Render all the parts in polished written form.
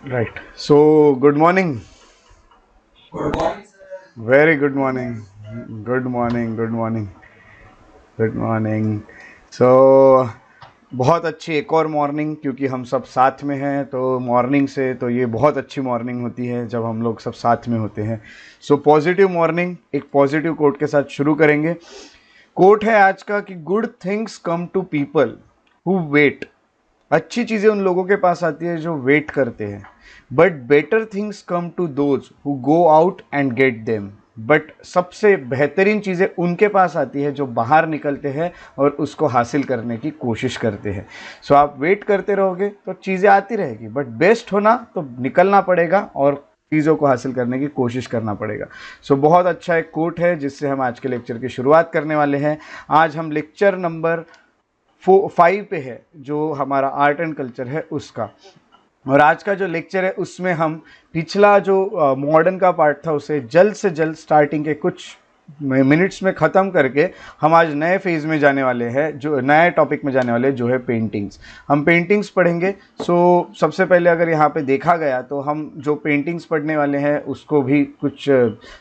Right. So, good morning. Good morning, sir. Very good morning. Good morning. Good morning. Good morning. So बहुत अच्छी एक और morning, क्योंकि हम सब साथ में हैं तो मॉर्निंग से तो ये बहुत अच्छी मॉर्निंग होती है जब हम लोग सब साथ में होते हैं। सो पॉजिटिव मॉर्निंग, एक पॉजिटिव कोट के साथ शुरू करेंगे। कोट है आज का कि good things come to people who wait. अच्छी चीज़ें उन लोगों के पास आती है जो वेट करते हैं। But better things come to those who go out and get them. But सबसे बेहतरीन चीज़ें उनके पास आती है जो बाहर निकलते हैं और उसको हासिल करने की कोशिश करते हैं। सो आप वेट करते रहोगे तो चीज़ें आती रहेगी, बट बेस्ट होना तो निकलना पड़ेगा और चीज़ों को हासिल करने की कोशिश करना पड़ेगा। सो बहुत अच्छा एक कोट है जिससे हम आज के लेक्चर की शुरुआत करने वाले हैं। आज हम लेक्चर नंबर 5 पे है, जो हमारा आर्ट एंड कल्चर है उसका। और आज का जो लेक्चर है उसमें हम पिछला जो मॉडर्न का पार्ट था उसे जल्द से जल्द स्टार्टिंग के कुछ मिनट्स में ख़त्म करके हम आज नए फेज़ में जाने वाले हैं, जो नए टॉपिक में जाने वाले हैं, जो है पेंटिंग्स। हम पेंटिंग्स पढ़ेंगे। सो सबसे पहले अगर यहाँ पे देखा गया तो हम जो पेंटिंग्स पढ़ने वाले हैं उसको भी कुछ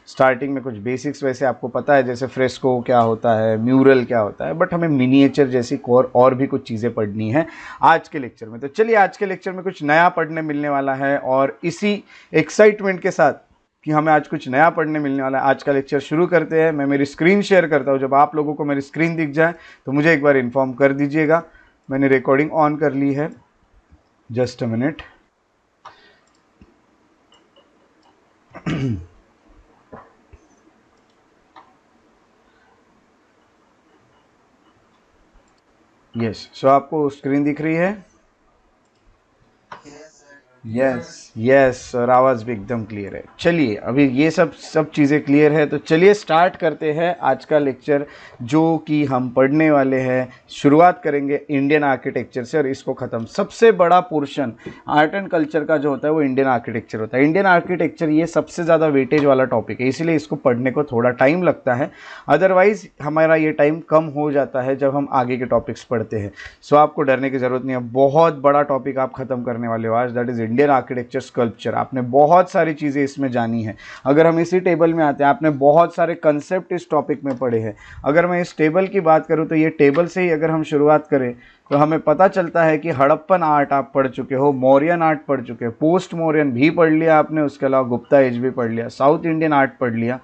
स्टार्टिंग में कुछ बेसिक्स वैसे आपको पता है, जैसे फ्रेस्को क्या होता है, म्यूरल क्या होता है, बट हमें मिनिएचर जैसी और भी कुछ चीज़ें पढ़नी है आज के लेक्चर में। तो चलिए आज के लेक्चर में कुछ नया पढ़ने मिलने वाला है, और इसी एक्साइटमेंट के साथ कि हमें आज कुछ नया पढ़ने मिलने वाला है, आज का लेक्चर शुरू करते हैं। मैं मेरी स्क्रीन शेयर करता हूँ। जब आप लोगों को मेरी स्क्रीन दिख जाए तो मुझे एक बार इन्फॉर्म कर दीजिएगा। मैंने रिकॉर्डिंग ऑन कर ली है। Just a minute. यस, सो आपको स्क्रीन दिख रही है? Yes, sir. यस यस, और आवाज़ भी एकदम क्लियर है। चलिए, अभी ये सब चीज़ें क्लियर है तो चलिए स्टार्ट करते हैं आज का लेक्चर, जो कि हम पढ़ने वाले हैं। शुरुआत करेंगे इंडियन आर्किटेक्चर से और इसको ख़त्म। सबसे बड़ा पोर्शन आर्ट एंड कल्चर का जो होता है वो इंडियन आर्किटेक्चर होता है। इंडियन आर्किटेक्चर ये सबसे ज़्यादा वेटेज वाला टॉपिक है, इसीलिए इसको पढ़ने को थोड़ा टाइम लगता है। अदरवाइज हमारा ये टाइम कम हो जाता है जब हम आगे के टॉपिक्स पढ़ते हैं। सो आपको डरने की ज़रूरत नहीं है। बहुत बड़ा टॉपिक आप ख़त्म करने वाले हो आज, that is Indian architecture sculpture. आपने बहुत सारी चीज़ें इसमें जानी है। अगर हम इसी टेबल में आते हैं, आपने बहुत सारे कंसेप्ट इस टॉपिक में पढ़े हैं। अगर मैं इस टेबल की बात करूँ तो ये टेबल से ही अगर हम शुरुआत करें तो हमें पता चलता है कि हड़प्पन आर्ट आप पढ़ चुके हो, मौर्यन आर्ट पढ़ चुके हो, पोस्ट मौर्यन भी पढ़ लिया आपने, उसके अलावा गुप्ता एज भी पढ़ लिया, साउथ इंडियन आर्ट पढ़ लिया,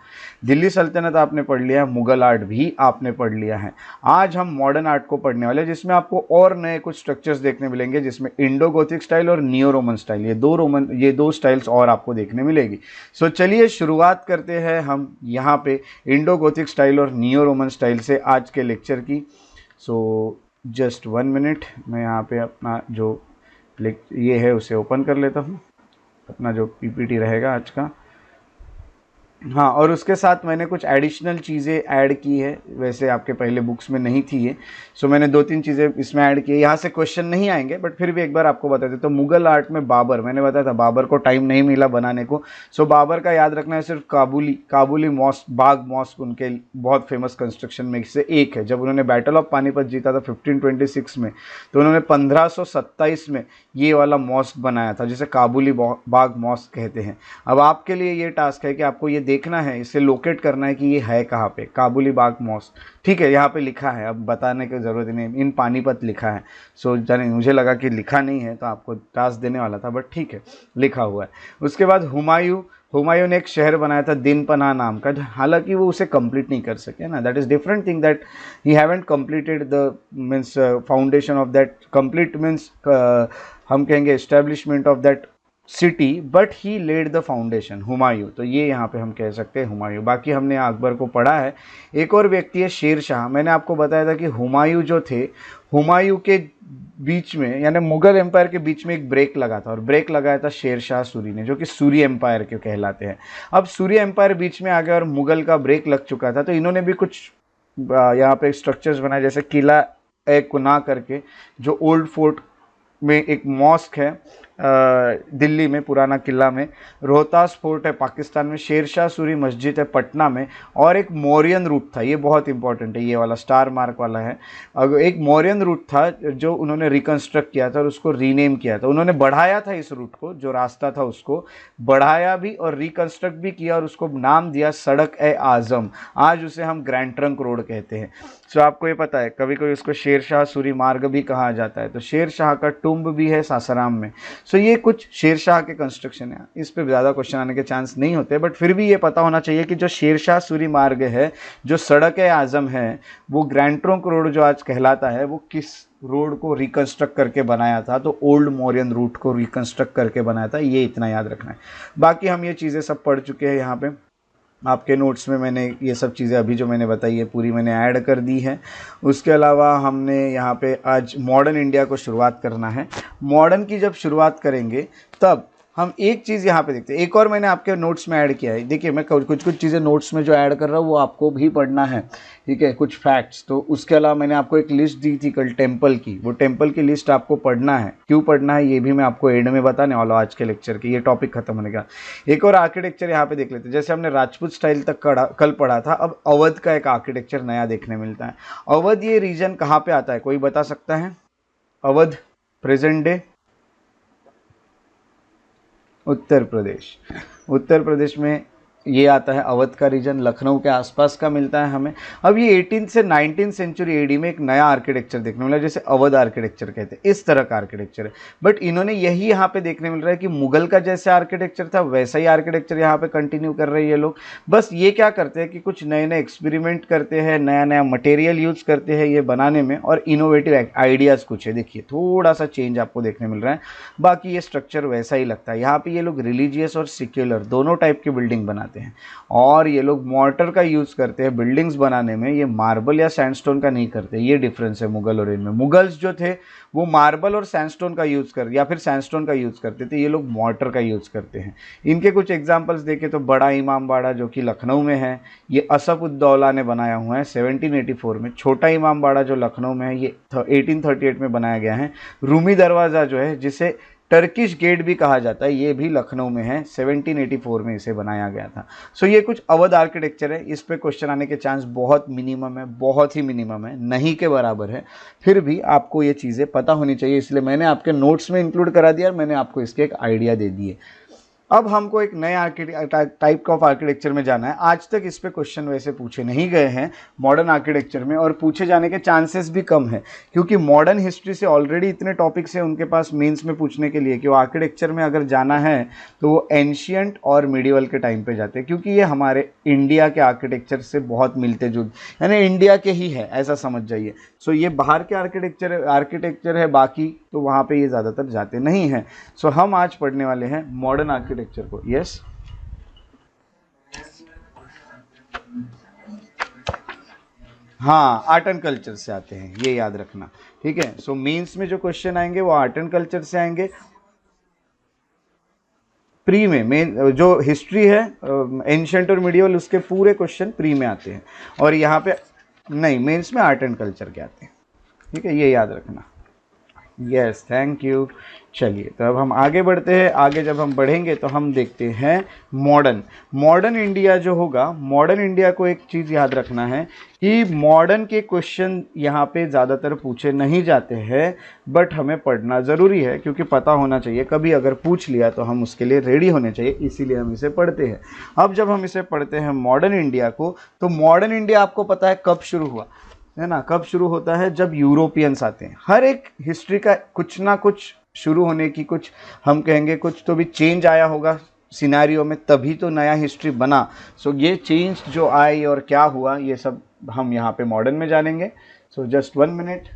दिल्ली सल्तनत आपने पढ़ लिया, मुगल आर्ट भी आपने पढ़ लिया है। आज हम मॉडर्न आर्ट को पढ़ने वाले हैं, जिसमें आपको और नए कुछ स्ट्रक्चर्स देखने मिलेंगे, जिसमें इंडो गोथिक स्टाइल और नियो रोमन स्टाइल, ये दो स्टाइल्स और आपको देखने मिलेगी। सो चलिए शुरुआत करते हैं हम यहाँ पे इंडो गोथिक स्टाइल और नियो रोमन स्टाइल से आज के लेक्चर की। सो जस्ट 1 मिनट, मैं यहाँ पे अपना जो ये है उसे ओपन कर लेता हूँ, अपना जो पीपीटी रहेगा आज का। हाँ, और उसके साथ मैंने कुछ एडिशनल चीज़ें ऐड की है, वैसे आपके पहले बुक्स में नहीं थी ये। सो मैंने 2-3 चीज़ें इसमें ऐड की है। यहाँ से क्वेश्चन नहीं आएंगे, बट फिर भी एक बार आपको बता दें तो मुगल आर्ट में बाबर, मैंने बताया था बाबर को टाइम नहीं मिला बनाने को। सो बाबर का याद रखना है सिर्फ काबुली मॉस्क, बाग मॉस्क उनके बहुत फेमस कंस्ट्रक्शन में से एक है। जब उन्होंने बैटल ऑफ पानीपत जीता था 1526 में, तो उन्होंने 1527 में ये वाला मॉस्क बनाया था, जिसे काबुली बाग मॉस्क कहते हैं। अब आपके लिए ये टास्क है कि आपको ये देखना है, इसे लोकेट करना है कि ये है कहाँ पे, काबुली बाग मॉस्क। ठीक है, यहाँ पे लिखा है, अब बताने की ज़रूरत नहीं, इन पानीपत लिखा है। सो जाने, मुझे लगा कि लिखा नहीं है तो आपको टास्क देने वाला था, बट ठीक है, लिखा हुआ है। उसके बाद हुमायूं ने एक शहर बनाया था दिन पनाह नाम का, हालांकि वो उसे कंप्लीट नहीं कर सके ना, that is different thing, that he haven't completed the means foundation of that, complete means हम कहेंगे establishment of that city, but he laid the foundation, Humayun. तो ये यहाँ पे हम कह सकते हैं हुमायूं। बाकी हमने अकबर को पढ़ा है। एक और व्यक्ति है शेर शाह। मैंने आपको बताया था कि हुमायूं जो थे, हुमायूं के बीच में यानी मुगल एम्पायर के बीच में एक ब्रेक लगा था, और ब्रेक लगाया था शेर शाह सूरी ने, जो कि सूरी एम्पायर के कहलाते हैं। अब सूरी एम्पायर बीच में आ गया और मुगल का ब्रेक लग चुका था, तो इन्होंने भी कुछ यहाँ पे स्ट्रक्चर्स बनाए, जैसे किला ए कुना करके, जो ओल्ड फोर्ट में एक मॉस्क है, दिल्ली में पुराना किला में, रोहतास फोर्ट है पाकिस्तान में, शेरशाह सूरी मस्जिद है पटना में, और एक मौर्यन रूट था, ये बहुत इंपॉर्टेंट है, ये वाला स्टार मार्क वाला है। अगर एक मौर्यन रूट था जो उन्होंने रिकंस्ट्रक्ट किया था और उसको रीनेम किया था, उन्होंने बढ़ाया था इस रूट को, जो रास्ता था उसको बढ़ाया भी और रिकंस्ट्रक्ट भी किया और उसको नाम दिया सड़क ए आज़म। आज उसे हम ग्रैंड ट्रंक रोड कहते हैं। सो आपको ये पता है कभी कभी उसको शेरशाह सूरी मार्ग भी कहा जाता है। तो शेरशाह का टुम्ब भी है सासाराम में। सो ये कुछ शेरशाह के कंस्ट्रक्शन है, इस पे ज़्यादा क्वेश्चन आने के चांस नहीं होते, बट फिर भी ये पता होना चाहिए कि जो शेरशाह सूरी मार्ग है, जो सड़क ए आज़म है, वो ग्रैंड ट्रंक रोड जो आज कहलाता है, वो किस रोड को रिकंस्ट्रक्ट करके बनाया था? तो ओल्ड मौर्यन रूट को रिकंस्ट्रक्ट करके बनाया था। ये इतना याद रखना है। बाकी हम ये चीज़ें सब पढ़ चुके हैं। यहाँ पे आपके नोट्स में मैंने ये सब चीज़ें अभी जो मैंने बताई है पूरी मैंने ऐड कर दी है। उसके अलावा हमने यहाँ पे आज मॉडर्न इंडिया को शुरुआत करना है। मॉडर्न की जब शुरुआत करेंगे तब हम एक चीज़ यहाँ पे देखते हैं, एक और मैंने आपके नोट्स में ऐड किया है। देखिए मैं कुछ चीज़ें नोट्स में जो ऐड कर रहा हूँ वो आपको भी पढ़ना है, ठीक है, कुछ फैक्ट्स। तो उसके अलावा मैंने आपको एक लिस्ट दी थी कल टेम्पल की, वो टेम्पल की लिस्ट आपको पढ़ना है। क्यों पढ़ना है ये भी मैं आपको एंड में बताने वाला हूँ आज के लेक्चर के, ये टॉपिक खत्म होने का। एक और आर्किटेक्चर यहाँ पे देख लेते हैं। जैसे हमने राजपूत स्टाइल तक कल पढ़ा था, अब अवध का एक आर्किटेक्चर नया देखने मिलता है। अवध ये रीजन कहाँ पे आता है, कोई बता सकता है? अवध प्रेजेंट डे उत्तर प्रदेश, उत्तर प्रदेश में ये आता है। अवध का रीजन लखनऊ के आसपास का मिलता है हमें। अब ये 18 से 19 सेंचुरी एडी में एक नया आर्किटेक्चर देखने मिला, जैसे अवध आर्किटेक्चर कहते हैं, इस तरह का आर्किटेक्चर है। बट इन्होंने यही यहाँ पे देखने मिल रहा है कि मुगल का जैसे आर्किटेक्चर था वैसा ही आर्किटेक्चर यहाँ पे कंटिन्यू कर रहे हैं ये लोग। बस ये क्या करते हैं कि कुछ नए नए एक्सपेरिमेंट करते हैं, नया नया मटेरियल यूज़ करते हैं ये बनाने में, और इनोवेटिव आइडियाज़ कुछ है। देखिए थोड़ा सा चेंज आपको देखने मिल रहा है, बाकी ये स्ट्रक्चर वैसा ही लगता है। यहाँ पे ये लोग रिलीजियस और सिक्युलर दोनों टाइप की बिल्डिंग बनाते हैं, और ये लोग मॉर्टर का यूज़ करते हैं बिल्डिंग्स बनाने में। ये मार्बल या सैंडस्टोन का नहीं करते, ये डिफरेंस है मुगल और इनमें। मुगल्स जो थे वो मार्बल और सैंडस्टोन का यूज़ कर या फिर सैंडस्टोन का यूज़ करते थे, ये लोग मॉर्टर का यूज़ करते हैं। इनके कुछ एग्जांपल्स देखें तो बड़ा इमाम बाड़ा जो कि लखनऊ में है, ये असफ-उद-दौला ने बनाया हुआ है 1784 में। छोटा इमाम बाड़ा जो लखनऊ में है, ये 1838 में बनाया गया है। रूमी दरवाज़ा जो है, जिसे टर्किश गेट भी कहा जाता है, ये भी लखनऊ में है, 1784 में इसे बनाया गया था। सो ये कुछ अवध आर्किटेक्चर है। इस पे क्वेश्चन आने के चांस बहुत मिनिमम है, बहुत ही मिनिमम है, नहीं के बराबर है। फिर भी आपको ये चीज़ें पता होनी चाहिए, इसलिए मैंने आपके नोट्स में इंक्लूड करा दिया और मैंने आपको इसके एक आइडिया दे दिए। अब हमको एक नए टाइप ऑफ आर्किटेक्चर में जाना है। आज तक इस पे क्वेश्चन वैसे पूछे नहीं गए हैं मॉडर्न आर्किटेक्चर में, और पूछे जाने के चांसेस भी कम है, क्योंकि मॉडर्न हिस्ट्री से ऑलरेडी इतने टॉपिक्स हैं उनके पास मेंस में पूछने के लिए कि वो आर्किटेक्चर में अगर जाना है तो वो एंशियंट और मिडिवल के टाइम पे जाते हैं, क्योंकि ये हमारे इंडिया के आर्किटेक्चर से बहुत मिलते जुलते, यानी इंडिया के ही है ऐसा समझ जाइए। सो ये बाहर के आर्किटेक्चर है बाकी, तो वहाँ पे ये ज़्यादातर जाते नहीं हैं। सो हम आज पढ़ने वाले हैं मॉडर्न आर्किटेक्चर को। यस, हाँ, आर्ट एंड कल्चर से आते हैं, ये याद रखना, ठीक है। सो मेंस में जो क्वेश्चन आएंगे वो आर्ट एंड कल्चर से आएंगे। प्री में मेन जो हिस्ट्री है एंशिएंट और मिडिवल, उसके पूरे क्वेश्चन प्री में आते हैं, और यहाँ पे नहीं, मेंस में आर्ट एंड कल्चर के आते हैं, ठीक है, ये याद रखना। Yes, thank you. चलिए तो अब हम आगे बढ़ते हैं। आगे जब हम बढ़ेंगे तो हम देखते हैं मॉडर्न इंडिया जो होगा। मॉडर्न इंडिया को एक चीज़ याद रखना है कि मॉडर्न के क्वेश्चन यहाँ पे ज़्यादातर पूछे नहीं जाते हैं, बट हमें पढ़ना ज़रूरी है, क्योंकि पता होना चाहिए, कभी अगर पूछ लिया तो हम उसके लिए रेडी होने चाहिए, इसीलिए हम इसे पढ़ते हैं। अब जब हम इसे पढ़ते हैं मॉडर्न इंडिया को, तो मॉडर्न इंडिया आपको पता है कब शुरू हुआ है ना? कब शुरू होता है? जब यूरोपियंस आते हैं। हर एक हिस्ट्री का कुछ ना कुछ शुरू होने की, कुछ हम कहेंगे कुछ तो भी चेंज आया होगा सिनेरियो में, तभी तो नया हिस्ट्री बना। सो ये चेंज जो आई और क्या हुआ, ये सब हम यहाँ पे मॉडर्न में जानेंगे। So just 1 minute.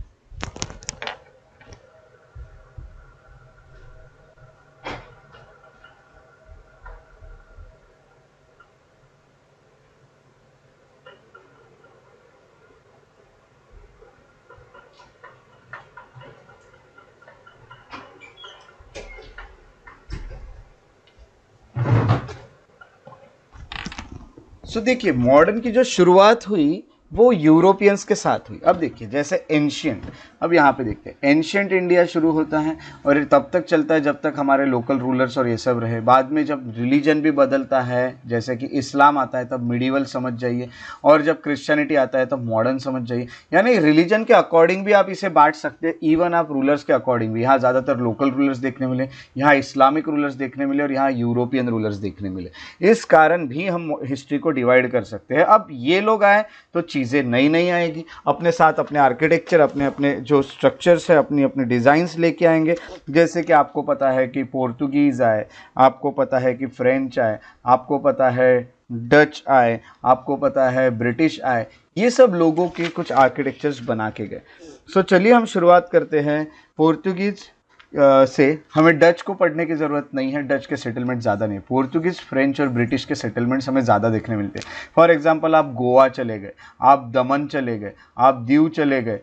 सो देखिए, मॉडर्न की जो शुरुआत हुई वो यूरोपियंस के साथ हुई। अब देखिए जैसे एंशियंट, अब यहाँ पे देखते हैं एंशियंट इंडिया शुरू होता है और ये तब तक चलता है जब तक हमारे लोकल रूलर्स और ये सब रहे। बाद में जब रिलीजन भी बदलता है, जैसे कि इस्लाम आता है तब मिडिवल समझ जाइए, और जब क्रिश्चियनिटी आता है तब मॉडर्न समझ जाइए। यानी रिलीजन के अकॉर्डिंग भी आप इसे बांट सकते हैं, इवन आप रूलर्स के अकॉर्डिंग भी। यहाँ ज़्यादातर लोकल रूलर्स देखने मिले, यहाँ इस्लामिक रूलर्स देखने मिले और यहाँ यूरोपियन रूलर्स देखने मिले। इस कारण भी हम हिस्ट्री को डिवाइड कर सकते हैं। अब ये लोग आए तो चीज़ें नई नई आएगी, अपने साथ अपने आर्किटेक्चर, अपने अपने जो स्ट्रक्चर्स है, अपनी अपनी डिज़ाइंस लेके आएंगे। जैसे कि आपको पता है कि पोर्तुगीज़ आए, आपको पता है कि फ्रेंच आए, आपको पता है डच आए, आपको पता है ब्रिटिश आए। ये सब लोगों के कुछ आर्किटेक्चर्स बना के गए। सो चलिए हम शुरुआत करते हैं पोर्तुगीज़ से। हमें डच को पढ़ने की ज़रूरत नहीं है, डच के सेटलमेंट ज़्यादा नहीं। पोर्तुगीज़, फ्रेंच और ब्रिटिश के सेटलमेंट्स हमें ज़्यादा देखने मिलते हैं। फॉर एग्जांपल आप गोवा चले गए, आप दमन चले गए, आप दीव चले गए,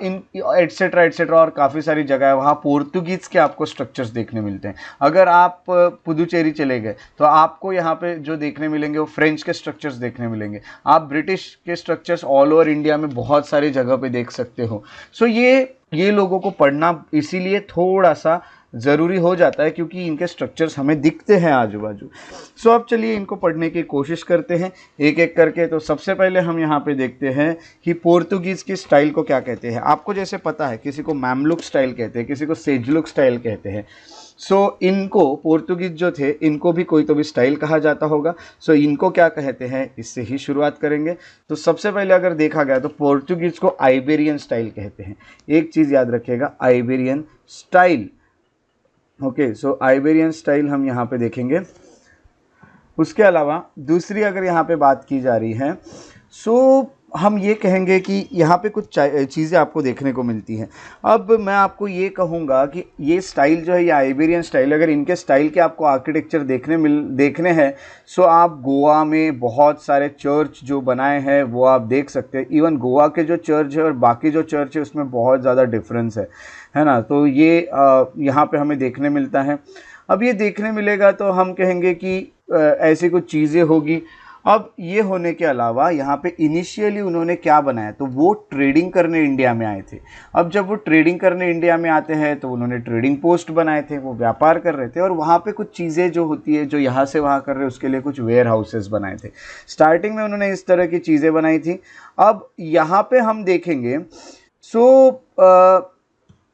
इन एट्सेट्रा और काफ़ी सारी जगह है वहाँ पोर्तुगीज़ के आपको स्ट्रक्चर्स देखने मिलते हैं। अगर आप पुदुचेरी चले गए तो आपको यहाँ पे जो देखने मिलेंगे वो फ्रेंच के स्ट्रक्चर्स देखने मिलेंगे। आप ब्रिटिश के स्ट्रक्चर्स ऑल ओवर इंडिया में बहुत सारी जगह पे देख सकते हो। सो ये लोगों को पढ़ना इसीलिए थोड़ा सा ज़रूरी हो जाता है क्योंकि इनके स्ट्रक्चर्स हमें दिखते हैं आजू बाजू। सो अब चलिए इनको पढ़ने की कोशिश करते हैं एक एक करके। तो सबसे पहले हम यहाँ पे देखते हैं कि पोर्तुगीज़ की स्टाइल को क्या कहते हैं। आपको जैसे पता है किसी को मैमलुक स्टाइल कहते हैं, किसी को सेजलुक स्टाइल कहते हैं। सो इनको पोर्तुगीज जो थे इनको भी कोई तो भी स्टाइल कहा जाता होगा। सो इनको क्या कहते हैं इससे ही शुरुआत करेंगे। तो सबसे पहले अगर देखा गया तो पोर्तुगीज को आइबेरियन स्टाइल कहते हैं। एक चीज़ याद रखिएगा, आइबेरियन स्टाइल। ओके, सो आइबेरियन स्टाइल हम यहाँ पे देखेंगे। उसके अलावा दूसरी अगर यहाँ पे बात की जा रही है सो हम ये कहेंगे कि यहाँ पे कुछ चीज़ें आपको देखने को मिलती हैं। अब मैं आपको ये कहूँगा कि ये स्टाइल जो है, ये आइबेरियन स्टाइल, अगर इनके स्टाइल के आपको आर्किटेक्चर देखने हैं सो आप गोवा में बहुत सारे चर्च जो बनाए हैं वो आप देख सकते हैं। इवन गोवा के जो चर्च है और बाकी जो चर्च है उसमें बहुत ज़्यादा डिफरेंस है ना। तो ये यहाँ पे हमें देखने मिलता है। अब ये देखने मिलेगा तो हम कहेंगे कि ऐसी कुछ चीज़ें होगी। अब ये होने के अलावा यहाँ पे इनिशियली उन्होंने क्या बनाया, तो वो ट्रेडिंग करने इंडिया में आए थे। अब जब वो ट्रेडिंग करने इंडिया में आते हैं तो उन्होंने ट्रेडिंग पोस्ट बनाए थे, वो व्यापार कर रहे थे और वहाँ पे कुछ चीज़ें जो होती है जो यहाँ से वहाँ कर रहे हैं उसके लिए कुछ वेयर हाउसेस बनाए थे। स्टार्टिंग में उन्होंने इस तरह की चीज़ें बनाई थी। अब यहाँ पे हम देखेंगे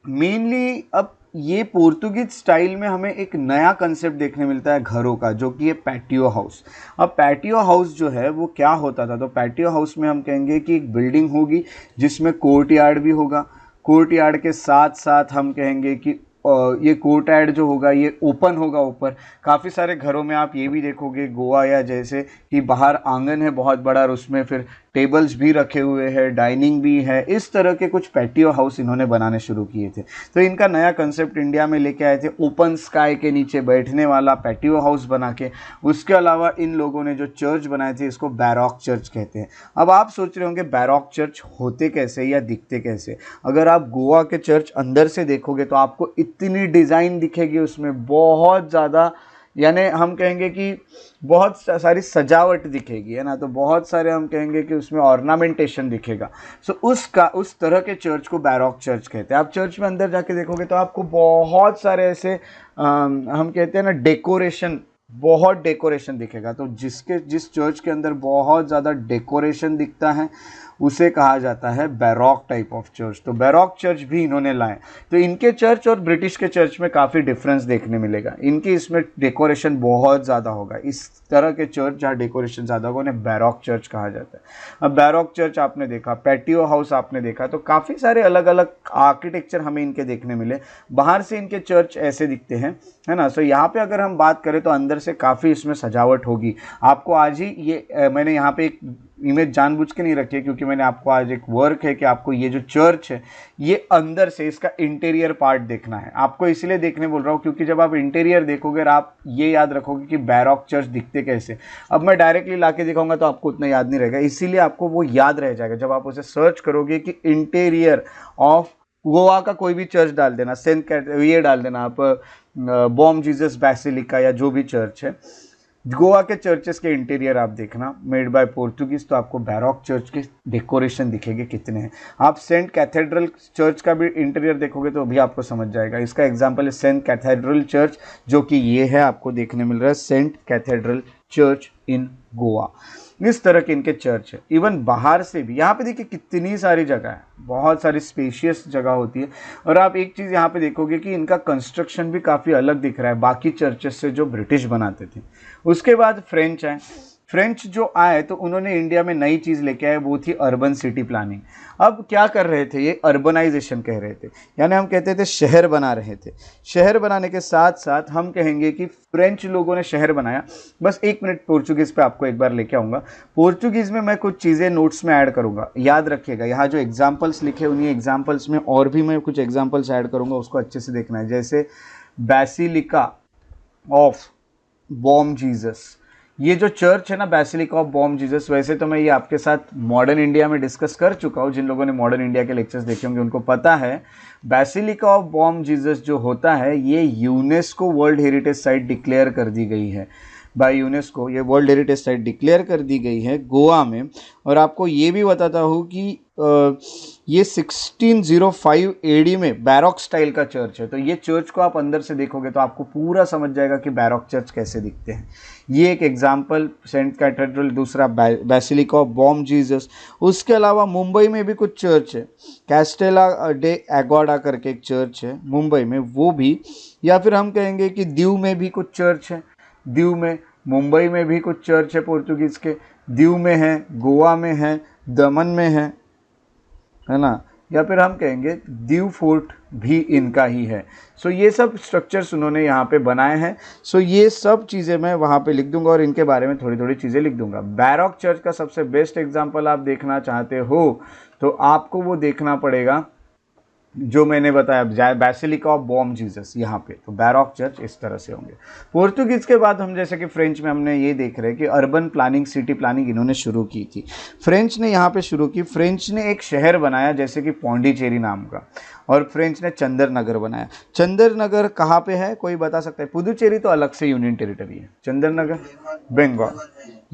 मेनली अब ये पोर्तुगीज स्टाइल में हमें एक नया कंसेप्ट देखने मिलता है घरों का, जो कि है पैटियो हाउस। अब पैटियो हाउस जो है वो क्या होता था, तो पैटियो हाउस में हम कहेंगे कि एक बिल्डिंग होगी जिसमें कोर्ट यार्ड भी होगा। कोर्ट यार्ड के साथ साथ हम कहेंगे कि ये कोर्ट यार्ड जो होगा ये ओपन होगा ऊपर। काफ़ी सारे घरों में आप ये भी देखोगे गोवा या जैसे कि बाहर आंगन है बहुत बड़ा और उसमें फिर टेबल्स भी रखे हुए हैं, डाइनिंग भी है। इस तरह के कुछ पैटियो हाउस इन्होंने बनाने शुरू किए थे। तो इनका नया कंसेप्ट इंडिया में लेके आए थे, ओपन स्काई के नीचे बैठने वाला पैटियो हाउस बना के। उसके अलावा इन लोगों ने जो चर्च बनाए थे इसको बैरॉक चर्च कहते हैं। अब आप सोच रहे होंगे बैरॉक चर्च होते कैसे या दिखते कैसे। अगर आप गोवा के चर्च अंदर से देखोगे तो आपको इतनी डिज़ाइन दिखेगी उसमें, बहुत ज़्यादा, यानी हम कहेंगे कि बहुत सारी सजावट दिखेगी, है ना। तो बहुत सारे हम कहेंगे कि उसमें ऑर्नामेंटेशन दिखेगा। सो उस तरह के चर्च को बैरॉक चर्च कहते हैं। आप चर्च में अंदर जाके देखोगे तो आपको बहुत सारे ऐसे हम कहते हैं ना डेकोरेशन, बहुत डेकोरेशन दिखेगा। तो जिस चर्च के अंदर बहुत ज़्यादा डेकोरेशन दिखता है उसे कहा जाता है बैरॉक टाइप ऑफ चर्च। तो बैरॉक चर्च भी इन्होंने लाए। तो इनके चर्च और ब्रिटिश के चर्च में काफ़ी डिफरेंस देखने मिलेगा। इनकी इसमें डेकोरेशन बहुत ज़्यादा होगा। इस तरह के चर्च जहाँ डेकोरेशन ज़्यादा होगा उन्हें बैरॉक चर्च कहा जाता है। अब बैरॉक चर्च आपने देखा, पैटियो हाउस आपने देखा, तो काफ़ी सारे अलग अलग आर्किटेक्चर हमें इनके देखने मिले। बाहर से इनके चर्च ऐसे दिखते हैं, है ना। सो यहाँ पे अगर हम बात करें तो अंदर से काफ़ी इसमें सजावट होगी। आपको आज ही ये मैंने यहाँ पे एक इमेज जानबूझ के नहीं रखी है क्योंकि मैंने आपको आज एक वर्क है कि आपको ये जो चर्च है ये अंदर से इसका इंटीरियर पार्ट देखना है। आपको इसलिए देखने बोल रहा हूँ क्योंकि जब आप इंटीरियर देखोगे और आप ये याद रखोगे कि बैरॉक चर्च दिखते कैसे। अब मैं डायरेक्टली ला के दिखाऊंगा तो आपको उतना याद नहीं रहेगा, इसीलिए आपको वो याद रह जाएगा जब आप उसे सर्च करोगे कि इंटीरियर ऑफ गोवा का कोई भी चर्च डाल देना, सेंट कैट ये डाल देना आप, बॉम जीसस बेसिलिका या जो भी चर्च है, गोवा के चर्चेस के इंटीरियर आप देखना मेड बाय पोर्तुगीज, तो आपको बैरोक चर्च के डेकोरेशन दिखेंगे कितने हैं। आप सेंट कैथेड्रल चर्च का भी इंटीरियर देखोगे तो भी आपको समझ जाएगा। इसका एग्जांपल है सेंट कैथेड्रल चर्च, जो कि ये है, आपको देखने मिल रहा है saint cathedral church in Goa. इस तरह के इनके चर्च है। इवन बाहर से भी यहाँ पे देखिए कितनी सारी जगह है, बहुत सारी स्पेशियस जगह होती है। और आप एक चीज़ यहाँ पे देखोगे कि इनका कंस्ट्रक्शन भी काफ़ी अलग दिख रहा है बाकी चर्चेस से जो ब्रिटिश बनाते थे। उसके बाद फ्रेंच आए। फ्रेंच जो आए तो उन्होंने इंडिया में नई चीज़ लेके आए, वो थी अर्बन सिटी प्लानिंग। अब क्या कर रहे थे, ये अर्बनाइजेशन कह रहे थे, यानी हम कहते थे शहर बना रहे थे। शहर बनाने के साथ साथ हम कहेंगे कि फ्रेंच लोगों ने शहर बनाया। बस एक मिनट पोर्चुगीज़ पे आपको एक बार लेके आऊँगा। पोर्चुगीज़ में मैं कुछ चीज़ें नोट्स में ऐड करूँगा, याद रखिएगा। यहाँ जो एग्जाम्पल्स लिखे उन्हीं एग्जाम्पल्स में और भी मैं कुछ एग्जाम्पल्स ऐड करूँगा, उसको अच्छे से देखना है। जैसे बेसिलिका ऑफ बॉम जीसस, ये जो चर्च है ना बेसिलिका ऑफ बॉम जीसस, वैसे तो मैं ये आपके साथ मॉडर्न इंडिया में डिस्कस कर चुका हूँ। जिन लोगों ने मॉडर्न इंडिया के लेक्चर्स देखे होंगे उनको पता है बेसिलिका ऑफ बॉम जीसस जो होता है ये UNESCO world heritage site declare कर दी गई है बाय यूनेस्को। ये वर्ल्ड हेरिटेज साइट डिक्लेयर कर दी गई है गोवा में। और आपको ये भी बताता हूँ कि ये 1605 एडी में बैरोक स्टाइल का चर्च है। तो ये चर्च को आप अंदर से देखोगे तो आपको पूरा समझ जाएगा कि बैरोक चर्च कैसे दिखते हैं। ये एक एग्जाम्पल सेंट कैथेड्रल, दूसरा बेसिलिका ऑफ बॉम जीसस। उसके अलावा मुंबई में भी कुछ चर्च है, कैस्टेला डे एगोडा करके एक चर्च है मुंबई में, वो भी। या फिर हम कहेंगे कि दीव में भी कुछ चर्च है, दीव में, मुंबई में भी कुछ चर्च है पोर्तुगीज़ के, दीव में है, गोवा में है, दमन में है ना। या फिर हम कहेंगे दीव फोर्ट भी इनका ही है। सो ये सब स्ट्रक्चर्स उन्होंने यहाँ पे बनाए हैं। सो ये सब चीज़ें मैं वहाँ पे लिख दूंगा और इनके बारे में थोड़ी थोड़ी चीज़ें लिख दूंगा। बैरोक चर्च का सबसे बेस्ट एग्जांपल आप देखना चाहते हो तो आपको वो देखना पड़ेगा जो मैंने बताया बेसिलिका ऑफ बॉम जीसस यहाँ पे। तो बैरोक चर्च इस तरह से होंगे। पोर्तुगीज़ के बाद हम जैसे कि फ्रेंच में हमने ये देख रहे हैं कि अर्बन प्लानिंग, सिटी प्लानिंग इन्होंने शुरू की थी। फ्रेंच ने यहाँ पे शुरू की। फ्रेंच ने एक शहर बनाया जैसे कि पौंडीचेरी नाम का, और फ्रेंच ने चंदर नगर बनाया। चंदर नगर कहाँ पे है, कोई बता सकता है? पुदुचेरी तो अलग से यूनियन टेरिटरी है। चंदर नगर बंगाल,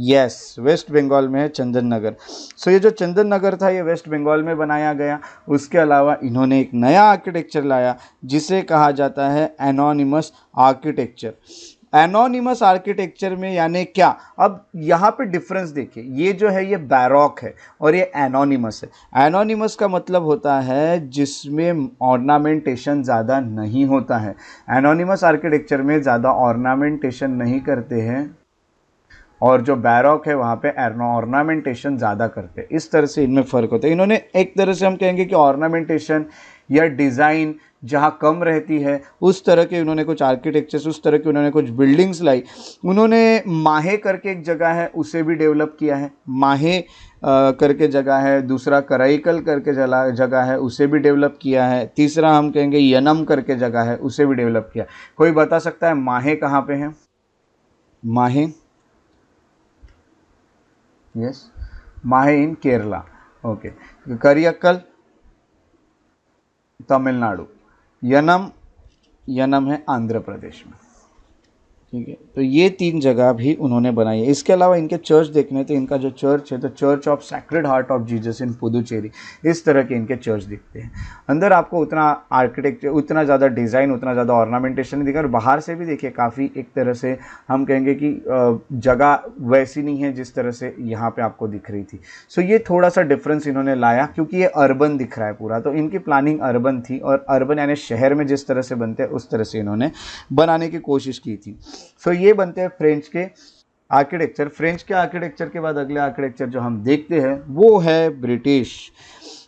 यस, वेस्ट बंगाल में है चंदन नगर। सो ये जो चंदन नगर था ये वेस्ट बंगाल में बनाया गया। उसके अलावा इन्होंने एक नया आर्किटेक्चर लाया जिसे कहा जाता है एनोनिमस आर्किटेक्चर। एनोनिमस आर्किटेक्चर में यानी क्या, अब यहाँ पे डिफरेंस देखिए, ये जो है ये बैरोक है और ये एनोनिमस है। एनोनिमस का मतलब होता है जिसमें ऑर्नामेंटेशन ज़्यादा नहीं होता है। एनोनिमस आर्किटेक्चर में ज़्यादा ऑर्नामेंटेशन नहीं करते हैं और जो बैरोक है वहाँ पे ऑर्नामेंटेशन ज़्यादा करते हैं। इस तरह से इनमें फ़र्क होता है। इन्होंने एक तरह से हम कहेंगे कि ऑर्नामेंटेशन या डिज़ाइन जहाँ कम रहती है उस तरह के उन्होंने कुछ आर्किटेक्चर्स, उस तरह के उन्होंने कुछ बिल्डिंग्स लाई। उन्होंने माहे करके एक जगह है उसे भी डेवलप किया है, माहे करके जगह है। दूसरा कराईकल करके जगह है उसे भी डेवलप किया है। तीसरा हम कहेंगे यनम करके जगह है उसे भी डेवलप किया। कोई बता सकता है माहे कहाँ पे है? माहे, यस, माहे इन केरला, ओके। करियक्कल तमिलनाडु, यनम है आंध्र प्रदेश में, ठीक है। तो ये 3 जगह भी उन्होंने बनाई है। इसके अलावा इनके चर्च देखने तो इनका जो चर्च है तो church of sacred heart of Jesus in Puducherry, इस तरह के इनके चर्च दिखते हैं। अंदर आपको उतना आर्किटेक्चर, उतना ज़्यादा डिज़ाइन, उतना ज़्यादा ऑर्नामेंटेशन नहीं दिखा। और बाहर से भी देखिए काफ़ी एक तरह से हम कहेंगे कि जगह वैसी नहीं है जिस तरह से यहाँ पर आपको दिख रही थी। सो ये थोड़ा सा डिफरेंस इन्होंने लाया क्योंकि ये अर्बन दिख रहा है पूरा, तो इनकी प्लानिंग अर्बन थी और अर्बन यानी शहर में जिस तरह से बनते हैं उस तरह से इन्होंने बनाने की कोशिश की थी। सो ये बनते हैं फ्रेंच के आर्किटेक्चर। फ्रेंच के आर्किटेक्चर के बाद अगले आर्किटेक्चर जो हम देखते हैं वो है ब्रिटिश।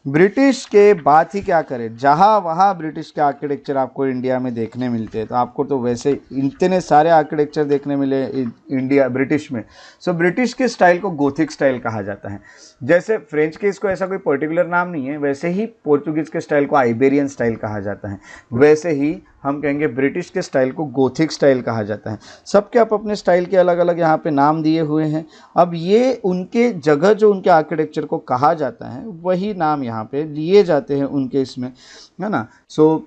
ब्रिटिश के बात ही क्या करें, जहाँ वहाँ ब्रिटिश के आर्किटेक्चर आपको इंडिया में देखने मिलते हैं। तो आपको तो वैसे इतने सारे आर्किटेक्चर देखने मिले इंडिया ब्रिटिश में। सो ब्रिटिश के स्टाइल को गोथिक स्टाइल कहा जाता है। जैसे फ्रेंच के इसको ऐसा कोई पर्टिकुलर नाम नहीं है, वैसे ही पोर्चुगीज़ के स्टाइल को आइबेरियन स्टाइल कहा जाता है, वैसे ही हम कहेंगे ब्रिटिश के स्टाइल को गोथिक स्टाइल कहा जाता है। सबके आप अपने स्टाइल के अलग अलग यहाँ पे नाम दिए हुए हैं। अब ये उनके जगह जो उनके आर्किटेक्चर को कहा जाता है वही नाम यहाँ पे लिए जाते हैं उनके इसमें, है ना। सो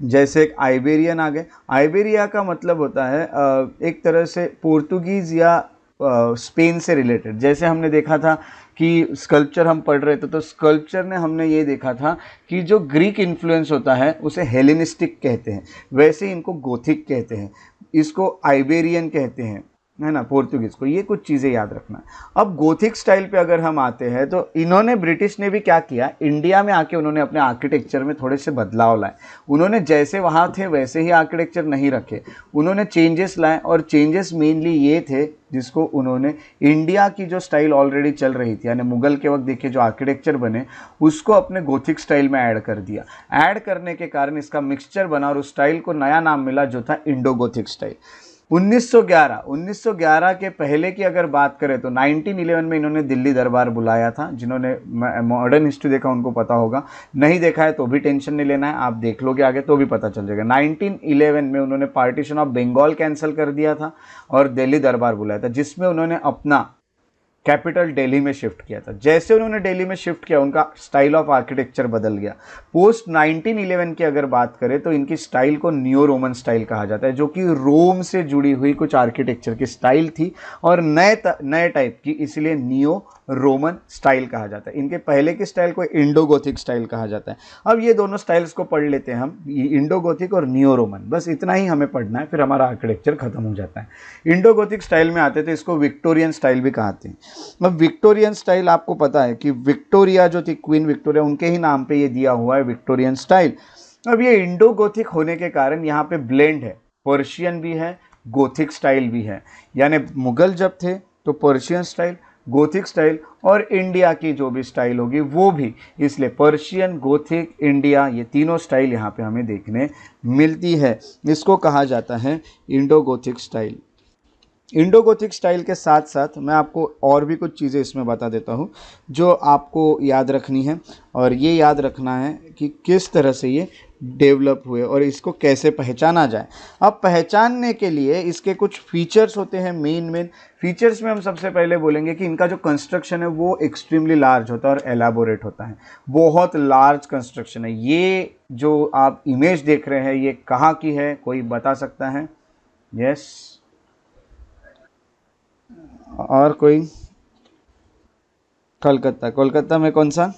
जैसे एक आइबेरियन आ गए। आइबेरिया का मतलब होता है एक तरह से पोर्तुगीज़ या स्पेन से रिलेटेड। जैसे हमने देखा था कि स्कल्पचर हम पढ़ रहे थे, तो स्कल्पचर ने हमने ये देखा था कि जो ग्रीक इन्फ्लुएंस होता है उसे हेलेनिस्टिक कहते हैं, वैसे इनको गोथिक कहते हैं, इसको आइबेरियन कहते हैं, है ना, पोर्तुगीज़ को। ये कुछ चीज़ें याद रखना। अब गोथिक स्टाइल पे अगर हम आते हैं तो इन्होंने, ब्रिटिश ने भी क्या किया, इंडिया में आके उन्होंने अपने आर्किटेक्चर में थोड़े से बदलाव लाए। उन्होंने जैसे वहाँ थे वैसे ही आर्किटेक्चर नहीं रखे, उन्होंने चेंजेस लाए, और चेंजेस मेनली ये थे जिसको उन्होंने इंडिया की जो स्टाइल ऑलरेडी चल रही थी, यानी मुगल के वक्त देखिए जो आर्किटेक्चर बने, उसको अपने गोथिक स्टाइल में ऐड कर दिया। ऐड करने के कारण इसका मिक्सचर बना और उस स्टाइल को नया नाम मिला जो था इंडो गोथिक स्टाइल। 1911 के पहले की अगर बात करें तो 1911 में इन्होंने दिल्ली दरबार बुलाया था। जिन्होंने मॉडर्न हिस्ट्री देखा उनको पता होगा, नहीं देखा है तो भी टेंशन नहीं लेना है, आप देख लोगे आगे तो भी पता चल जाएगा। 1911 में उन्होंने पार्टीशन ऑफ बंगाल कैंसिल कर दिया था और दिल्ली दरबार बुलाया था, जिसमें उन्होंने अपना कैपिटल दिल्ली में शिफ्ट किया था। जैसे उन्होंने दिल्ली में शिफ्ट किया, उनका स्टाइल ऑफ आर्किटेक्चर बदल गया। पोस्ट 1911 की अगर बात करें तो इनकी स्टाइल को नियो रोमन स्टाइल कहा जाता है, जो कि रोम से जुड़ी हुई कुछ आर्किटेक्चर की स्टाइल थी और नए टाइप की, इसलिए नियो रोमन स्टाइल कहा जाता है। इनके पहले की स्टाइल को इंडो गोथिक स्टाइल कहा जाता है। अब ये दोनों स्टाइल्स को पढ़ लेते हैं हम, इंडो गोथिक और नियो रोमन, बस इतना ही हमें पढ़ना है, फिर हमारा आर्किटेक्चर खत्म हो जाता है। इंडो गोथिक स्टाइल में आते तो इसको विक्टोरियन स्टाइल भी कहते हैं। अब विक्टोरियन स्टाइल, आपको पता है कि विक्टोरिया जो थी, क्वीन विक्टोरिया, उनके ही नाम पे ये दिया हुआ है विक्टोरियन स्टाइल। अब ये इंडो गोथिक होने के कारण यहाँ पे ब्लेंड है, पर्शियन भी है, गोथिक स्टाइल भी है। यानी मुगल जब थे तो पर्शियन स्टाइल, गोथिक स्टाइल, और इंडिया की जो भी स्टाइल होगी वो भी, इसलिए पर्शियन, गोथिक, इंडिया, ये तीनों स्टाइल यहाँ पे हमें देखने मिलती है। इसको कहा जाता है Indo Gothic style. Indo Gothic style के साथ साथ मैं आपको और भी कुछ चीज़ें इसमें बता देता हूँ जो आपको याद रखनी है, और ये याद रखना है कि किस तरह से ये डेवलप हुए और इसको कैसे पहचाना जाए। अब पहचानने के लिए इसके कुछ फीचर्स होते हैं। मेन फीचर्स में हम सबसे पहले बोलेंगे कि इनका जो कंस्ट्रक्शन है वो एक्सट्रीमली लार्ज होता है और एलाबोरेट होता है, बहुत लार्ज कंस्ट्रक्शन है। ये जो आप इमेज देख रहे हैं ये कहाँ की है, कोई बता सकता है? यस, और कोई? कलकत्ता। कोलकाता में कौन सा?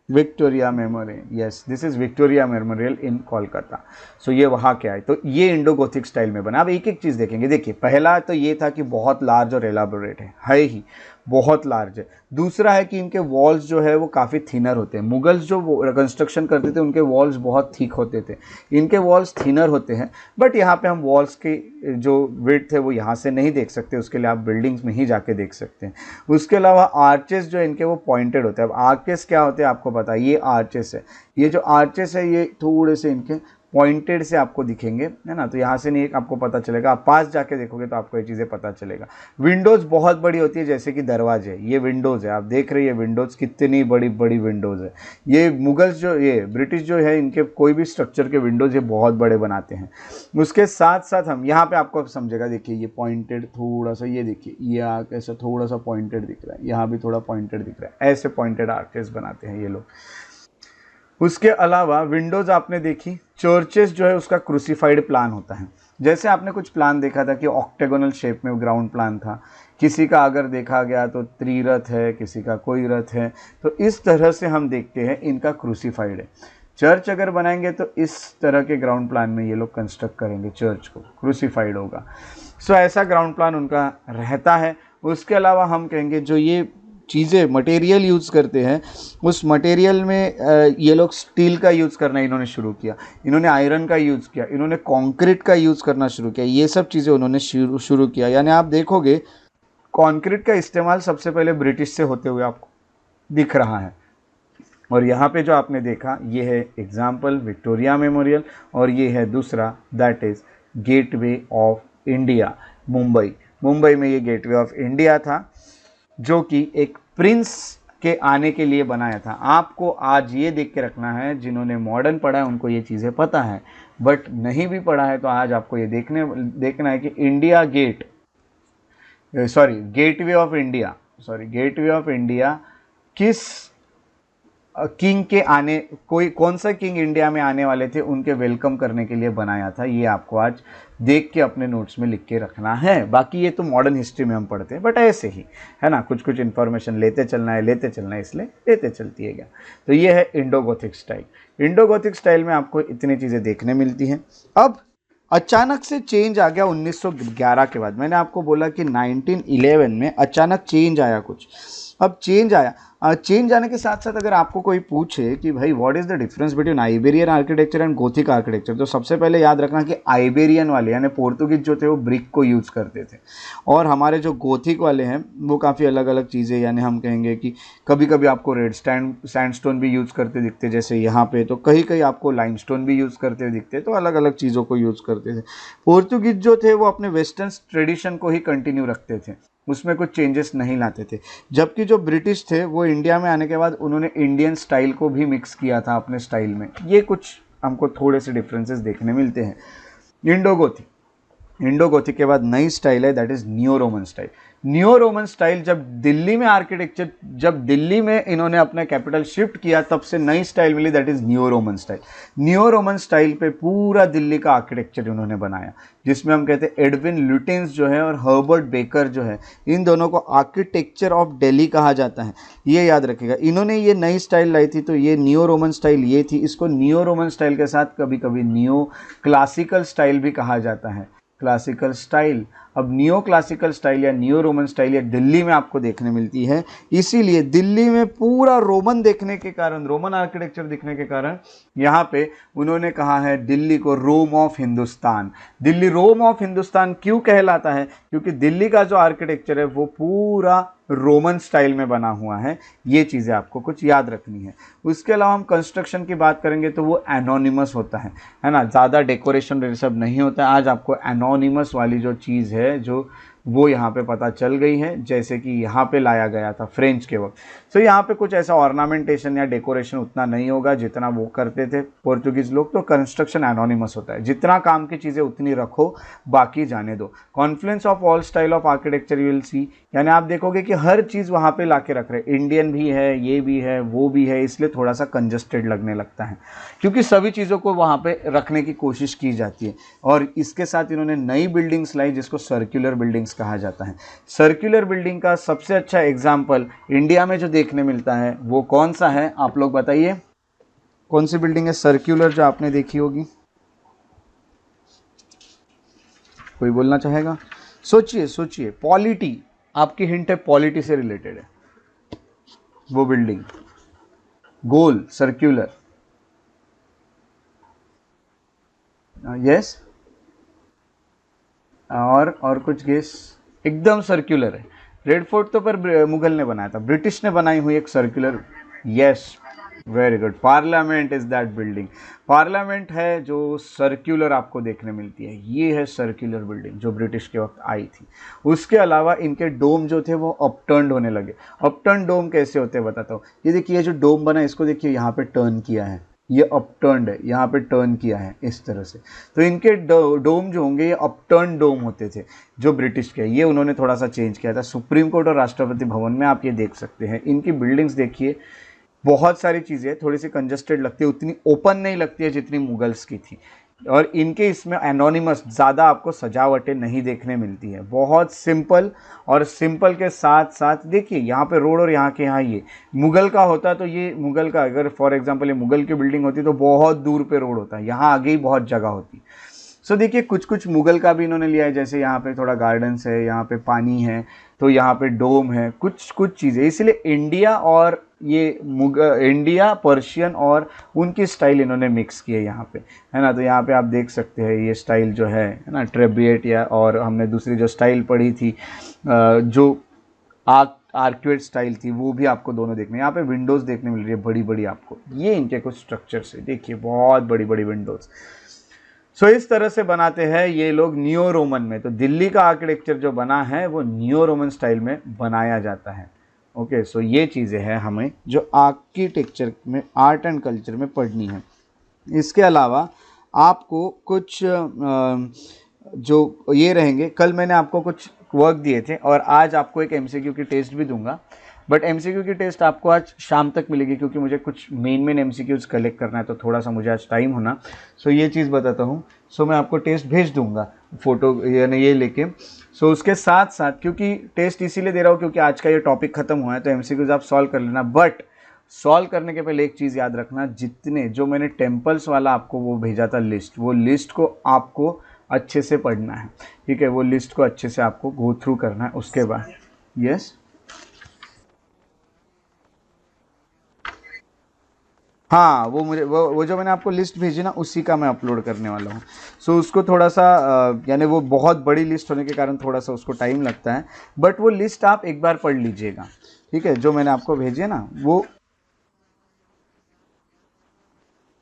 Victoria Memorial. Yes, this is Victoria Memorial in Kolkata. So ये वहाँ के आए, तो ये इंडो गोथिक स्टाइल में बना। अब एक एक चीज़ देखेंगे। देखिए, पहला तो ये था कि बहुत लार्ज और एलाबोरेट है ही, बहुत लार्ज है। दूसरा है कि इनके वॉल्स जो है वो काफ़ी थिनर होते हैं। मुगल्स जो कंस्ट्रक्शन करते थे उनके वॉल्स बहुत थिक होते थे, इनके वॉल्स थिनर होते हैं। बट यहाँ पे हम वॉल्स की जो विड्थ है वो यहाँ से नहीं देख सकते, उसके लिए आप बिल्डिंग्स में ही जाके देख सकते हैं। उसके अलावा आर्चेस जो इनके वो पॉइंटेड होते हैं। अब आर्चेस क्या होते हैं आपको पता है, ये आर्चेस है, ये जो आर्चेस है ये थोड़े से इनके पॉइंटेड से आपको दिखेंगे, है ना, तो यहाँ से नहीं आपको पता चलेगा, आप पास जाके देखोगे तो आपको ये चीज़ें पता चलेगा। विंडोज़ बहुत बड़ी होती है, जैसे कि दरवाजे, ये विंडोज़ है, आप देख रहे हैं विंडोज़ कितनी बड़ी बड़ी विंडोज़ है। ये मुगल्स जो, ये ब्रिटिश जो है, इनके कोई भी स्ट्रक्चर के विंडोज़ ये बहुत बड़े बनाते हैं। उसके साथ साथ हम यहाँ पे आपको समझेगा, देखिए ये पॉइंटेड थोड़ा सा, ये देखिए ये आर्क ऐसा थोड़ा सा पॉइंटेड दिख रहा है, यहाँ भी थोड़ा पॉइंटेड दिख रहा है, ऐसे पॉइंटेड आर्चेस बनाते हैं ये लोग। उसके अलावा विंडोज़ आपने देखी, चर्चेस जो है उसका क्रूसीफाइड प्लान होता है। जैसे आपने कुछ प्लान देखा था कि ऑक्टेगोनल शेप में ग्राउंड प्लान था, किसी का अगर देखा गया तो त्रिरथ है, किसी का कोई रथ है, तो इस तरह से हम देखते हैं इनका क्रूसीफाइड है। चर्च अगर बनाएंगे तो इस तरह के ग्राउंड प्लान में ये लोग कंस्ट्रक्ट करेंगे, चर्च को क्रूसीफाइड होगा। सो ऐसा ग्राउंड प्लान उनका रहता है। उसके अलावा हम कहेंगे जो ये चीज़ें मटेरियल यूज़ करते हैं, उस मटेरियल में ये लोग स्टील का यूज़ करना इन्होंने शुरू किया, इन्होंने आयरन का यूज़ किया, इन्होंने कंक्रीट का यूज़ करना शुरू किया, ये सब चीज़ें उन्होंने शुरू किया। यानी आप देखोगे कंक्रीट का इस्तेमाल सबसे पहले ब्रिटिश से होते हुए आपको दिख रहा है। और यहाँ पे जो आपने देखा ये है एग्जाम्पल विक्टोरिया मेमोरियल, और ये है दूसरा, that is gateway of India, Mumbai. Mumbai में ये गेटवे ऑफ इंडिया था जो कि एक प्रिंस के आने के लिए बनाया था। आपको आज ये देख के रखना है, जिन्होंने मॉडर्न पढ़ा है उनको ये चीज़ें पता है, बट नहीं भी पढ़ा है तो आज आपको ये देखना है कि India gate, gateway of India किस किंग के आने, कोई कौन सा किंग इंडिया में आने वाले थे उनके वेलकम करने के लिए बनाया था, ये आपको आज देख के अपने नोट्स में लिख के रखना है। बाकी ये तो मॉडर्न हिस्ट्री में हम पढ़ते हैं, बट ऐसे ही है ना, कुछ कुछ इन्फॉर्मेशन लेते चलना है, इसलिए लेते चलती है क्या। तो ये है Indo Gothic style. Indo Gothic style में आपको इतनी चीज़ें देखने मिलती हैं। अब अचानक से चेंज आ गया 1911 के बाद। मैंने आपको बोला कि 1911 में अचानक चेंज आया कुछ। अब चेंज आया, चेंज आने के साथ साथ अगर आपको कोई पूछे कि भाई what is the difference between Iberian architecture and Gothic architecture, तो सबसे पहले याद रखना कि आइबेरियन वाले यानी पोर्तुगीज जो थे वो ब्रिक को यूज़ करते थे, और हमारे जो गोथिक वाले हैं वो काफ़ी अलग अलग चीज़ें, यानी हम कहेंगे कि कभी कभी आपको रेड सैंडस्टोन भी यूज़ करते दिखते जैसे यहाँ पे, तो कहीं कहीं आपको लाइमस्टोन भी यूज़ करते दिखते, तो अलग अलग चीज़ों को यूज़ करते थे। पोर्तुगीज जो थे वो अपने वेस्टर्न ट्रेडिशन को ही कंटिन्यू रखते थे, उसमें कुछ चेंजेस नहीं लाते थे। जबकि जो ब्रिटिश थे वो इंडिया में आने के बाद उन्होंने इंडियन स्टाइल को भी मिक्स किया था अपने स्टाइल में। ये कुछ हमको थोड़े से डिफरेंसेस देखने मिलते हैं। इंडो गोथिक के बाद नई स्टाइल है, that is neo Roman style. Neo Roman style जब दिल्ली में आर्किटेक्चर, जब दिल्ली में इन्होंने अपना कैपिटल शिफ्ट किया तब से नई स्टाइल मिली, that is neo Roman style. Neo Roman style पे पूरा दिल्ली का आर्किटेक्चर इन्होंने बनाया, जिसमें हम कहते हैं एडविन लुटिन्स जो है और हर्बर्ट बेकर जो है, इन दोनों को आर्किटेक्चर ऑफ दिल्ली कहा जाता है। ये याद रखिएगा, इन्होंने ये नई स्टाइल लाई थी, तो ये नियो रोमन स्टाइल ये थी। इसको नियो रोमन स्टाइल के साथ कभी कभी नियो क्लासिकल स्टाइल भी कहा जाता है, क्लासिकल स्टाइल। अब नियो क्लासिकल स्टाइल या नियो रोमन स्टाइल या दिल्ली में आपको देखने मिलती है, इसीलिए दिल्ली में पूरा रोमन देखने के कारण, रोमन आर्किटेक्चर दिखने के कारण यहाँ पे उन्होंने कहा है दिल्ली को Rome of Hindustan. Delhi Rome of Hindustan क्यों कहलाता है? क्योंकि दिल्ली का जो आर्किटेक्चर है वो पूरा रोमन स्टाइल में बना हुआ है। ये चीज़ें आपको कुछ याद रखनी है। उसके अलावा हम कंस्ट्रक्शन की बात करेंगे तो वो एनोनिमस होता है ना, ज़्यादा डेकोरेशन ये सब नहीं होता है। आज आपको एनोनिमस वाली जो चीज़ है जो वो यहाँ पे पता चल गई है, जैसे कि यहाँ पे लाया गया था फ्रेंच के वक्त। तो यहाँ पे कुछ ऐसा ऑर्नामेंटेशन या डेकोरेशन उतना नहीं होगा जितना वो करते थे पोर्चुगीज़ लोग। तो कंस्ट्रक्शन एनोनिमस होता है, जितना काम की चीज़ें उतनी रखो, बाकी जाने दो। Confluence of all style of architecture you will see, यानी आप देखोगे कि हर चीज़ वहाँ पे ला के रख रहे, इंडियन भी है, ये भी है, वो भी है, इसलिए थोड़ा सा कंजस्टेड लगने लगता है, क्योंकि सभी चीज़ों को वहाँ पे रखने की कोशिश की जाती है। और इसके साथ इन्होंने नई बिल्डिंग्स लाई जिसको सर्कुलर बिल्डिंग्स कहा जाता है। सर्कुलर बिल्डिंग का सबसे अच्छा एग्जाम्पल इंडिया में जो देखने मिलता है वो कौन सा है, आप लोग बताइए, कौन सी बिल्डिंग है सर्कुलर जो आपने देखी होगी? कोई बोलना चाहेगा? सोचिए सोचिए, पॉलिटी, आपकी हिंट है पॉलिटी से रिलेटेड है वो बिल्डिंग, गोल सर्कुलर। यस, और कुछ गेस? एकदम सर्कुलर है। रेड फोर्ट तो पर मुगल ने बनाया था, ब्रिटिश ने बनाई हुई एक circular. Yes, very good, parliament is that building. Parliament है जो सर्कुलर आपको देखने मिलती है, ये है सर्कुलर बिल्डिंग जो ब्रिटिश के वक्त आई थी। उसके अलावा इनके डोम जो थे वो अपटर्न होने लगे। अपटर्न डोम कैसे होते हैं बताता हूँ। ये देखिए, ये जो डोम बना है इसको देखिए, यहाँ पे टर्न किया है, ये अपटर्न है, यहाँ पे टर्न किया है इस तरह से। तो इनके डोम जो होंगे ये अपटर्न डोम होते थे जो ब्रिटिश के, ये उन्होंने थोड़ा सा चेंज किया था। सुप्रीम कोर्ट और राष्ट्रपति भवन में आप ये देख सकते हैं। इनकी बिल्डिंग्स देखिए, बहुत सारी चीज़ें थोड़ी सी कंजस्टेड लगती है, उतनी ओपन नहीं लगती है जितनी मुगल्स की थी। और इनके इसमें एनोनिमस, ज़्यादा आपको सजावटें नहीं देखने मिलती है, बहुत सिंपल। और सिंपल के साथ साथ देखिए यहाँ पे रोड, और यहाँ के यहाँ ये मुगल का होता तो ये मुगल का, अगर फॉर एग्जांपल ये मुगल की बिल्डिंग होती तो बहुत दूर पे रोड होता है, यहाँ आगे ही बहुत जगह होती। सो देखिए, कुछ कुछ मुगल का भी इन्होंने लिया है, जैसे यहाँ पे थोड़ा गार्डन्स है, यहाँ पे पानी है, तो यहाँ पे डोम है, कुछ कुछ चीज़ें। इसलिए इंडिया और ये इंडिया, पर्शियन और उनकी स्टाइल इन्होंने मिक्स की है यहाँ पे, है ना। तो यहाँ पे आप देख सकते हैं ये स्टाइल जो है ना, ट्रेबिएट, या और हमने दूसरी जो स्टाइल पढ़ी थी जो आर्क्वेट स्टाइल थी, वो भी आपको दोनों देखने। यहाँ पे विंडोज़ देखने मिल रही है बड़ी बड़ी आपको, ये इनके कुछ स्ट्रक्चर्स है, देखिए बहुत बड़ी बड़ी विंडोज़। सो इस तरह से बनाते हैं ये लोग नियो रोमन में। तो दिल्ली का आर्किटेक्चर जो बना है वो नियो रोमन स्टाइल में बनाया जाता है। ओके, सो ये चीज़ें हैं हमें जो आर्किटेक्चर में, आर्ट एंड कल्चर में पढ़नी है। इसके अलावा आपको कुछ जो ये रहेंगे, कल मैंने आपको कुछ वर्क दिए थे और आज आपको एक एमसीक्यू की टेस्ट भी दूंगा। बट एमसीक्यू की टेस्ट आपको आज शाम तक मिलेगी, क्योंकि मुझे कुछ मेन एमसीक्यूज कलेक्ट करना है, तो थोड़ा सा मुझे आज टाइम होना। सो ये चीज़ बताता हूँ। सो मैं आपको टेस्ट भेज दूंगा फोटो यानी ये लेके। सो उसके साथ साथ, क्योंकि टेस्ट इसीलिए दे रहा हूँ क्योंकि आज का ये टॉपिक खत्म हुआ है, तो एमसीक्यूज आप सॉल्व कर लेना। बट सॉल्व करने के पहले एक चीज़ याद रखना, जितने जो मैंने टेम्पल्स वाला आपको वो भेजा था लिस्ट, वो लिस्ट को आपको अच्छे से पढ़ना है, ठीक है। वो लिस्ट को अच्छे से आपको गो थ्रू करना है। उसके बाद यस, हाँ, वो मुझे वो जो मैंने आपको लिस्ट भेजी ना, उसी का मैं अपलोड करने वाला हूँ। सो उसको थोड़ा सा यानी वो बहुत बड़ी लिस्ट होने के कारण थोड़ा सा उसको टाइम लगता है, बट वो लिस्ट आप एक बार पढ़ लीजिएगा, ठीक है। जो मैंने आपको भेजी है ना वो,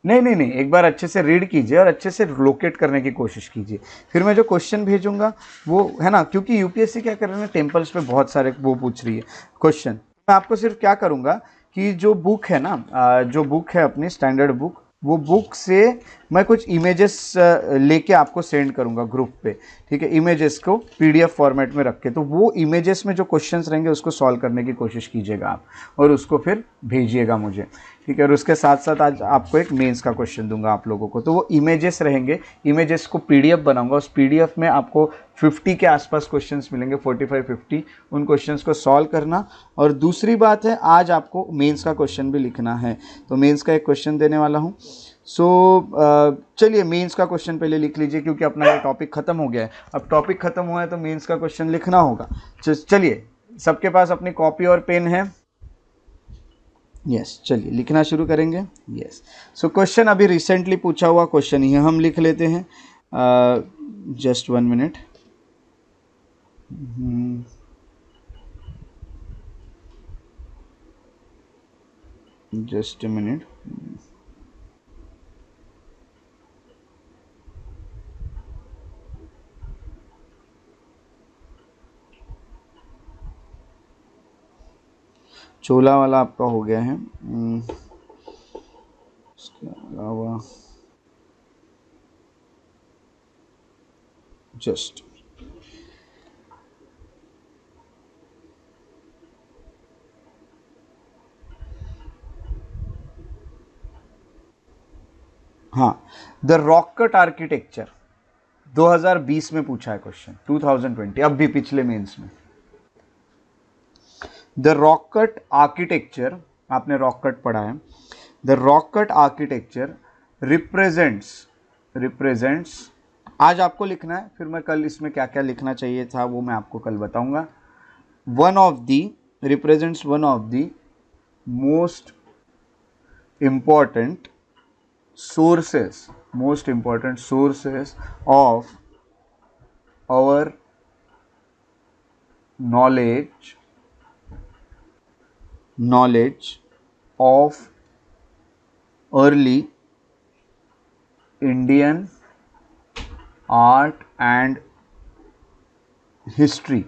नहीं नहीं नहीं, एक बार अच्छे से रीड कीजिए और अच्छे से लोकेट करने की कोशिश कीजिए। फिर मैं जो क्वेश्चन भेजूंगा वो है ना, क्योंकि यूपीएससी क्या कर रहे हैं, टेम्पल्स पे बहुत सारे वो पूछ रही है क्वेश्चन। मैं आपको सिर्फ क्या करूंगा कि जो बुक है ना, जो बुक है अपनी स्टैंडर्ड बुक, वो बुक से मैं कुछ इमेजेस लेके आपको सेंड करूंगा ग्रुप पे, ठीक है। इमेजेस को पीडीएफ फॉर्मेट में रख के, तो वो इमेजेस में जो क्वेश्चंस रहेंगे उसको सॉल्व करने की कोशिश कीजिएगा आप, और उसको फिर भेजिएगा मुझे, ठीक है। और उसके साथ साथ आज आपको एक मेंस का क्वेश्चन दूंगा आप लोगों को, तो वो इमेजेस रहेंगे, इमेजेस को पीडीएफ बनाऊंगा, उस पीडीएफ में आपको 50 के आसपास क्वेश्चंस मिलेंगे, 45-50। उन क्वेश्चंस को सॉल्व करना। और दूसरी बात है, आज आपको मेंस का क्वेश्चन भी लिखना है, तो मेंस का एक क्वेश्चन देने वाला हूँ। सो चलिए मेंस का क्वेश्चन पहले लिख लीजिए, क्योंकि अपना ये टॉपिक खत्म हो गया है। अब टॉपिक खत्म हुआ है तो मेंस का क्वेश्चन लिखना होगा। चलिए, सबके पास अपनी कॉपी और पेन है? यस, चलिए लिखना शुरू करेंगे। यस, सो क्वेश्चन अभी रिसेंटली पूछा हुआ क्वेश्चन ही हम लिख लेते हैं। Just 1 minute. Just a minute. Chola वाला आपका हो गया है। इसके अलावा जस्ट हाँ, द रॉक कट आर्किटेक्चर 2020 में पूछा है क्वेश्चन, 2020 अब भी पिछले मेंस में। द रॉक कट आर्किटेक्चर, आपने रॉक कट पढ़ा है। The rock cut architecture represents आज आपको लिखना है, फिर मैं कल इसमें क्या क्या लिखना चाहिए था वो मैं आपको कल बताऊंगा। Represents one of the most important sources of our knowledge of early Indian art and history.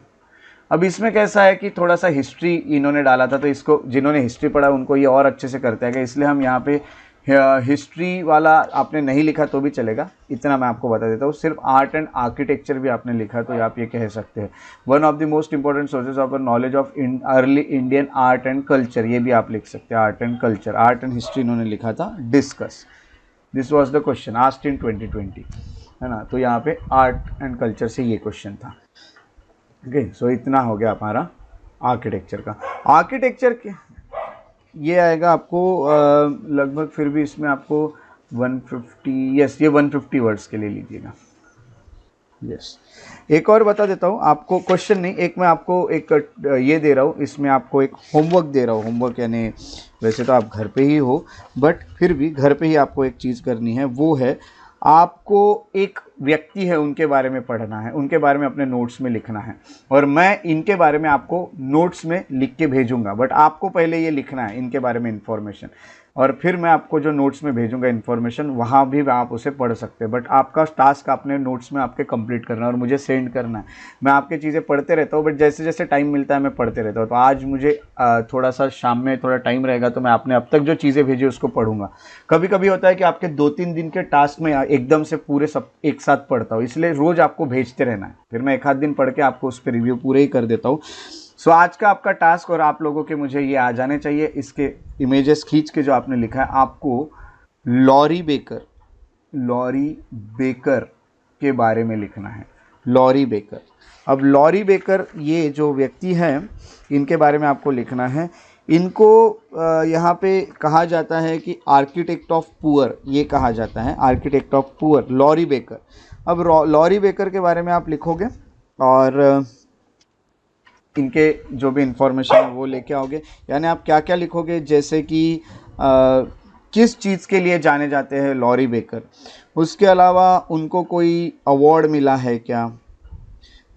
अब इसमें कैसा है कि थोड़ा सा हिस्ट्री इन्होंने डाला था, तो इसको जिन्होंने हिस्ट्री पढ़ा उनको ये और अच्छे से करते हैं, इसलिए हम यहाँ पे हिस्ट्री वाला आपने नहीं लिखा तो भी चलेगा, इतना मैं आपको बता देता हूँ। सिर्फ आर्ट एंड आर्किटेक्चर भी आपने लिखा तो आप ये कह सकते हैं one of the most important sources of knowledge of early Indian art and culture, ये भी आप लिख सकते हैं। Art and culture, art and history इन्होंने लिखा था। Discuss, this was the question asked in 2020, है ना। तो यहाँ पे आर्ट एंड कल्चर से ये क्वेश्चन था। ओके, सो इतना हो गया हमारा आर्किटेक्चर का। आर्किटेक्चर के ये आएगा आपको लगभग, फिर भी इसमें आपको 150, यस ये 150 वर्ड्स के लिए लीजिएगा। यस, एक और बता देता हूँ आपको, क्वेश्चन नहीं, एक मैं आपको एक ये दे रहा हूँ, इसमें आपको एक होमवर्क दे रहा हूँ। होमवर्क यानी वैसे तो आप घर पे ही हो, बट फिर भी घर पे ही आपको एक चीज़ करनी है, वो है आपको एक व्यक्ति है उनके बारे में पढ़ना है, उनके बारे में अपने नोट्स में लिखना है, और मैं इनके बारे में आपको नोट्स में लिख के भेजूंगा। बट आपको पहले ये लिखना है इनके बारे में इन्फॉर्मेशन, और फिर मैं आपको जो नोट्स में भेजूंगा इन्फॉर्मेशन, वहाँ भी आप उसे पढ़ सकते हैं। बट आपका टास्क आपने नोट्स में आपके कंप्लीट करना है और मुझे सेंड करना है। मैं आपके चीज़ें पढ़ते रहता हूँ, बट जैसे जैसे टाइम मिलता है मैं पढ़ते रहता हूँ। तो आज मुझे थोड़ा सा शाम में थोड़ा टाइम रहेगा, तो मैं आपने अब तक जो चीज़ें भेजी उसको पढ़ूंगा। कभी कभी होता है कि आपके 2-3 दिन के टास्क में एकदम से पूरे सब एक साथ पढ़ता हूँ, इसलिए रोज़ आपको भेजते रहना है, फिर मैं एक आध दिन पढ़ के आपको उस पर रिव्यू पूरे ही कर देता हूँ। सो आज का आपका टास्क, और आप लोगों के मुझे ये आ जाने चाहिए, इसके इमेजेस खींच के जो आपने लिखा है, आपको लॉरी बेकर के बारे में लिखना है। Laurie Baker. अब लॉरी बेकर ये जो व्यक्ति हैं, इनके बारे में आपको लिखना है। इनको यहाँ पे कहा जाता है कि आर्किटेक्ट ऑफ पुअर, ये कहा जाता है architect of poor, Laurie Baker. अब लॉरी बेकर के बारे में आप लिखोगे और इनके जो भी इंफॉर्मेशन है वो लेके आओगे। यानी आप क्या क्या लिखोगे, जैसे कि किस चीज़ के लिए जाने जाते हैं लॉरी बेकर, उसके अलावा उनको कोई अवार्ड मिला है क्या,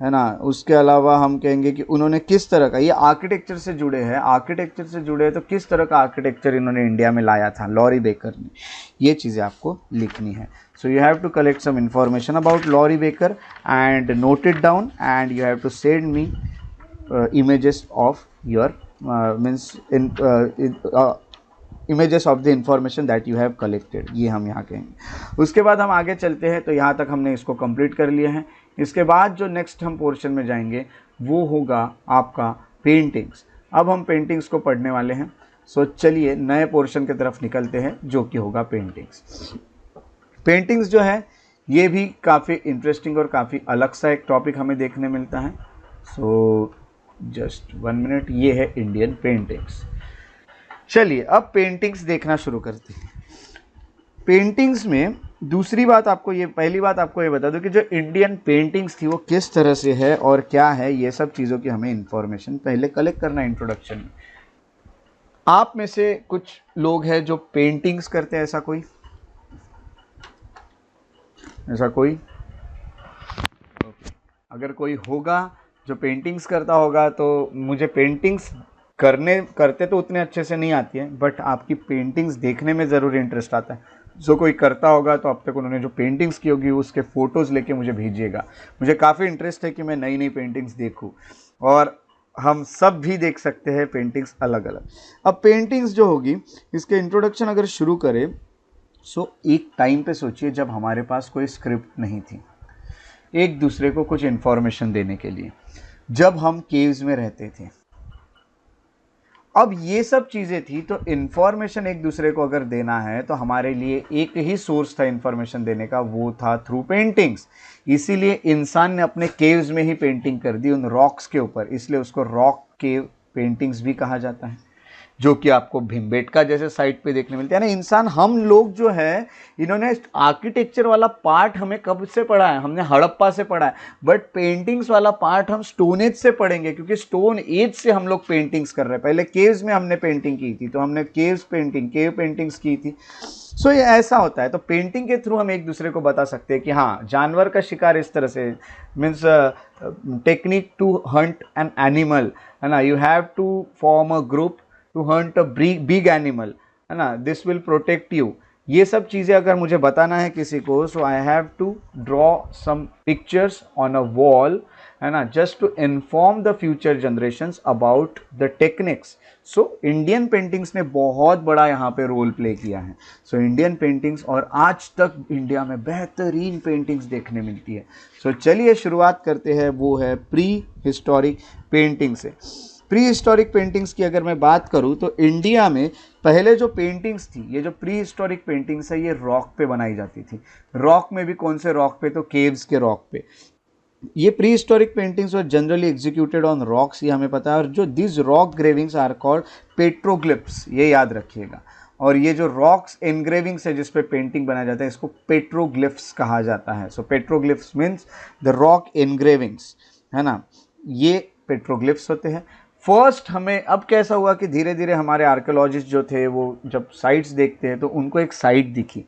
है ना। उसके अलावा हम कहेंगे कि उन्होंने किस तरह का, ये आर्किटेक्चर से जुड़े हैं, आर्किटेक्चर से जुड़े हैं तो किस तरह का आर्किटेक्चर इन्होंने इंडिया में लाया था लॉरी बेकर ने, ये चीज़ें आपको लिखनी है। So you have to collect some information about Laurie Baker and note it down, and you have to send me images of your images of the information that you have collected, ये हम यहाँ कहेंगे। उसके बाद हम आगे चलते हैं। तो यहाँ तक हमने इसको कंप्लीट कर लिया है। इसके बाद जो नेक्स्ट हम पोर्शन में जाएंगे वो होगा आपका पेंटिंग्स। अब हम पेंटिंग्स को पढ़ने वाले हैं। सो चलिए नए पोर्शन की तरफ निकलते हैं जो कि होगा पेंटिंग्स। पेंटिंग्स जो है ये भी काफ़ी इंटरेस्टिंग और काफ़ी अलग सा एक टॉपिक हमें देखने मिलता है। सो जस्ट 1 मिनट, ये है इंडियन पेंटिंग्स। चलिए अब पेंटिंग्स देखना शुरू करते हैं। पेंटिंग्स में दूसरी बात आपको ये, पहली बात आपको ये बता दूं कि जो इंडियन पेंटिंग्स थी वो किस तरह से है और क्या है, ये सब चीज़ों की हमें इंफॉर्मेशन पहले कलेक्ट करना है इंट्रोडक्शन में। आप में से कुछ लोग हैं जो पेंटिंग्स करते हैं, ऐसा कोई अगर कोई होगा जो पेंटिंग्स करता होगा तो मुझे पेंटिंग्स करते तो उतने अच्छे से नहीं आती है, बट आपकी पेंटिंग्स देखने में ज़रूर इंटरेस्ट आता है। जो कोई करता होगा तो अब तक उन्होंने जो पेंटिंग्स की होगी उसके फ़ोटोज़ लेके मुझे भेजिएगा। मुझे काफ़ी इंटरेस्ट है कि मैं नई नई पेंटिंग्स देखूं, और हम सब भी देख सकते हैं पेंटिंग्स अलग अलग। अब पेंटिंग्स जो होगी, इसके इंट्रोडक्शन अगर शुरू करें, सो एक टाइम पे सोचिए जब हमारे पास कोई स्क्रिप्ट नहीं थी एक दूसरे को कुछ इन्फॉर्मेशन देने के लिए, जब हम केव्स में रहते थे। अब ये सब चीज़ें थी, तो इन्फॉर्मेशन एक दूसरे को अगर देना है तो हमारे लिए एक ही सोर्स था इन्फॉर्मेशन देने का, वो था थ्रू पेंटिंग्स। इसीलिए इंसान ने अपने केव्स में ही पेंटिंग कर दी उन रॉक्स के ऊपर, इसलिए उसको रॉक केव पेंटिंग्स भी कहा जाता है, जो कि आपको भीमबेटका जैसे साइट पे देखने मिलते हैं ना। इंसान, हम लोग जो है, इन्होंने आर्किटेक्चर वाला पार्ट हमें कब से पढ़ा है, हमने हड़प्पा से पढ़ा है, बट पेंटिंग्स वाला पार्ट हम स्टोन एज से पढ़ेंगे, क्योंकि स्टोन एज से हम लोग पेंटिंग्स कर रहे हैं। पहले केव्स में हमने पेंटिंग की थी, तो हमने केव पेंटिंग्स की थी। सो ये ऐसा होता है। तो पेंटिंग के थ्रू हम एक दूसरे को बता सकते हैं कि हाँ, जानवर का शिकार इस तरह से, means technique to hunt an animal, है ना। You have to form a group to hunt a big animal, है ना, दिस विल प्रोटेक्ट यू। ये सब चीज़ें अगर मुझे बताना है किसी को, so I have to draw some pictures on a wall, है ना, just to inform the future generations about the techniques. So Indian paintings ने बहुत बड़ा यहाँ पे रोल प्ले किया है। सो इंडियन पेंटिंग्स, और आज तक इंडिया में बेहतरीन पेंटिंग्स देखने मिलती है। सो चलिए शुरुआत करते हैं, वो है प्री हिस्टोरिक पेंटिंग से। प्री हिस्टोरिक पेंटिंग्स की अगर मैं बात करूं तो इंडिया में पहले जो पेंटिंग्स थी, ये जो प्री हिस्टोरिक पेंटिंग्स है, ये रॉक पे बनाई जाती थी। रॉक में भी कौन से रॉक पे, तो केव्स के रॉक पे। ये pre historic paintings were generally executed on rocks, ये हमें पता है। और जो this rock gravings are called petroglyphs, ये याद रखिएगा। और ये जो रॉक्स एनग्रेविंग्स है जिस पे पेंटिंग बनाया जाता है, इसको पेट्रोग्लिफ्स कहा जाता है। So petroglyphs means the rock engravings, है ना, ये पेट्रोग्लिफ्स होते हैं। फर्स्ट हमें अब कैसा हुआ कि धीरे धीरे हमारे आर्कियोलॉजिस्ट जो थे, वो जब साइट्स देखते हैं तो उनको एक साइट दिखी,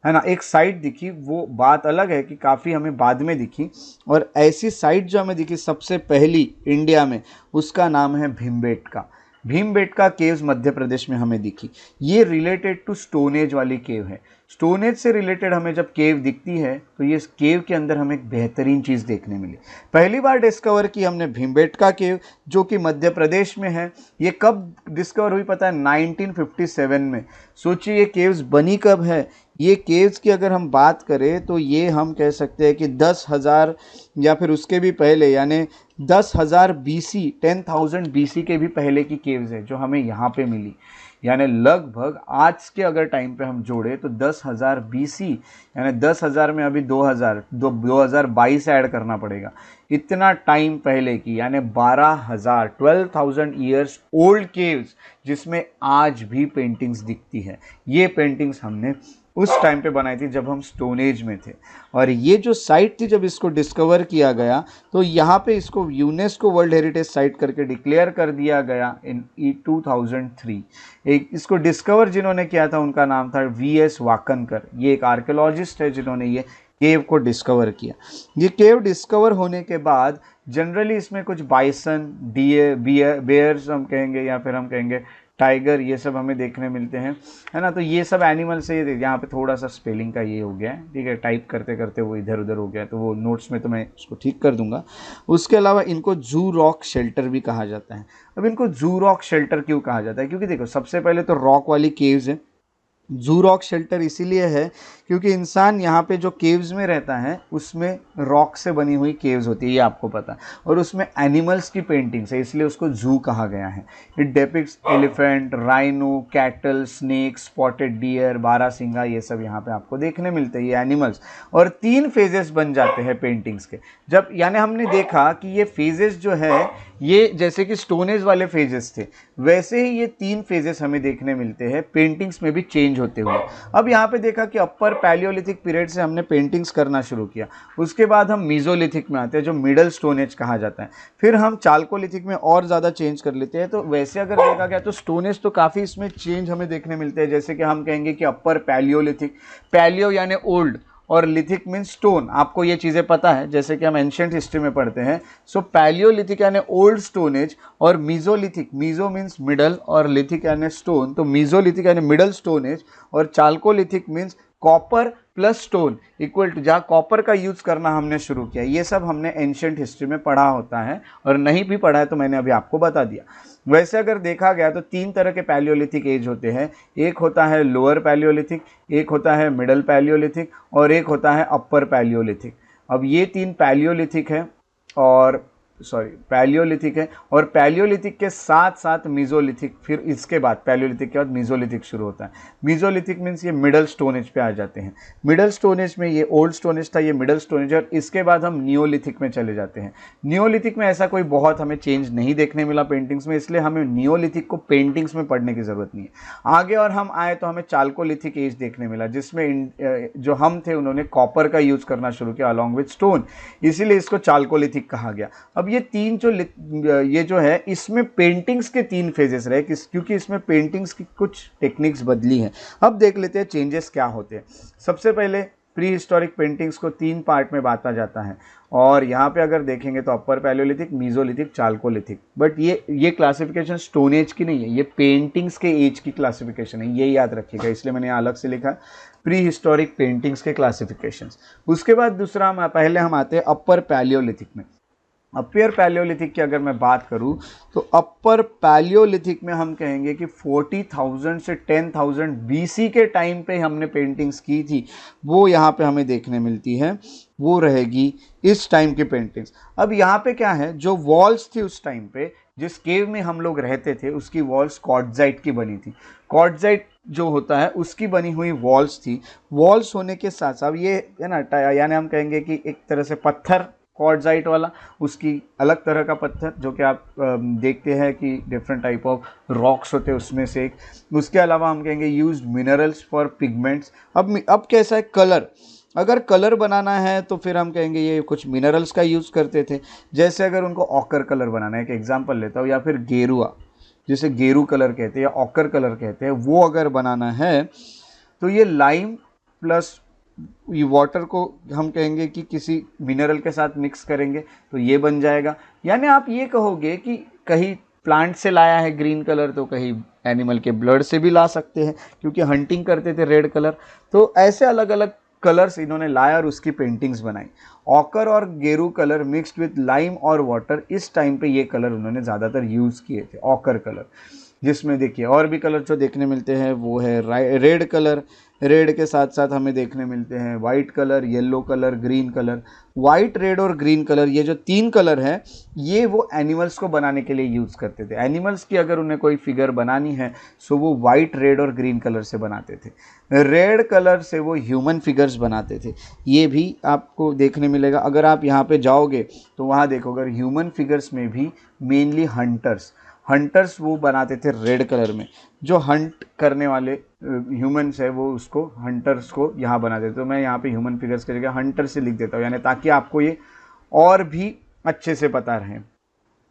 है ना, एक साइट दिखी। वो बात अलग है कि काफ़ी हमें बाद में दिखी, और ऐसी साइट जो हमें दिखी सबसे पहली इंडिया में, उसका नाम है भीमबेटका। भीमबेटका केव्स मध्य प्रदेश में हमें दिखी। ये रिलेटेड टू स्टोन एज वाली केव है। स्टोन एज से रिलेटेड हमें जब केव दिखती है तो ये केव के अंदर हमें एक बेहतरीन चीज़ देखने मिली। पहली बार डिस्कवर की हमने भीमबेटका केव, जो कि मध्य प्रदेश में है। ये कब डिस्कवर हुई पता है? 1957 में। सोचिए ये केव्स बनी कब है। ये केव्स की अगर हम बात करें तो ये हम कह सकते हैं कि 10,000 या फिर उसके भी पहले, यानी 10,000 BC, 10,000 BC के भी पहले की केव्स है जो हमें यहाँ पे मिली। यानी लगभग आज के अगर टाइम पे हम जोड़े तो 10,000 BC, यानी 10,000 में अभी 2022 ऐड करना पड़ेगा। इतना टाइम पहले की, यानी 12,000 ईयर्स ओल्ड केव्स, जिसमें आज भी पेंटिंग्स दिखती है। ये पेंटिंग्स हमने उस टाइम पे बनाई थी जब हम स्टोन एज में थे। और ये जो साइट थी जब इसको डिस्कवर किया गया तो यहाँ पे इसको यूनेस्को वर्ल्ड हेरिटेज साइट करके डिक्लेयर कर दिया गया इन 2003। एक इसको डिस्कवर जिन्होंने किया था उनका नाम था VS वाकनकर। ये एक आर्कियोलॉजिस्ट है जिन्होंने ये केव को डिस्कवर किया। ये केव डिस्कवर होने के बाद जनरली इसमें कुछ बाइसन, बेयर्स हम कहेंगे, या फिर हम कहेंगे टाइगर, ये सब हमें देखने मिलते हैं, है ना। तो ये सब एनिमल से, यहाँ पे थोड़ा सा स्पेलिंग का ये हो गया है, ठीक है, टाइप करते करते वो इधर उधर हो गया, तो वो नोट्स में तो मैं उसको ठीक कर दूंगा। उसके अलावा इनको जू रॉक शेल्टर भी कहा जाता है। अब इनको जू रॉक शेल्टर क्यों कहा जाता है? क्योंकि देखो, सबसे पहले तो रॉक वाली केव्स है। जू रॉक शेल्टर इसीलिए है क्योंकि इंसान यहाँ पे जो केव्स में रहता है उसमें रॉक से बनी हुई केव्स होती है, ये आपको पता है, और उसमें एनिमल्स की पेंटिंग्स है, इसलिए उसको जू कहा गया है। It depicts elephant, rhino, cattle, snake, spotted deer, barasingha, ये सब यहाँ पे आपको देखने मिलते हैं, ये एनिमल्स। और 3 फेजेस बन जाते हैं पेंटिंग्स के। जब यानी हमने देखा कि ये फेजेस जो है, ये जैसे कि स्टोन एज वाले फेजेस थे, वैसे ही ये 3 फेजेस हमें देखने मिलते हैं पेंटिंग्स में भी चेंज होते हुए। अब यहाँ पे देखा कि अपर पैलियोलिथिक पीरियड से हमने पेंटिंग्स करना शुरू किया। उसके बाद हम मीजोलिथिक में आते हैं जो मिडल स्टोन एज कहा जाता है। फिर हम चाल्कोलिथिक में और ज़्यादा चेंज कर लेते हैं। तो वैसे अगर देखा गया तो स्टोन एज तो काफ़ी इसमें चेंज हमें देखने मिलते हैं। जैसे कि हम कहेंगे कि अपर पैलियोलिथिक, पैलियो यानी ओल्ड और लिथिक मीन्स स्टोन, आपको ये चीज़ें पता है जैसे कि हम एंशिएंट हिस्ट्री में पढ़ते हैं। सो पैलियोलिथिक यानी ओल्ड स्टोन एज, और मीजोलिथिक, मीजो मीन्स मिडल और लिथिक यानी स्टोन, तो मीजोलिथिक यानी मिडल स्टोन एज, और chalcolithic means copper plus stone equal to, जहाँ कॉपर का यूज़ करना हमने शुरू किया। ये सब हमने एंशिएंट हिस्ट्री में पढ़ा होता है, और नहीं भी पढ़ा है तो मैंने अभी आपको बता दिया। वैसे अगर देखा गया तो 3 तरह के पैलियोलिथिक एज होते हैं। एक होता है लोअर पैलियोलिथिक, एक होता है मिडल पैलियोलिथिक, और एक होता है अपर पैलियोलिथिक। अब ये 3 पैलियोलिथिक है, और पैलियोलिथिक है, और पैलियोलिथिक के साथ साथ मीजोलिथिक, फिर इसके बाद पैलियोलिथिक के बाद मीजोलिथिक शुरू होता है। मीजोलिथिक मीन्स ये मिडल स्टोन एज पे आ जाते हैं। मिडल स्टोन एज में ये ओल्ड स्टोन एज था, ये मिडल स्टोन एज, और इसके बाद हम नियोलिथिक में चले जाते हैं। नियोलिथिक में ऐसा कोई बहुत हमें चेंज नहीं देखने मिला पेंटिंग्स में, इसलिए हमें नियोलिथिक को पेंटिंग्स में पढ़ने की ज़रूरत नहीं है। आगे और हम आए तो हमें चाल्कोलिथिक एज देखने मिला, जिसमें जो हम थे उन्होंने कॉपर का यूज़ करना शुरू किया अलॉन्ग विथ स्टोन, इसीलिए इसको चाल्कोलिथिक कहा गया। अब ये 3 ये जो है, इसमें पेंटिंग्स के 3 फेजेस रहे, क्योंकि इसमें पेंटिंग्स की कुछ टेक्निक्स बदली हैं। अब देख लेते हैं चेंजेस क्या होते हैं। सबसे पहले प्री हिस्टोरिक पेंटिंग्स को 3 पार्ट में बांटा जाता है, और यहाँ पे अगर देखेंगे तो अपर पैलियोलिथिक, मीजोलिथिक, चाल्कोलिथिक। बट ये क्लासिफिकेशन स्टोन एज की नहीं है, ये पेंटिंग्स के एज की क्लासिफिकेशन है, ये याद रखिएगा, इसलिए मैंने अलग से लिखा प्री हिस्टोरिक पेंटिंग्स के क्लासिफिकेशंस। उसके बाद दूसरा पहले हम आते हैं अपर पैलियोलिथिक में। अपर पैलियोलिथिक की अगर मैं बात करूं तो अपर पैलियोलिथिक में हम कहेंगे कि 40,000 से 10,000 BC के टाइम पे हमने पेंटिंग्स की थी, वो यहाँ पे हमें देखने मिलती है, वो रहेगी इस टाइम की पेंटिंग्स। अब यहाँ पे क्या है, जो वॉल्स थी उस टाइम पे, जिस केव में हम लोग रहते थे उसकी वॉल्स क्वार्ट्जाइट की बनी थी। क्वार्ट्जाइट जो होता है उसकी बनी हुई वॉल्स थी। वॉल्स होने के साथ साथ ये है ना, यानी हम कहेंगे कि एक तरह से पत्थर क्वार्ट्जाइट वाला, उसकी अलग तरह का पत्थर जो कि आप देखते हैं कि डिफरेंट टाइप ऑफ रॉक्स होते हैं उसमें से एक। उसके अलावा हम कहेंगे यूज्ड मिनरल्स फॉर पिगमेंट्स। अब कैसा है, कलर, अगर कलर बनाना है तो फिर हम कहेंगे ये कुछ मिनरल्स का यूज़ करते थे। जैसे अगर उनको ऑकर कलर बनाना है, एक एग्जांपल लेता हूँ, या फिर गेरुआ, जिसे गेरू कलर कहते हैं या ऑकर कलर कहते हैं, वो अगर बनाना है तो ये लाइम प्लस ये वाटर को हम कहेंगे कि किसी मिनरल के साथ मिक्स करेंगे तो ये बन जाएगा। यानी आप ये कहोगे कि कहीं प्लांट से लाया है ग्रीन कलर, तो कहीं एनिमल के ब्लड से भी ला सकते हैं, क्योंकि हंटिंग करते थे रेड कलर। तो ऐसे अलग अलग कलर्स इन्होंने लाया और उसकी पेंटिंग्स बनाई। ऑकर और गेरू कलर मिक्स्ड विथ लाइम और वाटर, इस टाइम पे ये कलर उन्होंने ज़्यादातर यूज़ किए थे, ऑकर कलर। जिसमें देखिए और भी कलर जो देखने मिलते हैं वो है रेड कलर। रेड के साथ साथ हमें देखने मिलते हैं white colour, yellow colour, green colour. White, red और ग्रीन कलर, ये जो 3 कलर हैं, ये वो एनिमल्स को बनाने के लिए यूज़ करते थे। एनिमल्स की अगर उन्हें कोई फिगर बनानी है सो वो वाइट, रेड और ग्रीन कलर से बनाते थे। रेड कलर से वो ह्यूमन फिगर्स बनाते थे। ये भी आपको देखने मिलेगा, अगर आप यहाँ पे जाओगे तो वहाँ देखोगे ह्यूमन फिगर्स में भी मेनली हंटर्स वो बनाते थे रेड कलर में। जो हंट करने वाले ह्यूमन्स है वो उसको हंटर्स को यहाँ बनाते थे। तो मैं यहाँ पे ह्यूमन फिगर्स की जगह हंटर से लिख देता हूँ, यानी ताकि आपको ये और भी अच्छे से पता रहे,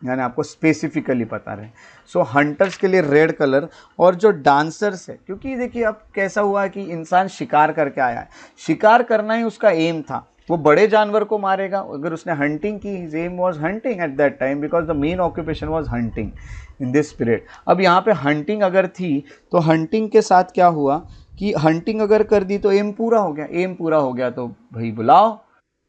यानी आपको स्पेसिफिकली पता रहे। सो हंटर्स के लिए रेड कलर। और जो डांसर्स है, क्योंकि देखिए अब कैसा हुआ कि इंसान शिकार करके आया है, शिकार करना ही उसका एम था। वो बड़े जानवर को मारेगा, अगर उसने हंटिंग की, his aim was hunting at that time, because the main occupation was hunting in this period. अब यहाँ पे हंटिंग अगर थी तो हंटिंग के साथ क्या हुआ कि हंटिंग अगर कर दी तो एम पूरा हो गया। एम पूरा हो गया तो भाई बुलाओ,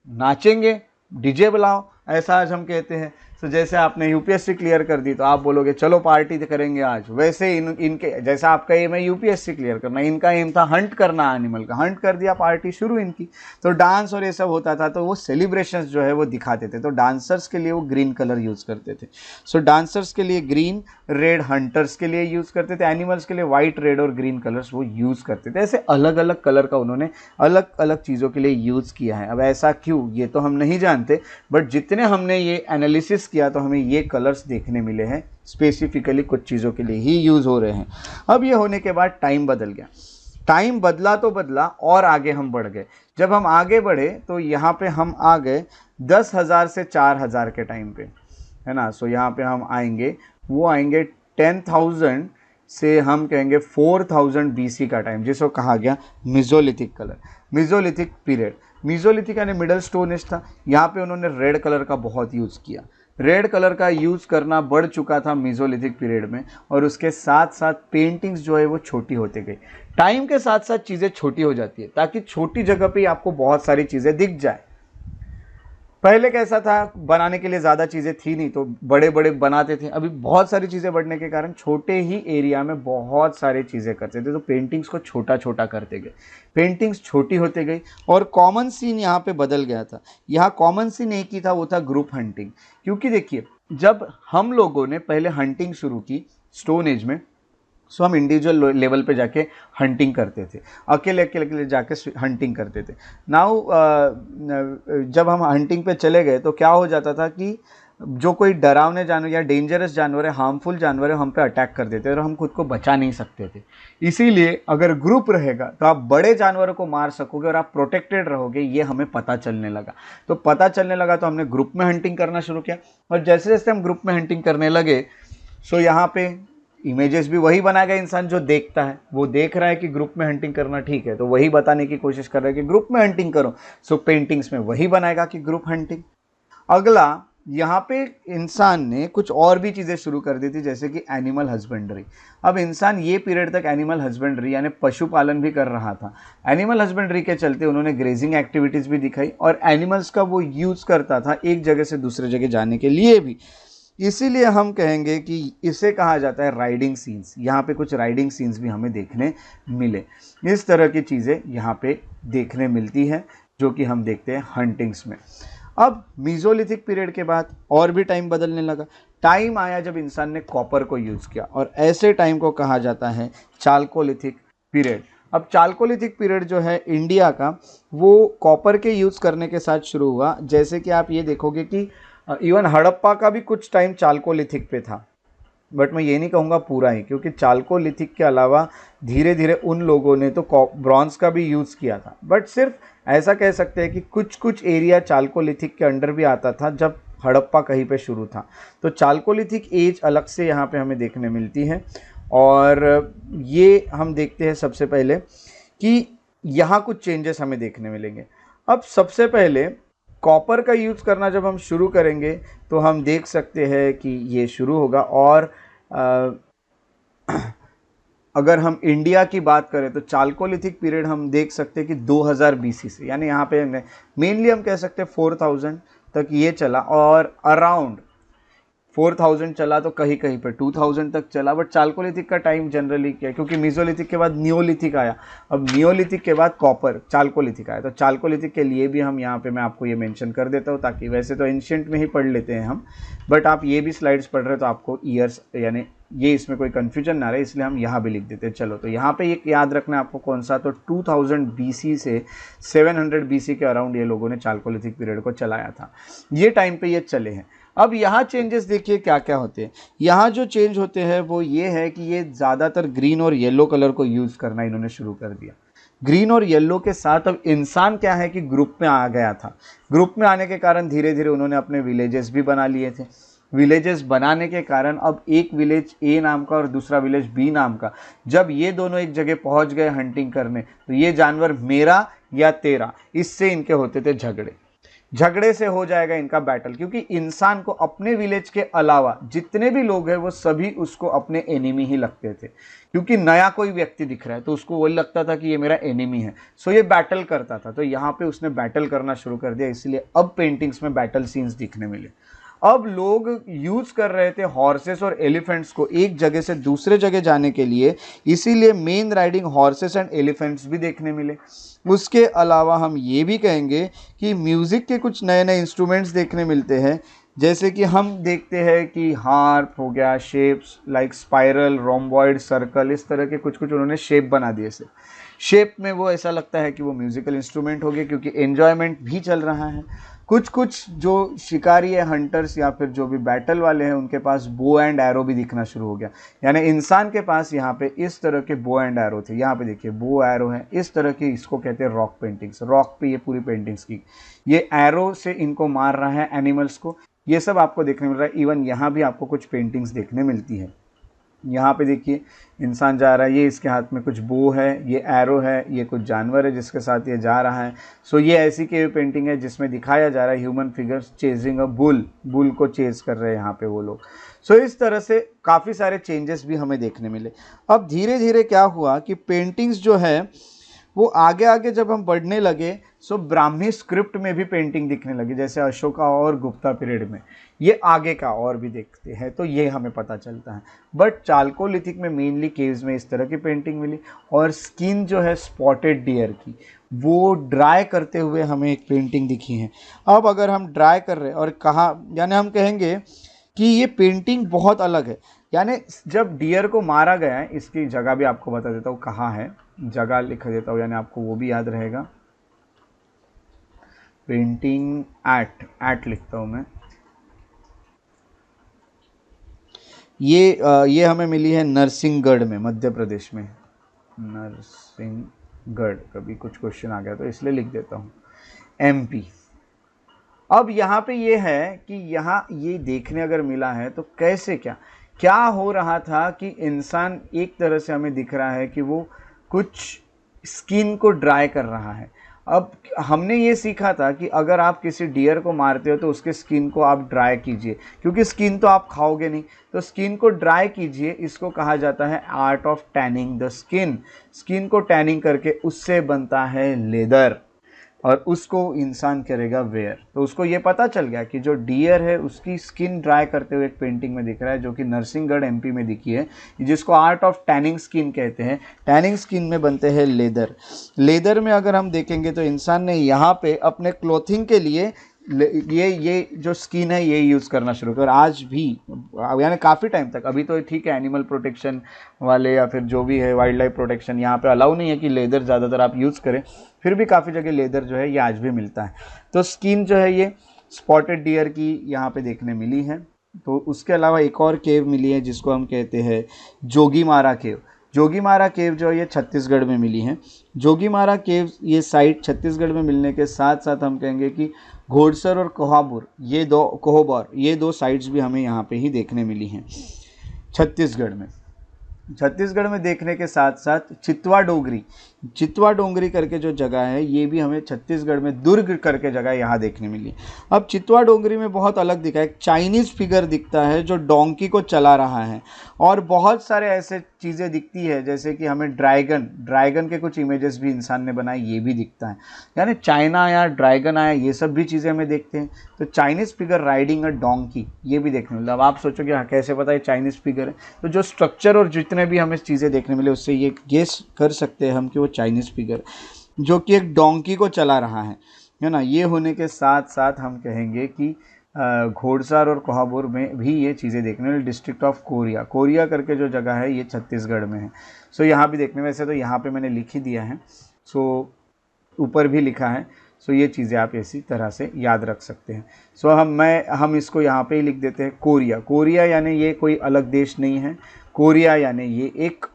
नाचेंगे, डीजे बुलाओ, ऐसा आज हम कहते हैं। तो जैसे आपने यूपीएससी क्लियर कर दी तो आप बोलोगे चलो पार्टी करेंगे आज, वैसे इनके जैसा आपका एम है यूपीएससी क्लियर करना, इनका एम था हंट करना एनिमल का, हंट कर दिया, पार्टी शुरू इनकी। तो डांस और ये सब होता था, तो वो सेलिब्रेशंस जो है वो दिखाते थे। तो डांसर्स के लिए वो ग्रीन कलर यूज़ करते थे। सो डांसर्स के लिए ग्रीन, रेड हंटर्स के लिए यूज़ करते थे, एनिमल्स के लिए वाइट, रेड और ग्रीन कलर्स वो यूज़ करते थे। ऐसे अलग अलग कलर का उन्होंने अलग अलग चीज़ों के लिए यूज़ किया है। अब ऐसा क्यों, ये तो हम नहीं जानते, बट जितने हमने ये एनालिसिस किया तो हमें ये कलर्स देखने मिले हैं, स्पेसिफिकली कुछ चीज़ों के लिए ही यूज़ हो रहे हैं। अब ये होने के बाद टाइम बदल गया। टाइम बदला तो बदला और आगे हम बढ़ गए। जब हम आगे बढ़े तो यहाँ पे हम आ गए 10,000 से 4,000 के टाइम पे, है ना। सो यहाँ पे हम आएंगे, वो आएंगे 10,000 से हम कहेंगे 4,000 BC का टाइम, जिसको कहा गया Mesolithic colour, Mesolithic period. Mesolithic यानी मिडल स्टोन एज था। यहाँ पे उन्होंने रेड कलर का बहुत यूज़ किया। रेड कलर का यूज़ करना बढ़ चुका था मेसोलिथिक पीरियड में, और उसके साथ साथ पेंटिंग्स जो है वो छोटी होती गई। टाइम के साथ साथ चीज़ें छोटी हो जाती है, ताकि छोटी जगह पे आपको बहुत सारी चीज़ें दिख जाए। पहले कैसा था, बनाने के लिए ज़्यादा चीज़ें थी नहीं तो बड़े बड़े बनाते थे। अभी बहुत सारी चीज़ें बढ़ने के कारण छोटे ही एरिया में बहुत सारी चीज़ें करते थे, तो पेंटिंग्स को छोटा छोटा करते गए, पेंटिंग्स छोटी होते गई। और कॉमन सीन यहाँ पे बदल गया था। यहाँ कॉमन सीन एक ही था, वो था ग्रुप हंटिंग। क्योंकि देखिए जब हम लोगों ने पहले हंटिंग शुरू की स्टोन एज में, सो हम इंडिविजुअल लेवल पे जाके हंटिंग करते थे, अकेले अकेले जाके हंटिंग करते थे। नाउ जब हम हंटिंग पे चले गए तो क्या हो जाता था कि जो कोई डरावने जानवर या डेंजरस जानवर है, हार्मफुल जानवर है, हम पे अटैक कर देते और हम खुद को बचा नहीं सकते थे। इसीलिए अगर ग्रुप रहेगा तो आप बड़े जानवरों को मार सकोगे और आप प्रोटेक्टेड रहोगे, ये हमें पता चलने लगा। तो पता चलने लगा तो हमने ग्रुप में हंटिंग करना शुरू किया। और जैसे जैसे हम ग्रुप में हंटिंग करने लगे, सो यहाँ पे इमेजेस भी वही बनाएगा इंसान जो देखता है। वो देख रहा है कि ग्रुप में हंटिंग करना ठीक है, तो वही बताने की कोशिश कर रहा है कि ग्रुप में हंटिंग करो। सो पेंटिंग्स में वही बनाएगा कि ग्रुप हंटिंग। अगला, यहाँ पे इंसान ने कुछ और भी चीज़ें शुरू कर दी थी, जैसे कि एनिमल हस्बेंड्री। अब इंसान ये पीरियड तक एनिमल हस्बेंड्री यानी पशुपालन भी कर रहा था। एनिमल हस्बेंड्री के चलते उन्होंने ग्रेजिंग एक्टिविटीज़ भी दिखाई और एनिमल्स का वो यूज़ करता था एक जगह से दूसरे जगह जाने के लिए भी। इसीलिए हम कहेंगे कि इसे कहा जाता है राइडिंग सीन्स। यहाँ पे कुछ राइडिंग सीन्स भी हमें देखने मिले। इस तरह की चीज़ें यहाँ पे देखने मिलती हैं जो कि हम देखते हैं हंटिंग्स में। अब मीजोलिथिक पीरियड के बाद और भी टाइम बदलने लगा। टाइम आया जब इंसान ने कॉपर को यूज़ किया, और ऐसे टाइम को कहा जाता है चाल्कोलिथिक पीरियड। अब चाल्कोलिथिक पीरियड जो है इंडिया का, वो कॉपर के यूज़ करने के साथ शुरू हुआ। जैसे कि आप ये देखोगे कि इवन हड़प्पा का भी कुछ टाइम चाल्कोलिथिक पे था, बट मैं ये नहीं कहूँगा पूरा ही, क्योंकि चाल्कोलिथिक के अलावा धीरे धीरे उन लोगों ने तो ब्रॉन्ज का भी यूज़ किया था। बट सिर्फ ऐसा कह सकते हैं कि कुछ कुछ एरिया चाल्कोलिथिक के अंडर भी आता था जब हड़प्पा कहीं पे शुरू था। तो चाल्कोलिथिक एज अलग से यहाँ पे हमें देखने मिलती है। और ये हम देखते हैं सबसे पहले कि यहाँ कुछ चेंजेस हमें देखने मिलेंगे। अब सबसे पहले कॉपर का यूज़ करना जब हम शुरू करेंगे तो हम देख सकते हैं कि ये शुरू होगा। और अगर हम इंडिया की बात करें तो चाल्कोलिथिक पीरियड हम देख सकते हैं कि 2000 बीसी से, यानी यहाँ पे मेनली हम कह सकते हैं 4000 तक ये चला, और अराउंड 4000 चला तो कहीं कहीं पे 2000 तक चला। बट चाल्कोलिथिक का टाइम जनरली क्या है, क्योंकि मीजोलिथिक के बाद नियोलिथिक आया, अब नियोलिथिक के बाद कॉपर चाल्कोलिथिक आया, तो चाल्कोलिथिक के लिए भी हम यहाँ पे मैं आपको ये मेंशन कर देता हूँ, ताकि वैसे तो एंशिएंट में ही पढ़ लेते हैं हम, बट आप ये भी स्लाइड्स पढ़ रहे हो तो आपको ईयर्स यानी ये इसमें कोई कन्फ्यूजन ना रहे, इसलिए हम यहाँ भी लिख देते हैं। चलो, तो यहाँ पे एक याद रखना है आपको कौन सा, तो 2000 बीसी से 700 बीसी के अराउंड ये लोगों ने चाल्कोलिथिक पीरियड को चलाया था, ये टाइम पे ये चले हैं। अब यहाँ चेंजेस देखिए क्या क्या होते हैं। यहाँ जो चेंज होते हैं वो ये है कि ये ज़्यादातर ग्रीन और येलो कलर को यूज़ करना इन्होंने शुरू कर दिया। ग्रीन और येलो के साथ अब इंसान क्या है कि ग्रुप में आ गया था। ग्रुप में आने के कारण धीरे धीरे उन्होंने अपने विलेजेस भी बना लिए थे। विलेजेस बनाने के कारण अब एक विलेज ए नाम का और दूसरा विलेज बी नाम का, जब ये दोनों एक जगह पहुंच गए हंटिंग करने, तो ये जानवर मेरा या तेरा, इससे इनके होते थे झगड़े। झगड़े से हो जाएगा इनका बैटल, क्योंकि इंसान को अपने विलेज के अलावा जितने भी लोग हैं वो सभी उसको अपने एनिमी ही लगते थे, क्योंकि नया कोई व्यक्ति दिख रहा है तो उसको वही लगता था कि ये मेरा एनिमी है, सो ये बैटल करता था। तो यहाँ पे उसने बैटल करना शुरू कर दिया, इसलिए अब पेंटिंग्स में बैटल सीन्स दिखने मिले। अब लोग यूज़ कर रहे थे हॉर्सेस और एलिफेंट्स को एक जगह से दूसरे जगह जाने के लिए, इसीलिए main riding horses and elephants भी देखने मिले। उसके अलावा हम ये भी कहेंगे कि म्यूज़िक के कुछ नए नए इंस्ट्रूमेंट्स देखने मिलते हैं, जैसे कि हम देखते हैं कि हार्प हो गया, shapes like spiral, rhomboid, circle, इस तरह के कुछ कुछ उन्होंने शेप बना दिए से। शेप में वो ऐसा लगता है कि वो म्यूज़िकल इंस्ट्रूमेंट हो गए, क्योंकि एन्जॉयमेंट भी चल रहा है। कुछ कुछ जो शिकारी है, हंटर्स या फिर जो भी बैटल वाले हैं, उनके पास बो एंड एरो भी दिखना शुरू हो गया। यानी इंसान के पास यहाँ पे इस तरह के बो एंड एरो थे, यहाँ पे देखिए बो एरो है, इस तरह की, इसको कहते हैं रॉक पेंटिंग्स। रॉक पे ये पूरी पेंटिंग्स की, ये एरो से इनको मार रहा है एनिमल्स को, ये सब आपको देखने मिल रहा है। इवन यहाँ भी आपको कुछ पेंटिंग्स देखने मिलती है। यहाँ पे देखिए इंसान जा रहा है, ये इसके हाथ में कुछ बो है, ये एरो है, ये कुछ जानवर है जिसके साथ ये जा रहा है। सो ये ऐसी की पेंटिंग है जिसमें दिखाया जा रहा है human figures chasing a bull, bull को चेज कर रहे हैं यहाँ पे वो लोग। सो इस तरह से काफ़ी सारे चेंजेस भी हमें देखने मिले। अब धीरे धीरे क्या हुआ कि पेंटिंग्स जो है वो आगे आगे जब हम बढ़ने लगे, सो ब्राह्मी स्क्रिप्ट में भी पेंटिंग दिखने लगी, जैसे अशोका और गुप्ता पीरियड में। ये आगे का और भी देखते हैं तो ये हमें पता चलता है। बट चाल्कोलिथिक में मेनली केव्स में इस तरह की पेंटिंग मिली, और स्किन जो है स्पॉटेड डियर की, वो ड्राई करते हुए हमें एक पेंटिंग दिखी है। अब अगर हम ड्राई कर रहे हैं और कहाँ, यानी हम कहेंगे कि ये पेंटिंग बहुत अलग है। यानी जब डियर को मारा गया है, इसकी जगह भी आपको बता देता हूँ कहाँ है, जगह लिख देता हूँ यानी आपको वो भी याद रहेगा। पेंटिंग एट लिखता हूँ मैं। ये हमें मिली है नरसिंहगढ़ में, मध्य प्रदेश में, नरसिंहगढ़। कभी कुछ क्वेश्चन आ गया तो इसलिए लिख देता हूँ एमपी। अब यहाँ पे ये है कि यहाँ ये देखने अगर मिला है तो कैसे क्या हो रहा था कि इंसान एक तरह से हमें दिख रहा है कि वो कुछ स्किन को ड्राई कर रहा है। अब हमने ये सीखा था कि अगर आप किसी डियर को मारते हो तो उसके स्किन को आप ड्राई कीजिए, क्योंकि स्किन तो आप खाओगे नहीं, तो स्किन को ड्राई कीजिए। इसको कहा जाता है art of tanning the skin. Skin को टैनिंग करके उससे बनता है लेदर, और उसको इंसान करेगा वेयर। तो उसको ये पता चल गया कि जो डियर है उसकी स्किन ड्राई करते हुए एक पेंटिंग में दिख रहा है, जो कि नरसिंहगढ़ एमपी में दिखी है, जिसको आर्ट ऑफ टैनिंग स्किन कहते हैं। टैनिंग स्किन में बनते हैं लेदर। लेदर में अगर हम देखेंगे तो इंसान ने यहाँ पे अपने क्लोथिंग के लिए ये जो स्किन है ये यूज़ करना शुरू कर, आज भी यानी काफ़ी टाइम तक। अभी तो ठीक है, एनिमल प्रोटेक्शन वाले या फिर जो भी है वाइल्ड लाइफ प्रोटेक्शन, यहाँ पे अलाउ नहीं है कि लेदर ज़्यादातर आप यूज़ करें, फिर भी काफ़ी जगह लेदर जो है ये आज भी मिलता है। तो स्किन जो है ये स्पॉटेड डियर की यहाँ पे देखने मिली है। तो उसके अलावा एक और केव मिली है जिसको हम कहते हैं जोगीमारा केव। जोगीमारा केव जो है ये छत्तीसगढ़ में मिली है। जोगीमारा केव ये साइट छत्तीसगढ़ में मिलने के साथ साथ हम कहेंगे कि घोड़सर और कोहबर, ये दो साइट्स भी हमें यहाँ पे ही देखने मिली हैं छत्तीसगढ़ में। छत्तीसगढ़ में देखने के साथ साथ चितवा डोगरी, चितवा डोंगरी करके जो जगह है ये भी हमें छत्तीसगढ़ में दुर्ग करके जगह यहाँ देखने मिली। अब चितवा डोंगरी में बहुत अलग दिखा है, एक चाइनीज़ फिगर दिखता है जो डोंकी को चला रहा है, और बहुत सारे ऐसे चीज़ें दिखती है जैसे कि हमें ड्रैगन के कुछ इमेजेस भी इंसान ने बनाए, ये भी दिखता है। यानी चाइना आया, ड्रैगन आया, ये सब भी चीज़ें हमें देखते हैं। तो Chinese figure riding a donkey ये भी देखने मिला। अब आप सोचोगे हाँ कैसे पता है चाइनीज़ फिगर है, तो जो स्ट्रक्चर और जितने भी हमें चीज़ें देखने मिले उससे ये गेस कर सकते हैं हम कि वो चाइनीज़ फिगर जो कि एक डोंकी को चला रहा है ना। ये होने के साथ साथ हम कहेंगे कि घोड़सार और कोहाबूर में भी ये चीज़ें देखने में। डिस्ट्रिक्ट ऑफ कोरिया करके जो जगह है ये छत्तीसगढ़ में है। सो यहाँ भी देखने में, वैसे तो यहाँ पे मैंने लिख ही दिया है, सो ऊपर भी लिखा है। सो ये चीज़ें आप इसी तरह से याद रख सकते हैं। सो हम इसको यहाँ पे ही लिख देते हैं कोरिया यानी ये कोई अलग देश नहीं है। कोरिया यानी ये एक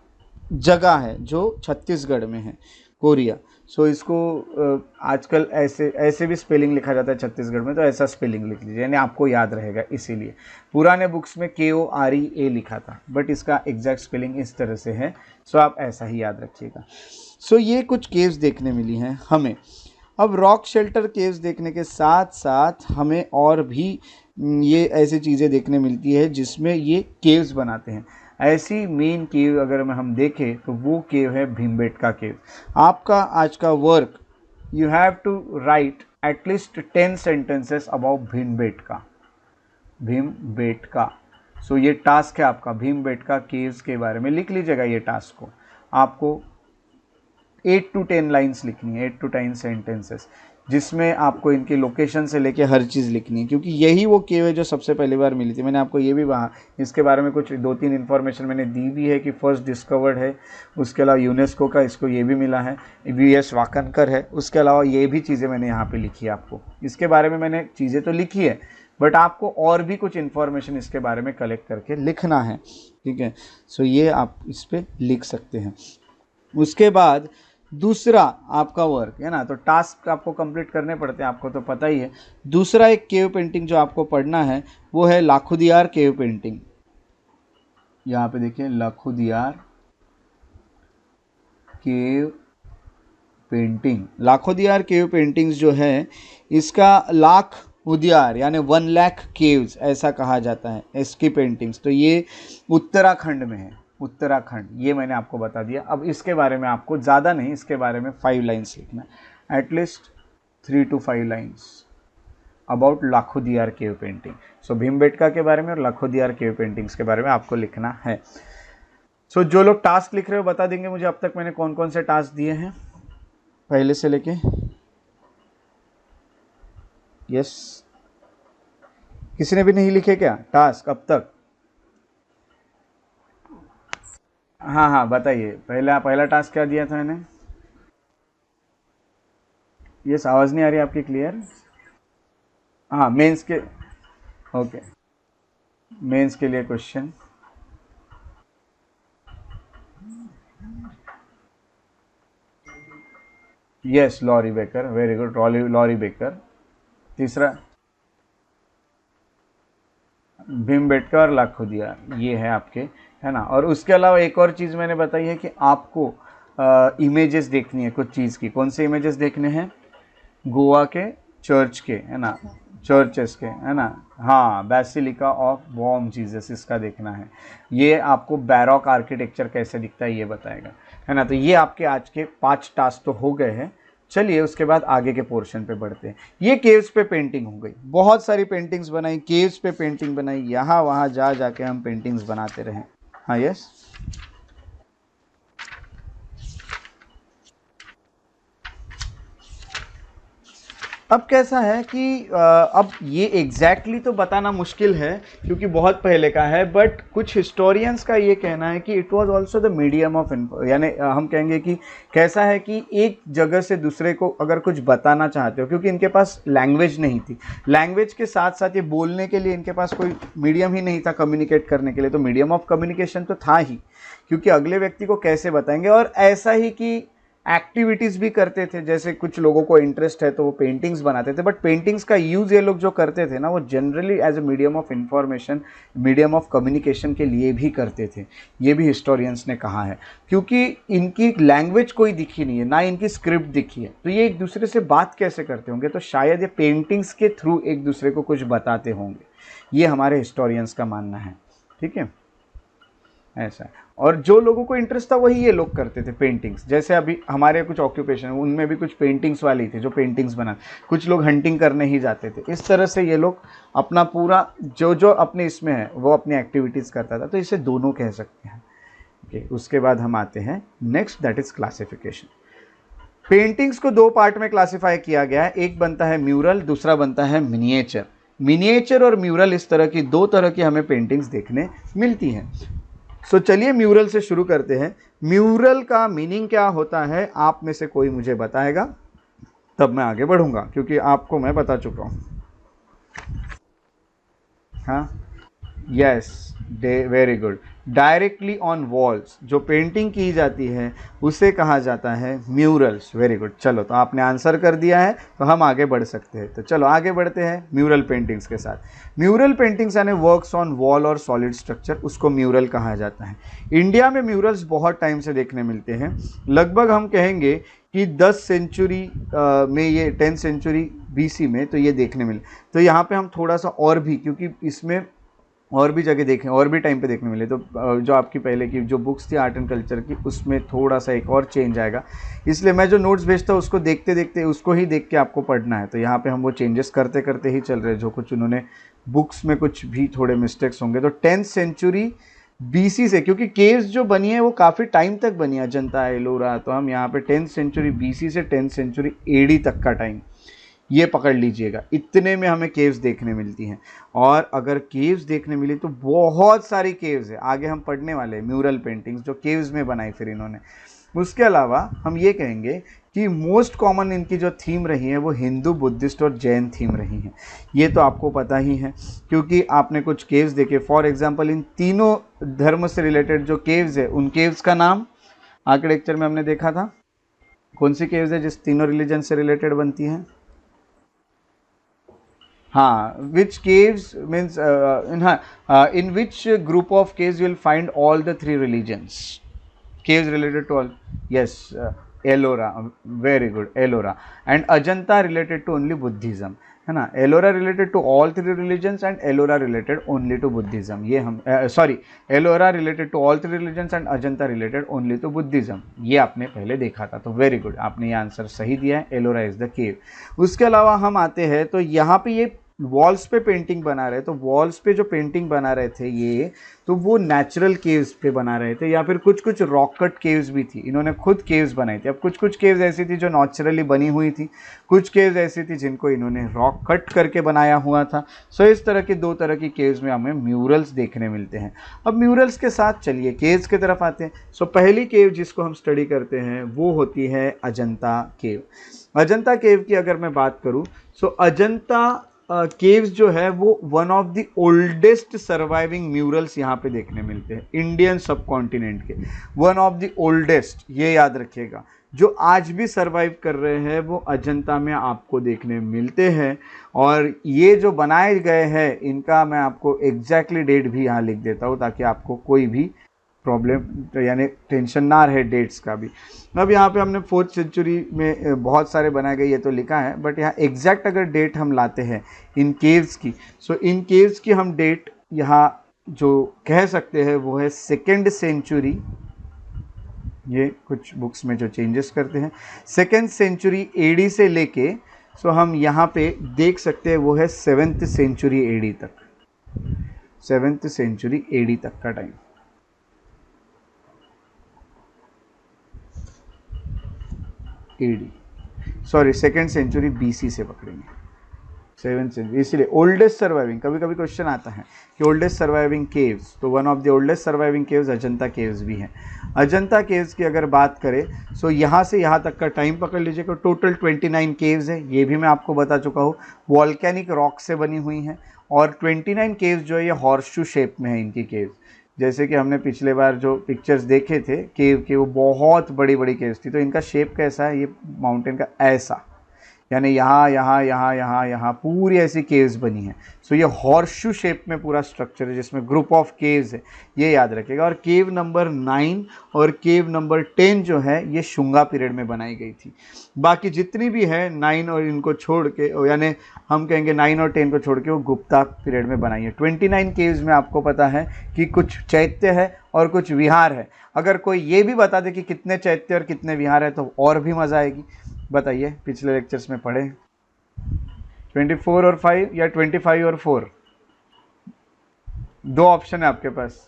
जगह है जो छत्तीसगढ़ में है, कोरिया। सो इसको आजकल ऐसे भी स्पेलिंग लिखा जाता है छत्तीसगढ़ में, तो ऐसा स्पेलिंग लिख लीजिए यानी आपको याद रहेगा। इसीलिए पुराने बुक्स में KOREA लिखा था, बट इसका एग्जैक्ट स्पेलिंग इस तरह से है। सो आप ऐसा ही याद रखिएगा। सो ये कुछ केव्स देखने मिली हैं हमें। अब रॉक शेल्टर केव्स देखने के साथ साथ हमें और भी ये ऐसी चीज़ें देखने मिलती है जिसमें ये केव्स बनाते हैं। ऐसी मेन केव अगर हम देखें तो वो केव है भीमबेटका केव। आपका आज का work, you have to write at least 10 sentences about Bhimbetka. So ये टास्क है आपका, भीमबेटका केव्स के बारे में लिख लीजिएगा। ये टास्क को आपको 8 to 10 लाइन्स लिखनी है, 8 to 10 सेंटेंसेस, जिसमें आपको इनकी लोकेशन से लेके हर चीज़ लिखनी है, क्योंकि यही वो केव है जो सबसे पहली बार मिली थी। मैंने आपको ये भी वहाँ इसके बारे में कुछ 2-3 इन्फॉर्मेशन मैंने दी भी है कि फर्स्ट डिस्कवर्ड है। उसके अलावा यूनेस्को का इसको ये भी मिला है, VS वाकनकर है। उसके अलावा ये भी चीज़ें मैंने यहाँ पर लिखी है। आपको इसके बारे में मैंने चीज़ें तो लिखी है, बट आपको और भी कुछ इन्फॉर्मेशन इसके बारे में कलेक्ट करके लिखना है, ठीक है। सो ये आप इस पर लिख सकते हैं। उसके बाद दूसरा आपका वर्क है ना, तो टास्क आपको कंप्लीट करने पड़ते हैं, आपको तो पता ही है। दूसरा एक केव पेंटिंग जो आपको पढ़ना है वो है लाखोदियार केव पेंटिंग। यहाँ पे देखिए लाखोदियार केव पेंटिंग। लाखोदियार केव पेंटिंग्स जो है इसका लाख उदियार यानी 1 लाख केव्स ऐसा कहा जाता है इसकी पेंटिंग्स। तो ये उत्तराखंड में है, उत्तराखंड, ये मैंने आपको बता दिया। अब इसके बारे में आपको ज़्यादा नहीं, इसके बारे में 5 लाइन्स लिखना है, at least 3 to 5 lines about Lakhudiyar cave painting. So Bhimbetka के बारे में और लाखोदियार केव पेंटिंग्स के बारे में आपको लिखना है। सो जो लोग टास्क लिख रहे हो बता देंगे मुझे अब तक मैंने कौन कौन से टास्क दिए हैं पहले से लेके। यस, किसी ने भी नहीं लिखे क्या टास्क अब तक? हाँ बताइए, पहला टास्क क्या दिया था मैंने? यस, आवाज़ नहीं आ रही आपकी क्लियर? हाँ, मेंस के, ओके, मेंस के लिए question. Yes, Laurie Baker, very good, Laurie Baker. तीसरा भीमबेटका और लाखोदियार, ये है आपके, है ना। और उसके अलावा एक और चीज़ मैंने बताई है कि आपको इमेजेस देखनी है कुछ चीज़ की। कौन से इमेजेस देखने हैं? गोवा के चर्च के, है ना, चर्चेस के, है ना। हाँ, बेसिलिका ऑफ बॉम जीसस, इसका देखना है। ये आपको बैरॉक आर्किटेक्चर कैसे दिखता है ये बताएगा, है ना। तो ये आपके आज के 5 टास्क तो हो गए हैं। चलिए उसके बाद आगे के पोर्शन पे बढ़ते हैं। ये केव्स पे पेंटिंग हो गई, बहुत सारी पेंटिंग्स बनाई, केव्स पे पेंटिंग बनाई, यहाँ वहाँ जा जाके हम पेंटिंग्स बनाते रहे। हाँ, यस, अब कैसा है कि अब ये एग्जैक्टली तो बताना मुश्किल है क्योंकि बहुत पहले का है, बट कुछ हिस्टोरियंस का ये कहना है कि it was also the medium of यानी हम कहेंगे कि कैसा है कि एक जगह से दूसरे को अगर कुछ बताना चाहते हो, क्योंकि इनके पास लैंग्वेज नहीं थी, लैंग्वेज के साथ साथ ये बोलने के लिए इनके पास कोई मीडियम ही नहीं था कम्युनिकेट करने के लिए, तो मीडियम ऑफ कम्युनिकेशन तो था ही, क्योंकि अगले व्यक्ति को कैसे बताएंगे। और ऐसा ही कि एक्टिविटीज़ भी करते थे, जैसे कुछ लोगों को इंटरेस्ट है तो वो पेंटिंग्स बनाते थे, बट पेंटिंग्स का यूज़ ये लोग जो करते थे ना वो generally as a medium of information, medium of communication के लिए भी करते थे। ये भी हिस्टोरियंस ने कहा है, क्योंकि इनकी लैंग्वेज कोई दिखी नहीं है, ना इनकी स्क्रिप्ट दिखी है, तो ये एक दूसरे से बात कैसे करते होंगे, तो शायद ये पेंटिंग्स के थ्रू एक दूसरे को कुछ बताते होंगे, ये हमारे हिस्टोरियंस का मानना है। ठीक है, ऐसा है। और जो लोगों को इंटरेस्ट था वही ये लोग करते थे पेंटिंग्स। जैसे अभी हमारे कुछ ऑक्यूपेशन उनमें भी कुछ पेंटिंग्स वाले थे जो पेंटिंग्स बना, कुछ लोग हंटिंग करने ही जाते थे। इस तरह से ये लोग अपना पूरा जो जो अपने इसमें है वो अपनी एक्टिविटीज़ करता था, तो इसे दोनों कह सकते हैं। ओके, उसके बाद हम आते हैं next, that is classification. Paintings को दो पार्ट में क्लासिफाई किया गया है, एक बनता है म्यूरल, दूसरा बनता है मिनिएचर। मिनिएचर और म्यूरल इस तरह की दो तरह की हमें पेंटिंग्स देखने मिलती हैं। सो चलिए म्यूरल से शुरू करते हैं। म्यूरल का मीनिंग क्या होता है, आप में से कोई मुझे बताएगा, तब मैं आगे बढ़ूंगा, क्योंकि आपको मैं बता चुका हूं। हाँ, yes, very good. Directly on walls जो पेंटिंग की जाती है उसे कहा जाता है म्यूरल्स। वेरी गुड, चलो तो आपने आंसर कर दिया है, तो हम आगे बढ़ सकते हैं। तो चलो आगे बढ़ते हैं म्यूरल पेंटिंग्स के साथ। म्यूरल पेंटिंग्स यानी वर्क्स ऑन वॉल और सॉलिड स्ट्रक्चर, उसको म्यूरल कहा जाता है। इंडिया में म्यूरल्स बहुत टाइम से देखने मिलते हैं, लगभग हम कहेंगे कि 10 सेंचुरी में, ये 10 सेंचुरी BC में तो ये देखने मिले। तो यहाँ पे हम थोड़ा सा और भी, क्योंकि इसमें और भी जगह देखें, और भी टाइम पे देखने मिले, तो जो आपकी पहले की जो बुक्स थी आर्ट एंड कल्चर की, उसमें थोड़ा सा एक और चेंज आएगा, इसलिए मैं जो नोट्स भेजता हूँ उसको देखते देखते उसको ही देख के आपको पढ़ना है। तो यहाँ पे हम वो चेंजेस करते करते ही चल रहे हैं, जो कुछ उन्होंने बुक्स में कुछ भी थोड़े मिस्टेक्स होंगे। तो 10th सेंचुरी BC से, क्योंकि केव्स जो बनी है वो काफ़ी टाइम तक बनी है, अजंता, एलोरा, तो हम यहाँ पे 10th सेंचुरी BC से 10th सेंचुरी AD तक का टाइम ये पकड़ लीजिएगा, इतने में हमें केव्स देखने मिलती हैं। और अगर केव्स देखने मिली तो बहुत सारी केव्स है, आगे हम पढ़ने वाले हैं म्यूरल पेंटिंग्स जो केव्स में बनाई फिर इन्होंने। उसके अलावा हम ये कहेंगे कि मोस्ट कॉमन इनकी जो थीम रही है वो हिंदू, बुद्धिस्ट और जैन थीम रही है। ये तो आपको पता ही है, क्योंकि आपने कुछ केव्स देखे। फॉर एग्जांपल इन तीनों धर्म से रिलेटेड जो केव्स है, उन केव्स का नाम आर्किटेक्चर में हमने देखा था। कौन सी केव्स है जिस तीनों रिलीजन से रिलेटेड बनती हैं? हाँ, which caves means in which group of caves you will find all the three religions? Caves related to all, yes, Ellora, very good, Ellora, and Ajanta related to only Buddhism, है ना। Ellora related to all three religions and Ellora related only to Buddhism। ये हम Ellora related to all three religions and Ajanta related only to Buddhism, ये आपने पहले देखा था। तो वेरी गुड, आपने ये आंसर सही दिया है, Ellora is the cave। उसके अलावा हम आते हैं, तो यहाँ पे ये वॉल्स पे पेंटिंग बना रहे, तो वॉल्स पे जो पेंटिंग बना रहे थे ये, तो वो नेचुरल केव्स पे बना रहे थे, या फिर कुछ कुछ रॉक कट केव्स भी थी, इन्होंने खुद केव्स बनाई थी। अब कुछ कुछ केव्स ऐसी थी जो नेचुरली बनी हुई थी, कुछ केव्स ऐसी थी जिनको इन्होंने रॉक कट करके बनाया हुआ था। सो इस तरह की दो तरह की केव्स में हमें म्यूरल्स देखने मिलते हैं। अब म्यूरल्स के साथ चलिए केव्स की तरफ आते हैं। सो पहली केव जिसको हम स्टडी करते हैं वो होती है अजंता केव। अजंता केव की अगर मैं बात करूँ, सो अजंता केव्स जो है वो one of the oldest surviving murals यहाँ पे देखने मिलते हैं इंडियन सब कॉन्टिनेंट के। वन ऑफ द ओल्डेस्ट, ये याद रखिएगा, जो आज भी सर्वाइव कर रहे हैं वो अजंता में आपको देखने मिलते हैं। और ये जो बनाए गए हैं इनका मैं आपको एग्जैक्टली डेट भी यहाँ लिख देता हूँ, ताकि आपको कोई भी प्रॉब्लम यानी टेंशन ना रहे डेट्स का भी। अब यहाँ पे हमने 4th सेंचुरी में बहुत सारे बनाए गए, ये तो लिखा है, बट यहाँ एग्जैक्ट अगर डेट हम लाते हैं इन केव्स की, सो इन केव्स की हम डेट यहाँ जो कह सकते हैं वो है 2nd सेंचुरी। ये कुछ बुक्स में जो चेंजेस करते हैं, 2nd सेंचुरी AD से लेके, सो हम यहाँ पे देख सकते हैं वो है 7th सेंचुरी AD तक, 7th सेंचुरी AD तक का time. Sorry 2nd century BC से पकड़ेंगे, 7th सेंचुरी, इसलिए ओल्डेस्ट सर्वाइविंग। कभी कभी क्वेश्चन आता है कि ओल्डेस्ट सर्वाइविंग केव्स, तो one of the oldest surviving caves Ajanta caves भी हैं। अजंता केव्स की अगर बात करें, सो यहाँ से यहाँ तक का टाइम पकड़ लीजिएगा। टोटल 29 केव्स है, ये भी मैं आपको बता चुका हूँ, वॉल्केनिक रॉक से बनी हुई हैं। और 29 केव्स जो है ये हॉर्सशू शेप में है इनकी केव्स। जैसे कि हमने पिछले बार जो पिक्चर्स देखे थे केव के, वो बहुत बड़ी बड़ी केव्स थी। तो इनका शेप कैसा है, ये माउंटेन का ऐसा, यानी यहाँ यहाँ यहाँ यहाँ यहाँ पूरी ऐसी केव्स बनी है। सो ये हॉर्सशू शेप में पूरा स्ट्रक्चर है जिसमें ग्रुप ऑफ केव्स है, ये याद रखिएगा। और केव नंबर 9 और केव नंबर 10 जो है ये शुंगा पीरियड में बनाई गई थी। बाकी जितनी भी है 9 और इनको छोड़ के, यानी हम कहेंगे 9 और 10 को छोड़ के, वो गुप्ता पीरियड में बनाई है। 29 केव्स में आपको पता है कि कुछ चैत्य है और कुछ विहार है। अगर कोई ये भी बता दे कि कितने चैत्य और कितने विहार है तो और भी मज़ा आएगी। बताइए, पिछले लेक्चर्स में पढ़े 24 और 5 या 25 और 4? दो ऑप्शन है आपके पास।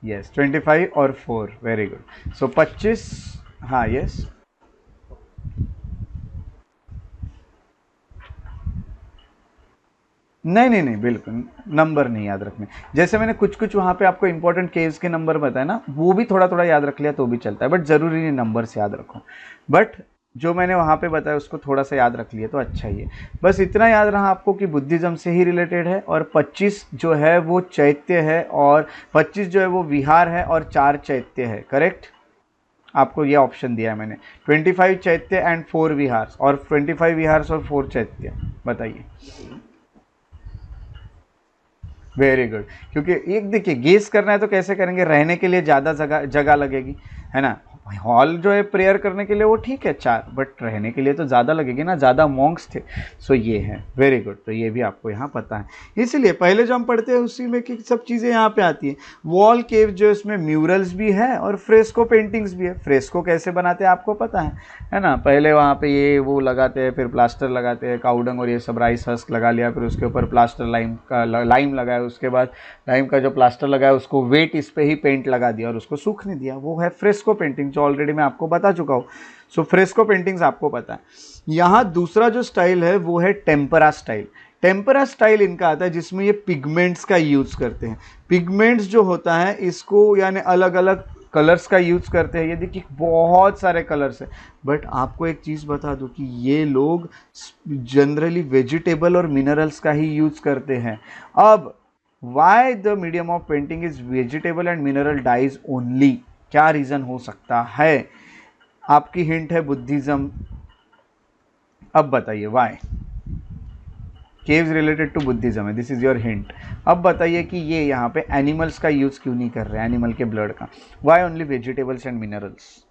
यस, 25 और 4, वेरी गुड। सो 25, हाँ यस, नहीं, बिल्कुल नंबर नहीं याद रखने। जैसे मैंने कुछ कुछ वहाँ पे आपको इंपॉर्टेंट केव्स के नंबर बताए ना, वो भी थोड़ा थोड़ा याद रख लिया तो भी चलता है, बट ज़रूरी नहीं नंबर से याद रखो। बट जो मैंने वहाँ पे बताया उसको थोड़ा सा याद रख लिया तो अच्छा ही है। बस इतना याद रहा आपको कि बुद्धिज़्म से ही रिलेटेड है, और 25 जो है वो चैत्य है, और 25 जो है वो विहार है, और 4 चैत्य है। करेक्ट, आपको ये ऑप्शन दिया है मैंने, 25 चैत्य एंड 4 विहार, और 25 विहार और 4 चैत्य। बताइए। वेरी गुड, क्योंकि एक देखिए गेस करना है तो कैसे करेंगे, रहने के लिए ज़्यादा जगह लगेगी, है ना। हॉल जो है प्रेयर करने के लिए वो ठीक है 4, बट रहने के लिए तो ज़्यादा लगेगी ना, ज़्यादा मॉन्क्स थे। सो ये है, वेरी गुड। तो ये भी आपको यहाँ पता है, इसलिए पहले जो हम पढ़ते हैं उसी में कि सब चीज़ें यहाँ पे आती हैं। वॉल केव जो इसमें म्यूरल्स भी है और फ्रेस्को पेंटिंग्स भी है। फ्रेस्को कैसे बनाते हैं आपको पता है ना। पहले वहाँ पे ये वो लगाते हैं, फिर प्लास्टर लगाते हैं, काउडंग और ये सब राइस हस्क लगा लिया, फिर उसके ऊपर प्लास्टर लाइम लगाया, उसके बाद लाइम का जो प्लास्टर लगाया उसको वेट इस पे ही पेंट लगा दिया और उसको सूखने दिया। वो है फ्रेस्को पेंटिंग, जो ऑलरेडी मैं आपको बता चुका हूँ। सो फ्रेस्को पेंटिंग्स आपको पता है। यहाँ दूसरा जो स्टाइल है वो है टेम्परा स्टाइल। टेम्परा स्टाइल इनका आता है जिसमें ये पिगमेंट्स का यूज़ करते हैं। पिगमेंट्स जो होता है इसको, यानी अलग अलग कलर्स का यूज़ करते हैं। ये देखिए बहुत सारे कलर्स हैं, बट आपको एक चीज़ बता दूं कि ये लोग जनरली वेजिटेबल और मिनरल्स का ही यूज़ करते हैं। अब why the medium of painting is vegetable and mineral dyes only, क्या रीज़न हो सकता है? आपकी हिंट है बुद्धिज़्म। अब बताइए why. Caves related to Buddhism है, दिस इज़ योर हिंट। अब बताइए कि ये यहाँ पे एनिमल्स का यूज़ क्यों नहीं कर रहे हैं, एनिमल के ब्लड का। Why only vegetables and minerals?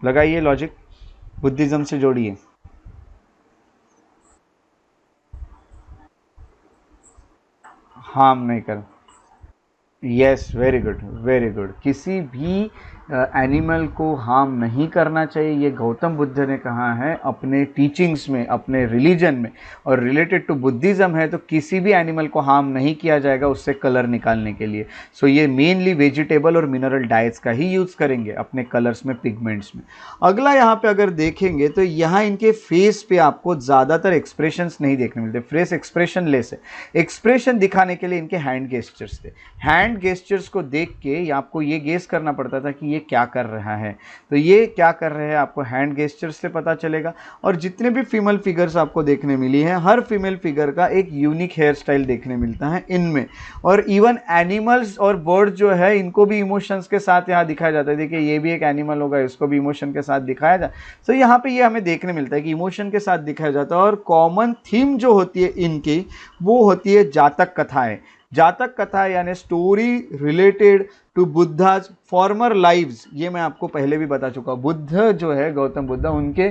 लगाइए लॉजिक, बुद्धिज़्म से जोड़िए। हार्म नहीं कर, yes, very good very good. किसी भी एनिमल को हार्म नहीं करना चाहिए, ये गौतम बुद्ध ने कहा है अपने टीचिंग्स में, अपने रिलीजन में। और रिलेटेड टू बुद्धिज़्म है तो किसी भी एनिमल को हार्म नहीं किया जाएगा उससे कलर निकालने के लिए। सो ये मेनली वेजिटेबल और मिनरल डाइट्स का ही यूज़ करेंगे अपने कलर्स में, पिगमेंट्स में। अगला यहाँ पे अगर देखेंगे तो यहाँ इनके फेस पे आपको ज़्यादातर एक्सप्रेशंस नहीं देखने मिलते। फेस एक्सप्रेशन लेस है। एक्सप्रेशन दिखाने के लिए इनके हैंड गेस्चर्स थे। हैंड गेस्चर्स को देख के आपको ये गेस करना पड़ता था कि ये क्या कर रहा है। तो ये क्या कर रहे हैं आपको हैंड गेस्चर्स से पता चलेगा। और जितने भी फीमेल फिगर्स आपको देखने मिली हैं, हर फीमेल फिगर का एक यूनिक हेयर स्टाइल देखने मिलता है इनमें। और इवन एनिमल्स और बर्ड जो है इनको भी इमोशंस के साथ यहाँ दिखाया जाता है। देखिए ये भी एक एनिमल होगा, इसको भी इमोशन के साथ दिखाया जाता है। तो यहाँ पे ये हमें देखने मिलता है कि इमोशन के साथ दिखाया जाता है। और कॉमन थीम जो होती है इनकी वो होती है जातक कथाएं। जातक कथा यानी story related to Buddha's former lives. ये मैं आपको पहले भी बता चुका हूँ। बुद्ध जो है, गौतम बुद्ध, उनके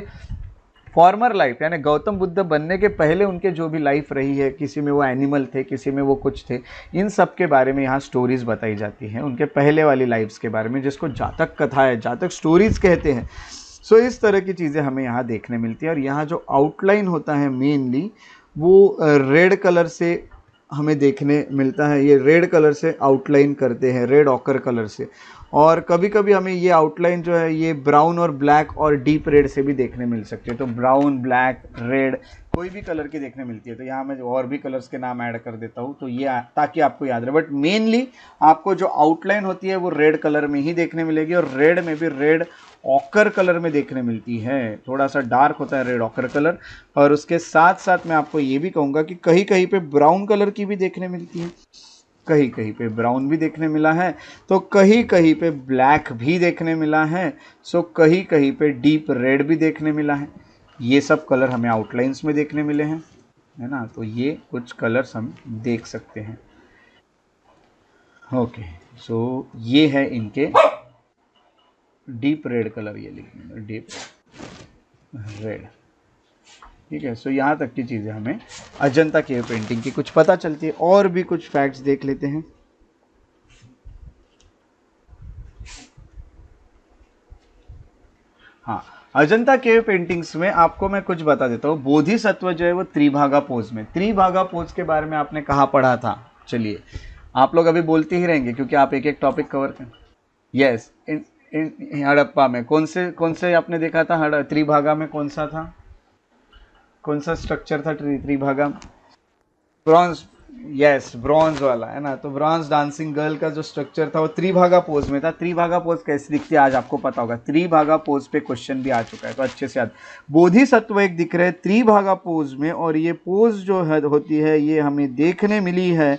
फॉर्मर लाइफ यानी गौतम बुद्ध बनने के पहले उनके जो भी लाइफ रही है, किसी में वो एनिमल थे, किसी में वो कुछ थे, इन सब के बारे में यहाँ स्टोरीज बताई जाती हैं, उनके पहले वाली लाइफ्स के बारे में, जिसको जातक कथा है, जातक स्टोरीज कहते हैं। सो इस तरह की चीज़ें हमें यहाँ देखने मिलती है। और यहाँ जो आउटलाइन होता है मेनली वो रेड कलर से हमें देखने मिलता है। ये रेड कलर से आउटलाइन करते हैं, रेड ऑकर कलर से। और कभी कभी हमें ये आउटलाइन जो है ये ब्राउन और ब्लैक और डीप रेड से भी देखने मिल सकती है। तो ब्राउन, ब्लैक, रेड कोई भी कलर की देखने मिलती है। तो यहाँ मैं और भी कलर्स के नाम ऐड कर देता हूँ तो ये ताकि आपको याद रहे। बट मेनली आपको जो आउटलाइन होती है वो रेड कलर में ही देखने मिलेगी, और रेड में भी रेड ऑकर कलर में देखने मिलती है। थोड़ा सा डार्क होता है रेड ऑकर कलर। और उसके साथ साथ मैं आपको ये भी कहूँगा कि कहीं कहीं पे ब्राउन कलर की भी देखने मिलती है, कहीं कहीं पे ब्राउन भी देखने मिला है, तो कहीं कहीं पे ब्लैक भी देखने मिला है, सो कहीं कहीं पे डीप रेड भी देखने मिला है। ये सब कलर हमें आउटलाइंस में देखने मिले हैं, है ना। तो ये कुछ कलर्स हम देख सकते हैं। ओके, सो ये है इनके डीप रेड कलर, ये लिखने डीप रेड। ठीक है, सो यहाँ तक की चीज़ें हमें अजंता केव पेंटिंग की कुछ पता चलती है। और भी कुछ फैक्ट्स देख लेते हैं। हाँ, अजंता केव पेंटिंग्स में आपको मैं कुछ बता देता हूँ। बोधिसत्व जो है वो त्रिभागा पोज में, त्रिभागा पोज के बारे में आपने कहाँ पढ़ा था? चलिए, आप लोग अभी बोलते ही रहेंगे क्योंकि आप एक एक टॉपिक कवर करें। यस, इन हड़प्पा में कौन से आपने देखा था? त्रिभागा में कौन सा था, कौन सा स्ट्रक्चर था त्रिभागा? ब्रॉन्ज, यस, ब्रॉन्ज वाला, है ना। तो ब्रॉन्ज डांसिंग गर्ल का जो स्ट्रक्चर था वो त्रिभागा पोज में था। त्रिभागा पोज कैसे दिखती है आज आपको पता होगा। त्रिभागा पोज पे क्वेश्चन भी आ चुका है, तो अच्छे से याद। बोधिसत्व एक दिख रहे हैं त्रिभागा पोज में, और ये पोज जो है होती है ये हमें देखने मिली है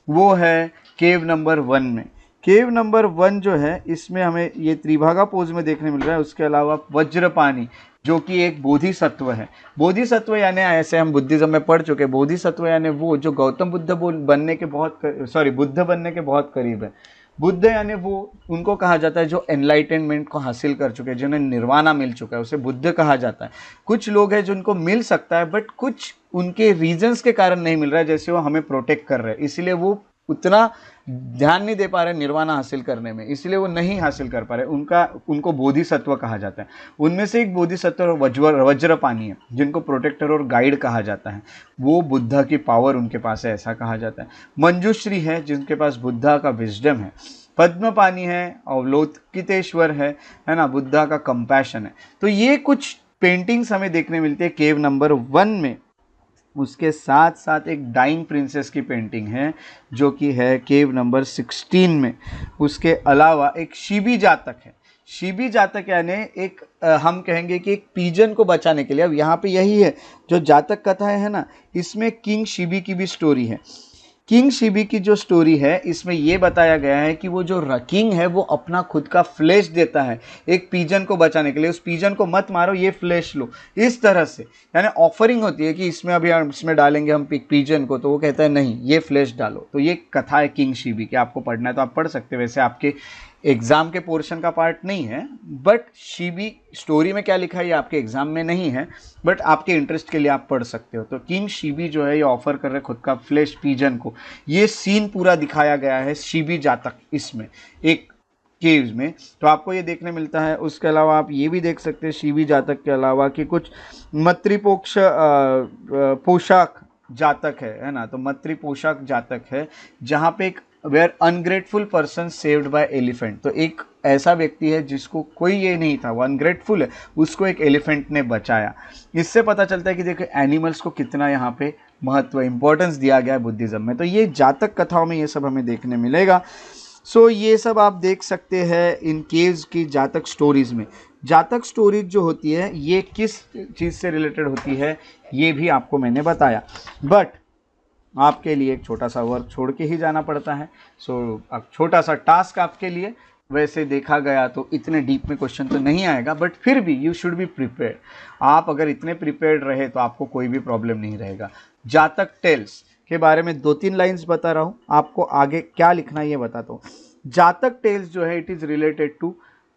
वो है केव नंबर 1 में। केव नंबर 1 जो है इसमें हमें ये त्रिभागा पोज में देखने मिल रहा है। उसके अलावा वज्रपानी जो कि एक बोधिसत्व है। बोधिसत्व यानी, ऐसे हम बुद्धिज्म में पढ़ चुके, बोधिसत्व यानी वो जो गौतम बुद्ध बनने के बुद्ध बनने के बहुत करीब है। बुद्ध यानी वो उनको कहा जाता है जो एनलाइटनमेंट को हासिल कर चुके हैं, जिन्हें निर्वाणा मिल चुका है, उसे बुद्ध कहा जाता है। कुछ लोग हैं जिनको मिल सकता है बट कुछ उनके रीजंस के कारण नहीं मिल रहा है, जैसे वो हमें प्रोटेक्ट कर रहे हैं, इसलिए वो उतना ध्यान नहीं दे पा रहे निर्वाणा हासिल करने में, इसलिए वो नहीं हासिल कर पा रहे। उनको बोधिसत्व कहा जाता है। उनमें से एक बोधिसत्व वज्रपानी है, जिनको प्रोटेक्टर और गाइड कहा जाता है। वो बुद्धा की पावर उनके पास है, ऐसा कहा जाता है। मंजुश्री है जिनके पास बुद्धा का विजडम है। पद्मपानी है, अवलोकितेश्वर है ना, बुद्धा का कंपैशन है। तो ये कुछ पेंटिंग्स हमें देखने मिलती है केव नंबर 1 में। उसके साथ साथ एक डाइंग प्रिंसेस की पेंटिंग है जो कि है केव नंबर 16 में। उसके अलावा एक शिबी जातक है। शिबी जातक यानी एक हम कहेंगे कि एक पीजन को बचाने के लिए, अब यहाँ पे यही है जो जातक कथाएं है ना, इसमें किंग शिबी की भी स्टोरी है। किंग शिबी की जो स्टोरी है इसमें यह बताया गया है कि वो जो किंग है वो अपना खुद का फ्लैश देता है एक पीजन को बचाने के लिए। उस पीजन को मत मारो, ये फ्लैश लो, इस तरह से, यानी ऑफरिंग होती है कि इसमें अभी हम इसमें डालेंगे हम पीजन को, तो वो कहता है नहीं ये फ्लैश डालो। तो ये कथा है किंग शिबी की, आपको पढ़ना है तो आप पढ़ सकते हैं। वैसे आपके एग्जाम के पोर्शन का पार्ट नहीं है, बट शिबी स्टोरी में क्या लिखा है ये आपके एग्जाम में नहीं है, बट आपके इंटरेस्ट के लिए आप पढ़ सकते हो। तो किंग शिबी जो है ये ऑफर कर रहे खुद का फ्लैश पीजन को। ये सीन पूरा दिखाया गया है शिबी जातक इसमें एक केव्स में, तो आपको ये देखने मिलता है। उसके अलावा आप ये भी देख सकते हैं शिबी जातक के अलावा कि कुछ मत्रिपोक्ष पोशाक जातक है ना। तो मत्री पोशाक जातक है जहाँ पे एक where ungrateful person saved by elephant. तो एक ऐसा व्यक्ति है जिसको कोई ये नहीं था, वो अनग्रेटफुल है, उसको एक एलिफेंट ने बचाया। इससे पता चलता है कि देखो एनिमल्स को कितना यहाँ पे महत्व, इंपॉर्टेंस दिया गया है बुद्धिज्म में। तो ये जातक कथाओं में ये सब हमें देखने मिलेगा। सो ये सब आप देख सकते हैं इन केव्स की जातक स्टोरीज में। जातक स्टोरीज जो होती है ये किस चीज़ से रिलेटेड होती है ये भी आपको मैंने बताया, बट आपके लिए एक छोटा सा वर्क छोड़ के ही जाना पड़ता है। सो अब छोटा सा टास्क आपके लिए, वैसे देखा गया तो इतने डीप में क्वेश्चन तो नहीं आएगा, बट फिर भी यू शुड बी प्रिपेयर्ड। आप अगर इतने प्रिपेयर्ड रहे तो आपको कोई भी प्रॉब्लम नहीं रहेगा। जातक टेल्स के बारे में 2-3 लाइन्स बता रहा हूँ, आपको आगे क्या लिखना है ये बताता हूँ। जातक टेल्स जो है it is related to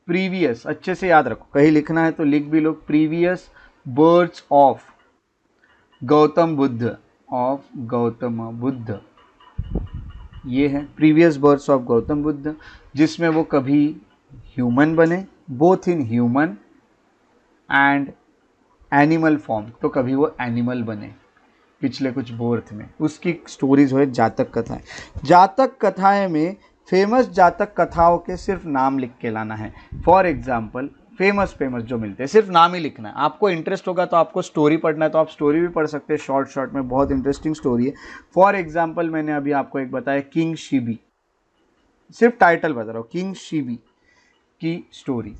previous, अच्छे से याद रखो, कहीं लिखना है तो लिख भी लो, previous births of Gautam Buddha, of Gautam Buddha. ये है previous births of Gautam Buddha, जिसमें वो कभी ह्यूमन बने, both in human and animal form, तो कभी वो एनिमल बने पिछले कुछ बर्थ में। उसकी स्टोरीज है जातक कथाएं। जातक कथाएं में फेमस जातक कथाओं के सिर्फ नाम लिख के लाना है। फॉर एग्जाम्पल फेमस जो मिलते हैं सिर्फ नाम ही लिखना है। आपको इंटरेस्ट होगा तो आपको स्टोरी पढ़ना है तो आप स्टोरी भी पढ़ सकते हैं, शॉर्ट में बहुत इंटरेस्टिंग स्टोरी है। फॉर एग्जाम्पल मैंने अभी आपको एक बताया किंग शिबी, सिर्फ टाइटल बता रहा हूँ, किंग शिबी की स्टोरी।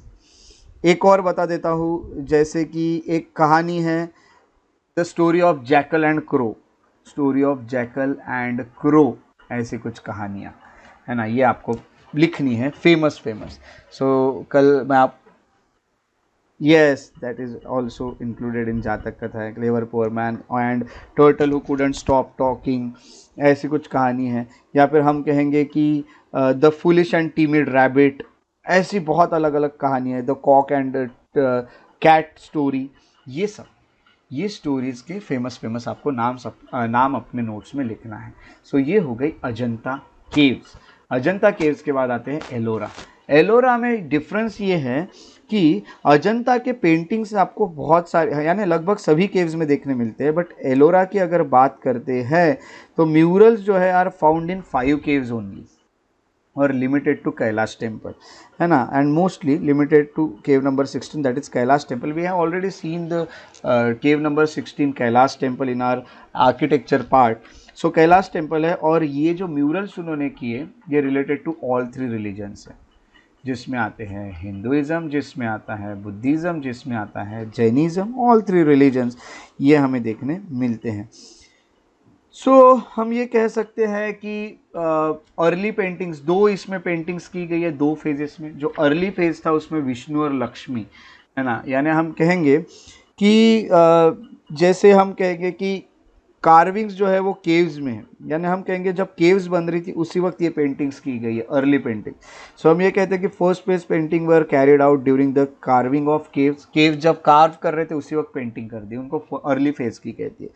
एक और बता देता हूँ, जैसे कि एक कहानी है the story of jackal and crow, story of jackal and crow, ऐसी कुछ कहानियाँ है ना, ये आपको लिखनी है फेमस। सो कल मैं आप yes that is also included in Jataka कथा है। Clever poor man and turtle who couldn't stop talking, ऐसी कुछ कहानी है। या फिर हम कहेंगे कि the foolish and timid rabbit, ऐसी बहुत अलग अलग कहानी है। The cock and cat story, ये स्टोरीज़ के फेमस आपको नाम अपने नोट्स में लिखना है। सो ये हो गई अजंता केव्स। अजंता केव्स के बाद आते हैं एलोरा। एलोरा में डिफरेंस ये है कि अजंता के पेंटिंग्स आपको बहुत सारे यानी लगभग सभी केव्स में देखने मिलते हैं, बट एलोरा की अगर बात करते हैं तो म्यूरल्स जो है are found in 5 caves only और लिमिटेड टू कैलाश टेम्पल, है ना, and mostly limited to cave number 16 that is Kailash temple. We have already seen the cave number 16 Kailash temple in our architecture part. So Kailash temple है, और ये जो murals उन्होंने किए ये रिलेटेड टू ऑल 3 रिलीजन्स है, जिसमें आते हैं हिंदुइज़्म, जिसमें आता है बुद्धिज़्म, जिसमें आता है जैनिज़्म, ऑल 3 रिलीजन्स ये हमें देखने मिलते हैं। सो हम ये कह सकते हैं कि अर्ली पेंटिंग्स, 2 इसमें पेंटिंग्स की गई है 2 फेजेस में। जो अर्ली फेज था उसमें विष्णु और लक्ष्मी, है ना, यानी हम कहेंगे कि जैसे हम कहेंगे कि कार्विंग्स जो है वो केव्स में है, यानी हम कहेंगे जब केव्स बन रही थी उसी वक्त ये पेंटिंग्स की गई है, अर्ली पेंटिंग। सो हम ये कहते हैं कि first phase painting were carried out during the carving of caves. Caves जब कार्व कर रहे थे उसी वक्त पेंटिंग कर दी, उनको अर्ली फेज की कहती है।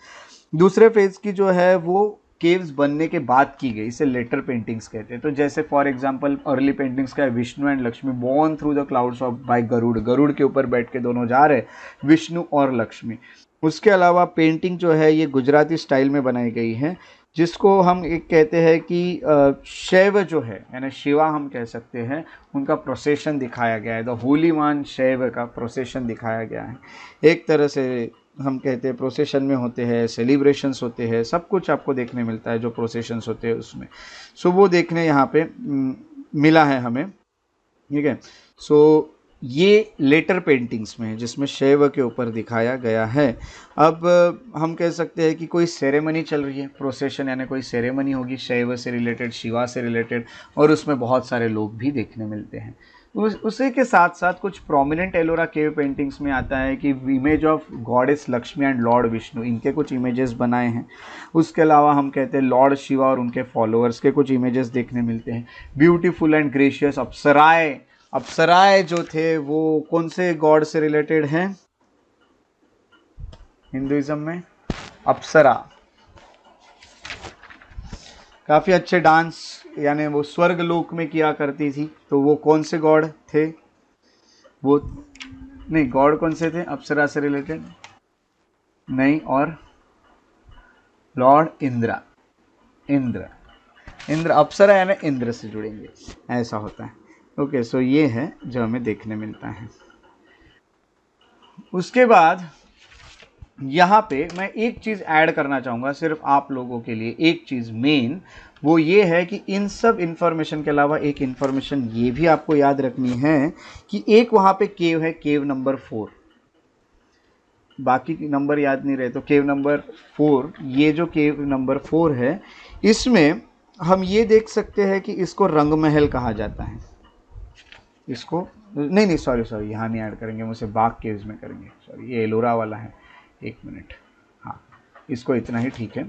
दूसरे फेज की जो है वो केव्स बनने के बाद की गई, इसे लेटर पेंटिंग्स कहते हैं। तो जैसे फॉर एग्जांपल अर्ली पेंटिंग्स का है Vishnu and Lakshmi born through the clouds of by Garuda, Garuda के ऊपर बैठ के दोनों जा रहे, विष्णु और लक्ष्मी। उसके अलावा पेंटिंग जो है ये गुजराती स्टाइल में बनाई गई है, जिसको हम एक कहते हैं कि शैव जो है यानी शिवा हम कह सकते हैं, उनका प्रोसेशन दिखाया गया है। द होली वन शैव का प्रोसेशन दिखाया गया है। एक तरह से हम कहते हैं प्रोसेशन में होते हैं, सेलिब्रेशंस होते हैं, सब कुछ आपको देखने मिलता है जो प्रोसेशंस होते हैं उसमें। सो वो देखने यहाँ पे मिला है हमें, ठीक है। सो ये लेटर पेंटिंग्स में है जिसमें शैव के ऊपर दिखाया गया है। अब हम कह सकते हैं कि कोई सेरेमनी चल रही है, प्रोसेशन यानी कोई सेरेमनी होगी शैव से रिलेटेड, शिवा से रिलेटेड, और उसमें बहुत सारे लोग भी देखने मिलते हैं। उसी के साथ साथ कुछ प्रोमिनेंट एलोरा केव पेंटिंग्स में आता है कि image of goddess Lakshmi and Lord Vishnu, इनके कुछ इमेजेस बनाए हैं। उसके अलावा हम कहते हैं लॉर्ड शिवा और उनके फॉलोअर्स के कुछ इमेजेस देखने मिलते हैं। ब्यूटीफुल एंड ग्रेशियस अप्सराएं, अप्सराएं जो थे वो कौन से गॉड से रिलेटेड हैं हिंदुइज्म में? अप्सरा, काफ़ी अच्छे डांस यानी वो स्वर्ग लोक में किया करती थी, तो वो कौन से गॉड थे? वो नहीं, गॉड कौन से थे अप्सरा से रिलेटेड? नहीं, और लॉर्ड इंद्र, इंद्र अप्सरा यानी इंद्र से जुड़ेंगे, ऐसा होता है। ओके, सो ये है जो हमें देखने मिलता है। उसके बाद यहाँ पे मैं एक चीज़ ऐड करना चाहूँगा सिर्फ आप लोगों के लिए, एक चीज़ मेन, वो ये है कि इन सब इन्फॉर्मेशन के अलावा एक इन्फॉर्मेशन ये भी आपको याद रखनी है कि एक वहाँ पे केव है, केव नंबर 4, बाकी नंबर याद नहीं रहे तो केव नंबर 4, ये जो केव नंबर 4 है इसमें हम ये देख सकते हैं कि इसको रंग महल कहा जाता है। इसको नहीं सॉरी यहाँ नहीं ऐड करेंगे, मुझसे बाग केव्स में करेंगे, सॉरी ये एलोरा वाला है, एक मिनट, हाँ इसको इतना ही ठीक है,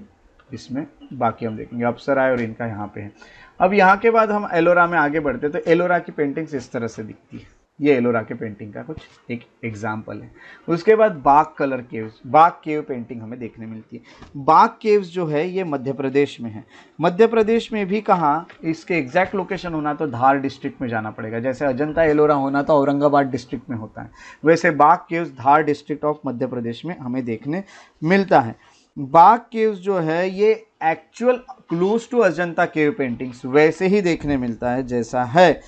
इसमें बाकी हम देखेंगे अप्सरा और इनका यहाँ पे है। अब यहाँ के बाद हम एलोरा में आगे बढ़ते तो एलोरा की पेंटिंग्स इस तरह से दिखती है, ये एलोरा के पेंटिंग का कुछ एक एग्जाम्पल है। उसके बाद बाग कलर केव्स, बाग केव पेंटिंग हमें देखने मिलती है। बाग केव्स जो है ये मध्य प्रदेश में है। मध्य प्रदेश में भी कहाँ, इसके एग्जैक्ट लोकेशन होना तो धार डिस्ट्रिक्ट में जाना पड़ेगा, जैसे अजंता एलोरा होना तो औरंगाबाद डिस्ट्रिक्ट में होता है, वैसे बाग caves Dhar district of Madhya Pradesh में हमें देखने मिलता है। बाग केव्स जो है ये actual close to Ajanta cave paintings वैसे ही देखने मिलता है जैसा है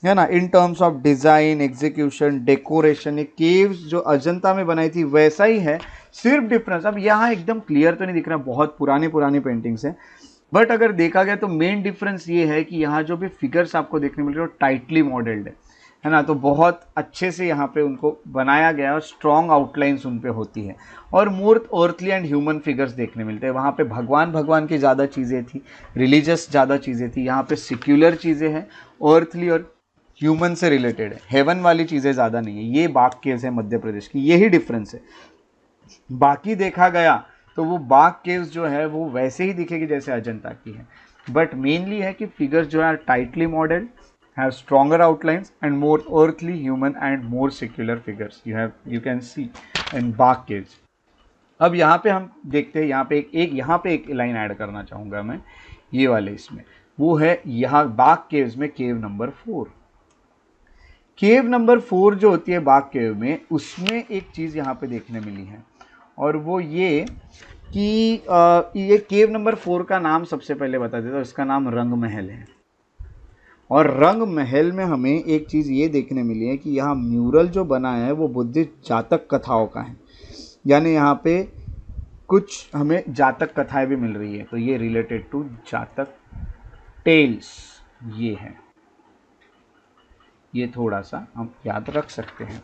ना, in terms of design, execution, decoration. ये केव्स जो अजंता में बनाई थी वैसा ही है, सिर्फ डिफरेंस अब यहाँ एकदम क्लियर तो नहीं दिख रहा, बहुत पुरानी पुरानी पेंटिंग्स हैं, बट अगर देखा गया तो मेन डिफरेंस ये है कि यहाँ जो भी फिगर्स आपको देखने मिल रहे हैं वो टाइटली मॉडल्ड है ना, तो बहुत अच्छे से यहाँ पे उनको बनाया गया और स्ट्रॉन्ग आउटलाइंस उन पे होती है और मोर अर्थली एंड ह्यूमन फिगर्स देखने मिलते हैं। वहाँ पे भगवान की ज़्यादा चीज़ें थी, रिलीजियस ज़्यादा चीज़ें थी, यहाँ पे सिक्युलर चीज़ें हैं, अर्थली और ह्यूमन से रिलेटेड है, हेवन वाली चीज़ें ज़्यादा नहीं है। ये बाग केव्स है मध्य प्रदेश की, यही डिफरेंस है। बाकी देखा गया तो वो बाग केव्स जो है वो वैसे ही दिखेगी जैसे अजंता की है, बट मेनली है कि फिगर्स जो है tightly modelled, have stronger outlines and more earthly, human and more secular figures you can see in Bag caves। अब यहाँ पे हम देखते हैं, यहाँ पे यहाँ पे एक लाइन ऐड करना चाहूँगा मैं, ये वाले इसमें वो है यहाँ बाग केव्स में केव नंबर 4। केव नंबर 4 जो होती है बाग केव में, उसमें एक चीज़ यहाँ पे देखने मिली है और वो ये कि ये केव नंबर 4 का नाम सबसे पहले बता देता हूँ, इसका नाम रंग महल है। और रंग महल में हमें एक चीज़ ये देखने मिली है कि यहाँ म्यूरल जो बना है वो बुद्धिस्ट जातक कथाओं का है, यानी यहाँ पे कुछ हमें जातक कथाएं भी मिल रही है, तो ये रिलेटेड टू जातक टेल्स ये है, ये थोड़ा सा हम याद रख सकते हैं,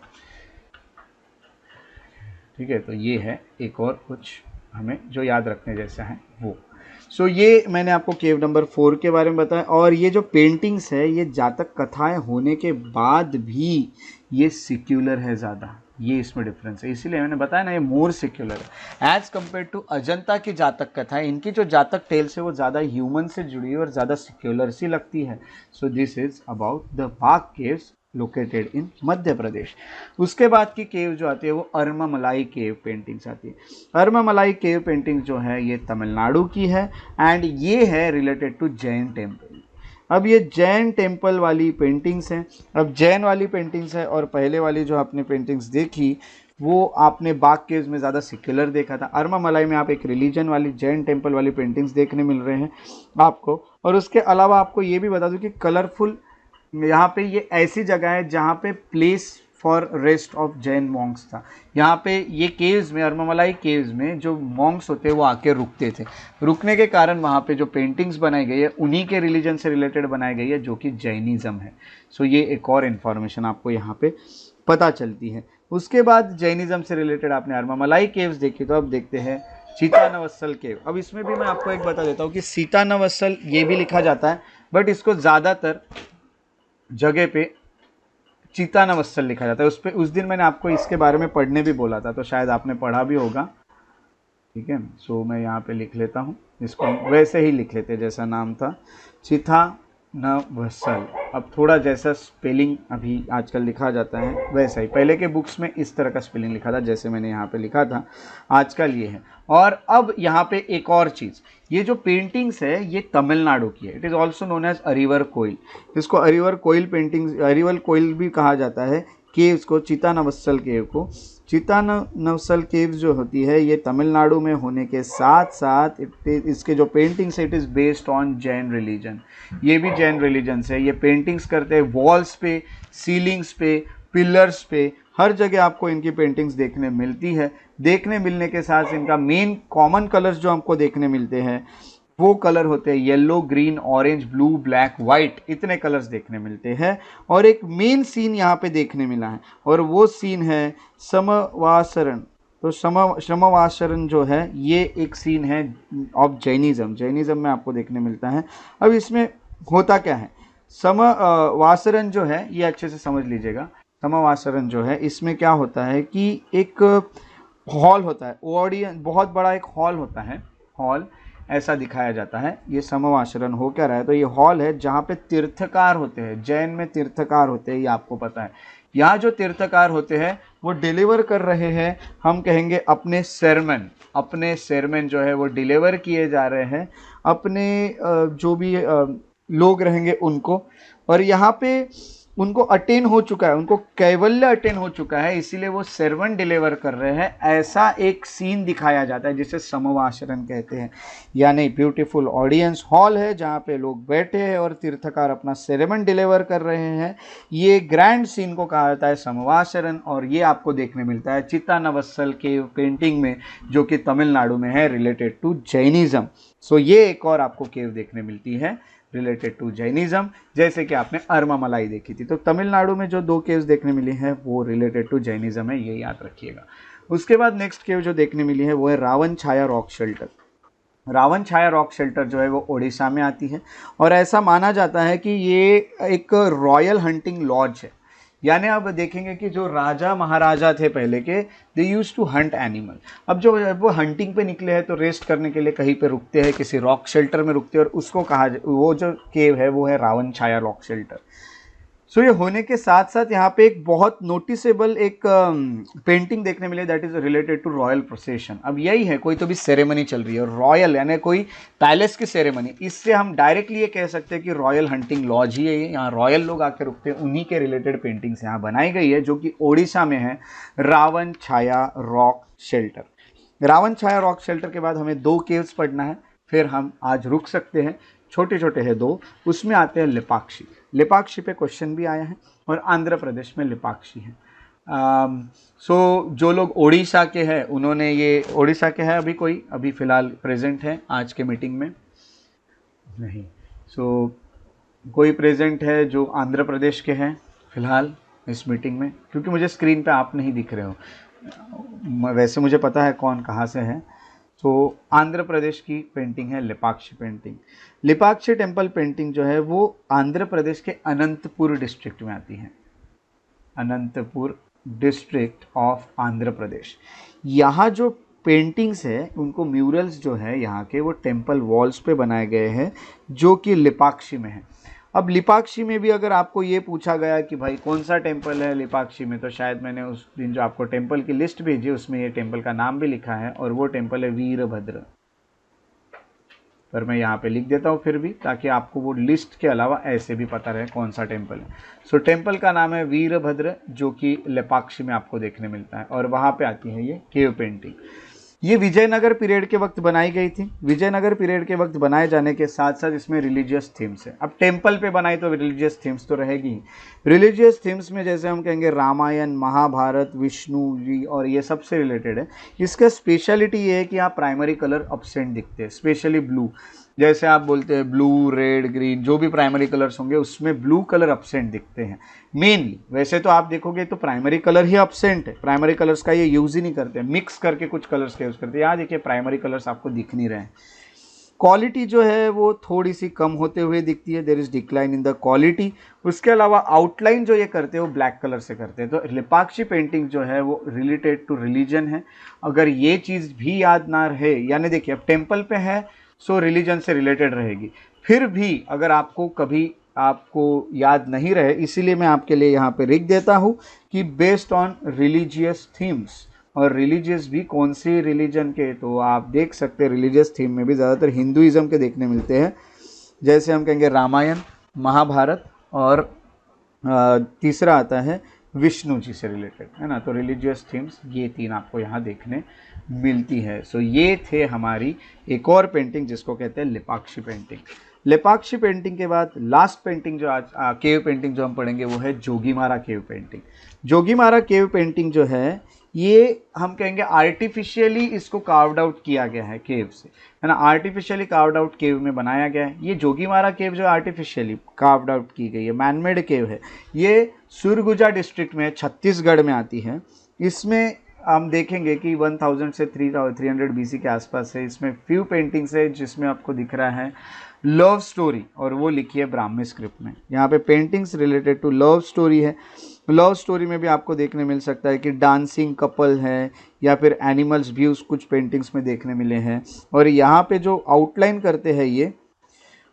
ठीक है। तो ये है एक और कुछ हमें जो याद रखने जैसा है वो। सो ये मैंने आपको केव नंबर 4 के बारे में बताया। और ये जो पेंटिंग्स है ये जातक कथाएं होने के बाद भी ये सिक्युलर है ज़्यादा, ये इसमें डिफरेंस है, इसीलिए मैंने बताया ना ये मोर सिक्युलर है एज कम्पेयर टू अजंता की जातक कथाएं। इनकी जो जातक टेल्स है वो ज़्यादा ह्यूमन से जुड़ी है और ज़्यादा सिक्युलर सी लगती है। So this is about the Bagh caves located in Madhya Pradesh. उसके बाद की केव जो आती है वो अर्मामलाई केव पेंटिंग्स आती है। अर्मामलाई केव पेंटिंग जो है ये तमिलनाडु की है एंड ये है रिलेटेड टू जैन टेम्पल। अब ये जैन टेम्पल वाली पेंटिंग्स हैं। अब जैन वाली पेंटिंग्स है और पहले वाली जो आपने पेंटिंग्स देखी वो आपने बाग केव्स में ज़्यादा सिक्युलर देखा था। अर्मामलाई में आप एक रिलीजन वाली जैन टेम्पल वाली पेंटिंग्स देखने मिल रहे हैं आपको। और उसके अलावा आपको ये भी बता दूं कि कलरफुल यहाँ पे ये ऐसी जगह है जहाँ पे place for rest of Jain Monks था। यहाँ पे ये केव्स में, अर्मामलाई केव्स में जो मॉन्क्स होते हैं वो आके रुकते थे, रुकने के कारण वहाँ पे जो पेंटिंग्स बनाई गई है उन्हीं के रिलीजन से रिलेटेड बनाई गई है जो कि जैनिज़्म है। सो ये एक और इन्फॉर्मेशन आपको यहाँ पे पता चलती है। उसके बाद जैनिज़्म से रिलेटेड आपने अर्मामलाई केव्स देखी, तो अब देखते हैं सीतानवसल केव। अब इसमें भी मैं आपको एक बता देता हूँ कि सीतानवसल ये भी लिखा जाता है, बट इसको ज़्यादातर जगह पे चितानवसल लिखा जाता है। उस दिन मैंने आपको इसके बारे में पढ़ने भी बोला था, तो शायद आपने पढ़ा भी होगा, ठीक है। सो मैं यहाँ पे लिख लेता हूँ, इसको वैसे ही लिख लेते जैसा नाम था, चितानवसल। अब थोड़ा जैसा स्पेलिंग अभी आजकल लिखा जाता है वैसा ही, पहले के बुक्स में इस तरह का स्पेलिंग लिखा था जैसे मैंने यहाँ पे लिखा था, आजकल ये है। और अब यहाँ पे एक और चीज़, ये जो पेंटिंग्स है ये तमिलनाडु की है। It is also known as Arivar Koil. इसको अरिवर कोइल पेंटिंग्स, अरिवर कोइल भी कहा जाता है केव्स को, चितानवसल केव को। चितानवसल केव्स जो होती है ये तमिलनाडु में होने के साथ साथ इसके जो पेंटिंग्स है it is based on Jain religion. ये भी जैन रिलीजन से ये पेंटिंग्स करते हैं, वॉल्स पे, सीलिंग्स पे, पिलर्स पे, हर जगह आपको इनकी पेंटिंग्स देखने मिलती है। देखने मिलने के साथ इनका मेन कॉमन कलर्स जो हमको देखने मिलते हैं वो कलर होते हैं yellow, green, orange, blue, black, white, इतने कलर्स देखने मिलते हैं। और एक मेन सीन यहाँ पे देखने मिला है और वो सीन है समवासरण। तो समवासरण जो है ये एक सीन है ऑफ जैनिज़्म में आपको देखने मिलता है। अब इसमें होता क्या है, समवासरण जो है ये अच्छे से समझ लीजिएगा। समवासरण जो है इसमें क्या होता है कि एक हॉल होता है, ऑडियंस, बहुत बड़ा एक हॉल होता है, हॉल ऐसा दिखाया जाता है। ये समवासरण हो क्या रहा है, तो ये हॉल है जहाँ पे तीर्थकार होते हैं, जैन में तीर्थकार होते हैं, ये आपको पता है। यहाँ जो तीर्थकार होते हैं वो डिलीवर कर रहे हैं, हम कहेंगे अपने सेरमन जो है वो डिलीवर किए जा रहे हैं अपने जो भी लोग रहेंगे उनको। और यहाँ पे उनको अटेन हो चुका है, उनको कैवल्य अटेन हो चुका है, इसीलिए वो सर्वन डिलीवर कर रहे हैं, ऐसा एक सीन दिखाया जाता है जिसे समवाचरण कहते हैं। यानी ब्यूटीफुल ऑडियंस हॉल है जहाँ पे लोग बैठे हैं और तीर्थकार अपना सेरेमन डिलीवर कर रहे हैं। ये ग्रैंड सीन को कहा जाता है समवाचरण, और ये आपको देखने मिलता है चित्तानवत्सल के पेंटिंग में, जो कि तमिलनाडु में है, रिलेटेड टू जैनिज्म। सो ये एक और आपको केव देखने मिलती है रिलेटेड टू जैनिज्म, जैसे कि आपने अर्मामलाई देखी थी। तो तमिलनाडु में जो 2 केव्स देखने मिली हैं वो रिलेटेड टू जैनिज्म है, ये याद रखिएगा। उसके बाद नेक्स्ट केव जो देखने मिली है वो है रावण छाया रॉक शेल्टर। रावण छाया रॉक शेल्टर जो है वो ओडिशा में आती है, और ऐसा माना जाता है कि ये एक रॉयल हंटिंग लॉज है। यानी आप देखेंगे कि जो राजा महाराजा थे पहले के, दे यूज टू हंट एनिमल। अब जो वो हंटिंग पे निकले हैं तो रेस्ट करने के लिए कहीं पे रुकते हैं, किसी रॉक शेल्टर में रुकते हैं, और उसको वो जो केव है वो है रावण छाया रॉक शेल्टर। सो ये होने के साथ साथ यहाँ पे एक बहुत नोटिसेबल एक पेंटिंग देखने मिले, that is related to royal procession. अब यही है, कोई तो भी सेरेमनी चल रही है, रॉयल यानी कोई पैलेस की सेरेमनी, इससे हम डायरेक्टली ये कह सकते हैं कि रॉयल हंटिंग लॉज ही है, यहाँ रॉयल लोग आके रुकते हैं, उन्हीं के रिलेटेड पेंटिंग्स यहाँ बनाई गई है, जो कि ओडिशा में है, रावण छाया रॉक शेल्टर। रावण छाया रॉक शेल्टर के बाद हमें 2 केव्स पढ़ना है, फिर हम आज रुक सकते हैं। छोटे छोटे हैं 2, उसमें आते हैं लिपाक्षी। लिपाक्षी पे क्वेश्चन भी आया है, और आंध्र प्रदेश में लिपाक्षी है। सो जो लोग ओडिशा के हैं उन्होंने ये, ओडिशा के हैं अभी फ़िलहाल प्रेजेंट है आज के मीटिंग में नहीं। सो कोई प्रेजेंट है जो आंध्र प्रदेश के हैं फ़िलहाल इस मीटिंग में, क्योंकि मुझे स्क्रीन पे आप नहीं दिख रहे हो, वैसे मुझे पता है कौन कहाँ से है। तो आंध्र प्रदेश की पेंटिंग है Lepakshi painting. Lepakshi temple painting जो है वो आंध्र प्रदेश के अनंतपुर डिस्ट्रिक्ट में आती है, अनंतपुर डिस्ट्रिक्ट ऑफ आंध्र प्रदेश। यहाँ जो पेंटिंग्स है उनको म्यूरल्स जो है यहाँ के वो टेम्पल वॉल्स पे बनाए गए हैं, जो कि लिपाक्षी में है। अब लिपाक्षी में भी अगर आपको ये पूछा गया कि भाई कौन सा टेम्पल है लिपाक्षी में, तो शायद मैंने उस दिन जो आपको टेम्पल की लिस्ट भेजी उसमें ये टेम्पल का नाम भी लिखा है, और वो टेम्पल है वीरभद्र। पर मैं यहाँ पे लिख देता हूँ फिर भी, ताकि आपको वो लिस्ट के अलावा ऐसे भी पता रहे कौन सा टेम्पल है। सो टेम्पल का नाम है वीरभद्र, जो कि लिपाक्षी में आपको देखने मिलता है, और वहाँ पे आती है ये केव पेंटिंग। ये विजयनगर पीरियड के वक्त बनाई गई थी। विजयनगर पीरियड के वक्त बनाए जाने के साथ साथ इसमें रिलीजियस थीम्स है। अब टेम्पल पे बनाई तो रिलीजियस थीम्स तो रहेगी ही। रिलीजियस थीम्स में जैसे हम कहेंगे रामायण, महाभारत, विष्णु जी, और ये सबसे रिलेटेड है। इसका स्पेशलिटी ये है कि यहाँ प्राइमरी कलर अब्सेंट दिखते हैं, स्पेशली ब्लू। जैसे आप बोलते हैं ब्लू, रेड, ग्रीन, जो भी प्राइमरी कलर्स होंगे उसमें ब्लू कलर अब्सेंट दिखते हैं मेनली। वैसे तो आप देखोगे तो प्राइमरी कलर ही अब्सेंट है, प्राइमरी कलर्स का ये यूज़ ही नहीं करते, मिक्स करके कुछ कलर्स का यूज़ करते हैं। यहाँ देखिए प्राइमरी कलर्स आपको दिख नहीं रहे हैं। क्वालिटी जो है वो थोड़ी सी कम होते हुए दिखती है, there is decline in the quality. उसके अलावा आउटलाइन जो ये करते हैं वो ब्लैक कलर से करते हैं। तो लिपाक्षी पेंटिंग जो है वो रिलेटेड टू रिलीजन है। अगर ये चीज़ भी याद ना रहे, यानी देखिए अब टेम्पल पे है सो रिलीजन से रिलेटेड रहेगी, फिर भी अगर आपको कभी आपको याद नहीं रहे, इसीलिए मैं आपके लिए यहाँ पे लिख देता हूँ कि बेस्ड ऑन रिलीजियस थीम्स। और रिलीजियस भी कौन सी रिलीजन के, तो आप देख सकते हैं रिलीजियस थीम में भी ज़्यादातर हिंदुइज्म के देखने मिलते हैं। जैसे हम कहेंगे रामायण, महाभारत, और तीसरा आता है विष्णु जी से रिलेटेड, है ना। तो रिलीजियस थीम्स ये 3 आपको यहाँ देखने मिलती है। सो ये थे हमारी एक और पेंटिंग जिसको कहते हैं लिपाक्षी पेंटिंग। लिपाक्षी पेंटिंग के बाद लास्ट पेंटिंग जो आज केव पेंटिंग जो हम पढ़ेंगे वो है Jogimara cave painting. Jogimara cave painting जो है ये हम कहेंगे आर्टिफिशियली इसको कार्व्ड आउट किया गया है केव से, है ना। आर्टिफिशियली कार्व्ड आउट केव में बनाया गया है। ये जोगीमारा केव जो आर्टिफिशियली कार्व्ड आउट की गई है, मैनमेड केव है, ये सुरगुजा डिस्ट्रिक्ट में छत्तीसगढ़ में आती है। इसमें हम देखेंगे कि 1000 से 300 BC के आसपास है। इसमें फ्यू पेंटिंग्स है जिसमें आपको दिख रहा है लव स्टोरी, और वो लिखी है ब्राह्मी स्क्रिप्ट में। यहाँ पे paintings related to love story है। लव स्टोरी में भी आपको देखने मिल सकता है कि डांसिंग कपल है, या फिर एनिमल्स भी उस कुछ पेंटिंग्स में देखने मिले हैं। और यहाँ पे जो आउटलाइन करते हैं ये,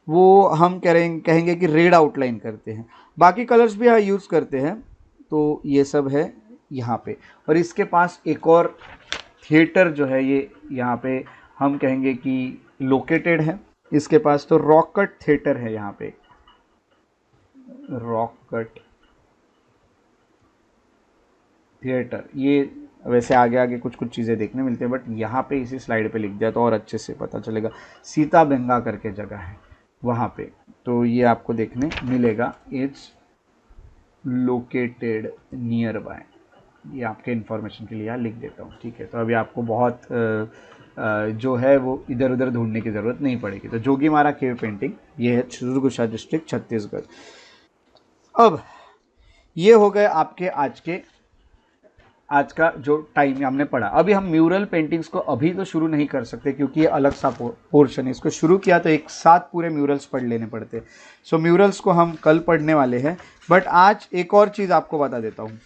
वो हम कहेंगे कि रेड आउटलाइन करते हैं। बाकी कलर्स भी यहाँ यूज़ करते हैं। तो ये सब है यहाँ पे। और इसके पास एक और थिएटर जो है ये यहाँ पे हम कहेंगे कि लोकेटेड है। इसके पास तो रॉक कट थिएटर है यहाँ पे, रॉक कट थिएटर, ये वैसे आगे आगे कुछ कुछ चीज़ें देखने मिलती हैं, बट यहाँ पे इसी स्लाइड पे लिख दिया तो और अच्छे से पता चलेगा। सीताबेंगा करके जगह है वहाँ पे, तो ये आपको देखने मिलेगा। इट्स लोकेटेड नियर बाय, ये आपके इन्फॉर्मेशन के लिए यहाँ लिख देता हूँ, ठीक है। तो अभी आपको बहुत जो है वो इधर उधर ढूंढने की ज़रूरत नहीं पड़ेगी। तो जोगीमारा केव पेंटिंग ये है सुरगुशा डिस्ट्रिक्ट, छत्तीसगढ़। अब ये हो गए आपके आज का जो टाइम हमने पढ़ा। अभी हम म्यूरल पेंटिंग्स को अभी तो शुरू नहीं कर सकते क्योंकि ये अलग सा पोर्शन है। इसको शुरू किया तो एक साथ पूरे म्यूरल्स पढ़ लेने पड़ते। सो म्यूरल्स को हम कल पढ़ने वाले हैं, बट आज एक और चीज़ आपको बता देता हूँ।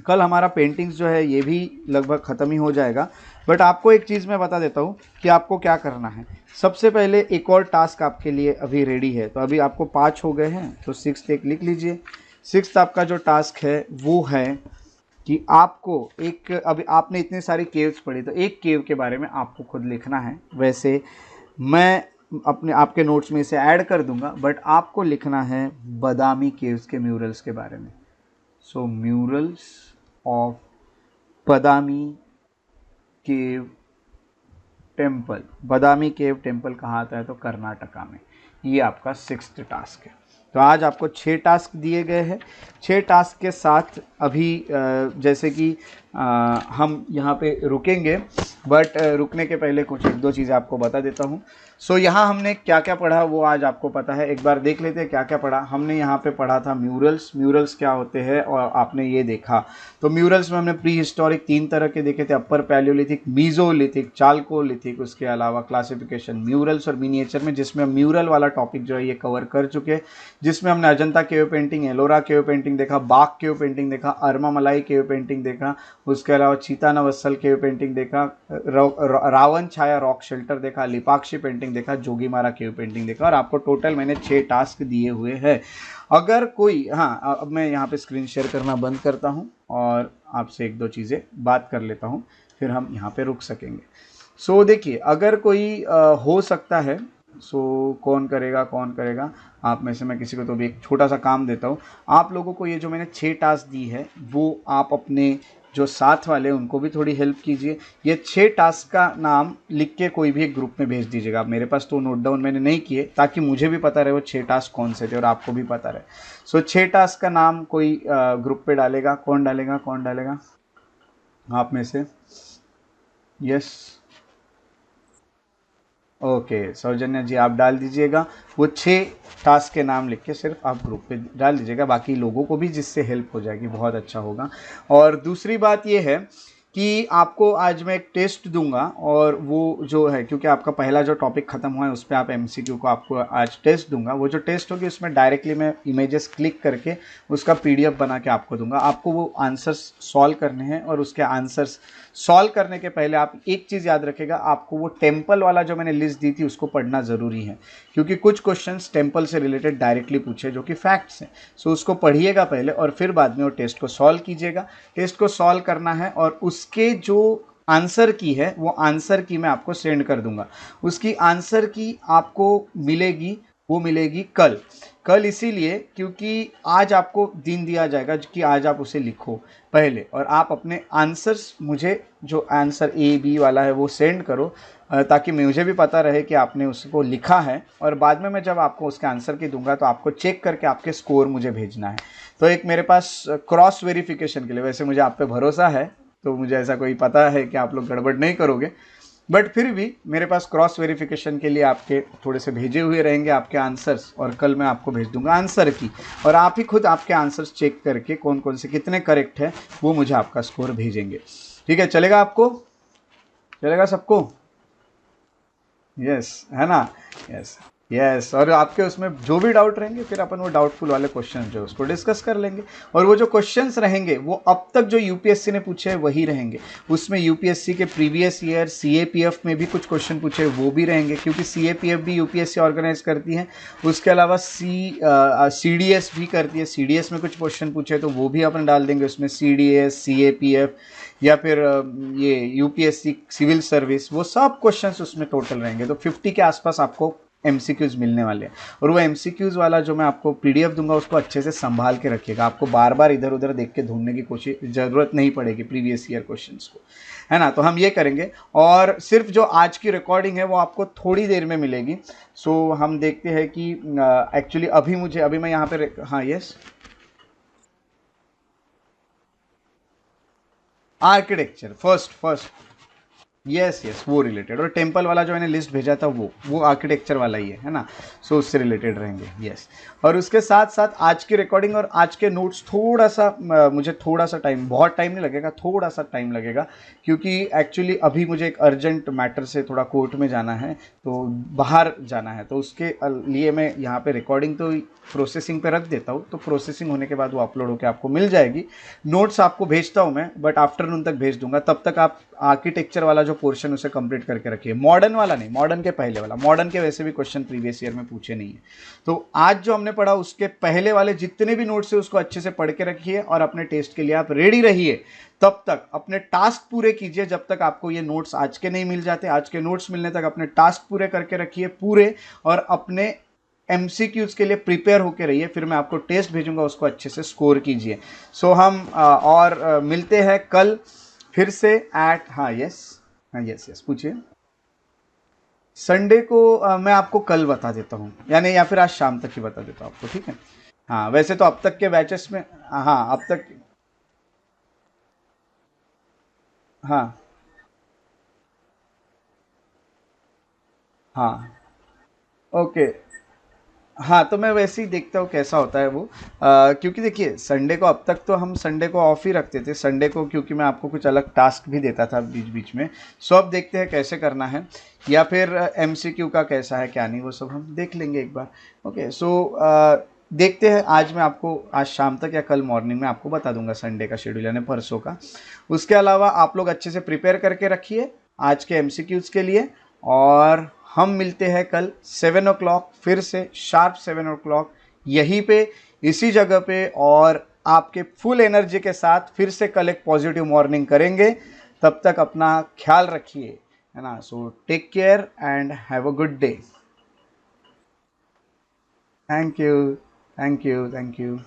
कल हमारा पेंटिंग्स जो है ये भी लगभग ख़त्म ही हो जाएगा, बट आपको एक चीज़ मैं बता देता हूँ कि आपको क्या करना है। सबसे पहले एक और टास्क आपके लिए अभी रेडी है। तो अभी आपको 5 हो गए हैं, तो 6th एक लिख लीजिए। 6th आपका जो टास्क है वो है कि आपको एक, अभी आपने इतनी सारी केव्स पढ़ी तो एक केव के बारे में आपको खुद लिखना है। वैसे मैं आपके नोट्स में इसे ऐड कर दूंगा, बट आपको लिखना है बादामी केव्स के म्यूरल्स के बारे में। So murals of Badami cave temple. Badami cave temple कहाँ आता है? तो कर्नाटका में। ये आपका 6th टास्क है। तो आज आपको 6 टास्क दिए गए हैं। 6 टास्क के साथ अभी जैसे कि हम यहाँ पे रुकेंगे, बट रुकने के पहले कुछ 1-2 चीज़ें आपको बता देता हूँ। सो यहाँ हमने क्या क्या पढ़ा वो आज आपको पता है। एक बार देख लेते हैं क्या क्या पढ़ा हमने। यहाँ पे पढ़ा था म्यूरल्स। म्यूरल्स क्या होते हैं और आपने ये देखा। तो म्यूरल्स में हमने प्री हिस्टोरिक 3 तरह के देखे थे, अपर पैलियोलिथिक, मीजोलिथिक, चालकोलिथिक। उसके अलावा क्लासिफिकेशन म्यूरल्स और मिनिएचर में, जिसमें म्यूरल वाला टॉपिक जो है ये कवर कर चुके हैं, जिसमें हमने Ajanta cave painting, Ellora cave painting देखा, बाग केव पेंटिंग देखा, अरमामलाई केव पेंटिंग देखा, उसके अलावा चीतानवत्सल केव पेंटिंग देखा, रावण छाया रॉक शेल्टर देखा, लिपाक्षी पेंटिंग देखा, जोगीमारा केव पेंटिंग देखा। और आपको टोटल मैंने 6 टास्क दिए हुए हैं। अगर कोई, हाँ अब मैं यहाँ पे स्क्रीन शेयर करना बंद करता हूँ और आपसे 1-2 चीज़ें बात कर लेता हूँ, फिर हम यहाँ पे रुक सकेंगे। सो देखिए, अगर कोई हो सकता है, सो कौन करेगा आप में से मैं किसी को तो भी एक छोटा सा काम देता हूँ। आप लोगों को ये जो मैंने 6 टास्क दी है वो आप अपने जो साथ वाले उनको भी थोड़ी हेल्प कीजिए। ये 6 टास्क का नाम लिख के कोई भी एक ग्रुप में भेज दीजिएगा। मेरे पास तो नोट डाउन मैंने नहीं किए, ताकि मुझे भी पता रहे वो 6 टास्क कौन से थे और आपको भी पता रहे। सो 6 टास्क का नाम कोई ग्रुप पे डालेगा। कौन डालेगा आप में से? यस, ओके, सौजन्या जी आप डाल दीजिएगा। वो 6 टास्क के नाम लिख के सिर्फ आप ग्रुप पे डाल दीजिएगा, बाकी लोगों को भी जिससे हेल्प हो जाएगी, बहुत अच्छा होगा। और दूसरी बात ये है कि आपको आज मैं एक टेस्ट दूंगा, और वो जो है, क्योंकि आपका पहला जो टॉपिक ख़त्म हुआ है उस पर आप एमसीक्यू को आपको आज टेस्ट दूंगा। वो जो टेस्ट होगी उसमें डायरेक्टली मैं इमेजेस क्लिक करके उसका पीडीएफ बना के आपको दूंगा। आपको वो आंसर्स सॉल्व करने हैं, और उसके आंसर्स सॉल्व करने के पहले आप एक चीज़ याद रखेगा, आपको वो टेम्पल वाला जो मैंने लिस्ट दी थी उसको पढ़ना ज़रूरी है, क्योंकि कुछ क्वेश्चंस टेम्पल से रिलेटेड डायरेक्टली पूछे जो कि फैक्ट्स हैं। सो उसको पढ़िएगा पहले, और फिर बाद में वो टेस्ट को सॉल्व कीजिएगा। टेस्ट को सॉल्व करना है, और उसके जो आंसर की है वो आंसर की मैं आपको सेंड कर दूंगा। उसकी आंसर की आपको मिलेगी, वो मिलेगी कल इसीलिए क्योंकि आज आपको दिन दिया जाएगा कि आज आप उसे लिखो पहले, और आप अपने आंसर्स मुझे जो आंसर ए बी वाला है वो सेंड करो, ताकि मुझे भी पता रहे कि आपने उसको लिखा है। और बाद में मैं जब आपको उसके आंसर की दूंगा तो आपको चेक करके आपके स्कोर मुझे भेजना है। तो एक मेरे पास क्रॉस वेरिफिकेशन के लिए, वैसे मुझे आप पे भरोसा है, तो मुझे ऐसा कोई पता है कि आप लोग गड़बड़ नहीं करोगे, बट फिर भी मेरे पास क्रॉस वेरिफिकेशन के लिए आपके थोड़े से भेजे हुए रहेंगे आपके आंसर्स, और कल मैं आपको भेज दूंगा आंसर की, और आप ही खुद आपके आंसर्स चेक करके कौन कौन से कितने करेक्ट है वो मुझे आपका स्कोर भेजेंगे। ठीक है, चलेगा आपको? चलेगा सबको? यस, है ना? यस। और आपके उसमें जो भी डाउट रहेंगे फिर अपन वो डाउटफुल वाले क्वेश्चन जो उसको डिस्कस कर लेंगे। और वो जो क्वेश्चंस रहेंगे वो अब तक जो यूपीएससी ने पूछे वही रहेंगे। उसमें यूपीएससी के प्रीवियस ईयर सीएपीएफ में भी कुछ क्वेश्चन पूछे वो भी रहेंगे, क्योंकि सीएपीएफ भी यूपीएससी ऑर्गेनाइज करती है। उसके अलावा सीडीएस भी करती है। सीडीएस में कुछ क्वेश्चन पूछे तो वो भी अपन डाल देंगे उसमें। सीडीएस, सीएपीएफ, या फिर ये यूपीएससी सिविल सर्विस, वो सब क्वेश्चंस उसमें टोटल रहेंगे। तो 50 के आसपास आपको एमसीक्यूज मिलने वाले हैं। और वो एमसीक्यूज वाला जो मैं आपको पीडीएफ दूंगा उसको अच्छे से संभाल के रखिएगा, आपको बार बार इधर उधर देख के ढूंढने की कोशिश ज़रूरत नहीं पड़ेगी प्रीवियस ईयर क्वेश्चंस को, है ना। तो हम ये करेंगे और सिर्फ जो आज की रिकॉर्डिंग है वो आपको थोड़ी देर में मिलेगी। सो हम देखते हैं कि एक्चुअली अभी मैं यहाँ पे हाँ yes architecture first yes yes वो रिलेटेड, और टेम्पल वाला जो मैंने लिस्ट भेजा था वो आर्किटेक्चर वाला ही है ना। सो उससे रिलेटेड रहेंगे यस। और उसके साथ साथ आज की रिकॉर्डिंग और आज के नोट्स थोड़ा सा मुझे थोड़ा सा टाइम, बहुत टाइम नहीं लगेगा, थोड़ा सा टाइम लगेगा, क्योंकि एक्चुअली अभी मुझे एक अर्जेंट मैटर से थोड़ा कोर्ट में जाना है, तो बाहर जाना है, तो उसके लिए मैं यहाँ पे रिकॉर्डिंग तो प्रोसेसिंग पे रख देता हूँ, तो प्रोसेसिंग होने के बाद वो अपलोड होकर आपको मिल जाएगी। नोट्स आपको भेजता हूँ मैं, बट आफ्टरनून तक भेज दूंगा, तब तक आप आर्किटेक्चर वाला जो पोर्शन उसे कंप्लीट करके रखिए। मॉडर्न वाला नहीं, मॉडर्न के पहले वाला, मॉडर्न के वैसे भी क्वेश्चन प्रीवियस ईयर में पूछे नहीं है। तो आज जो हमने पढ़ा उसके पहले वाले जितने भी नोट्स है उसको अच्छे से पढ़ के रखिए और अपने टेस्ट के लिए आप रेडी रहिए। तब तक अपने टास्क पूरे कीजिए जब तक आपको ये नोट्स आज के नहीं मिल जाते। आज के नोट्स मिलने तक अपने टास्क पूरे करके रखिए पूरे, और अपने एमसीक्यूज के लिए प्रिपेयर होकर रहिए। फिर मैं आपको टेस्ट भेजूंगा, उसको अच्छे से स्कोर कीजिए। सो हम मिलते हैं कल फिर से एट हाँ यस पूछिए। संडे को मैं आपको कल बता देता हूँ, यानी या फिर आज शाम तक ही बता देता हूँ आपको, ठीक है। हाँ वैसे तो अब तक के बैचेस में, हाँ अब तक, हाँ हाँ ओके। हाँ तो मैं वैसे ही देखता हूँ कैसा होता है वो, क्योंकि देखिए संडे को अब तक तो हम संडे को ऑफ ही रखते थे संडे को, क्योंकि मैं आपको कुछ अलग टास्क भी देता था बीच बीच में। सो अब देखते हैं कैसे करना है, या फिर एमसीक्यू का कैसा है क्या नहीं, वो सब हम देख लेंगे एक बार। ओके सो देखते हैं, आज मैं आपको आज शाम तक या कल मॉर्निंग में आपको बता दूंगा संडे का शेड्यूल, यानी परसों का। उसके अलावा आप लोग अच्छे से प्रिपेयर करके रखिए आज के एमसीक्यूज के लिए, और हम मिलते हैं कल 7 o'clock, फिर से शार्प 7 o'clock यहीं पे इसी जगह पे, और आपके फुल एनर्जी के साथ फिर से कल एक पॉजिटिव मॉर्निंग करेंगे। तब तक अपना ख्याल रखिए, है ना। So take care and have a good day. Thank you thank you thank you.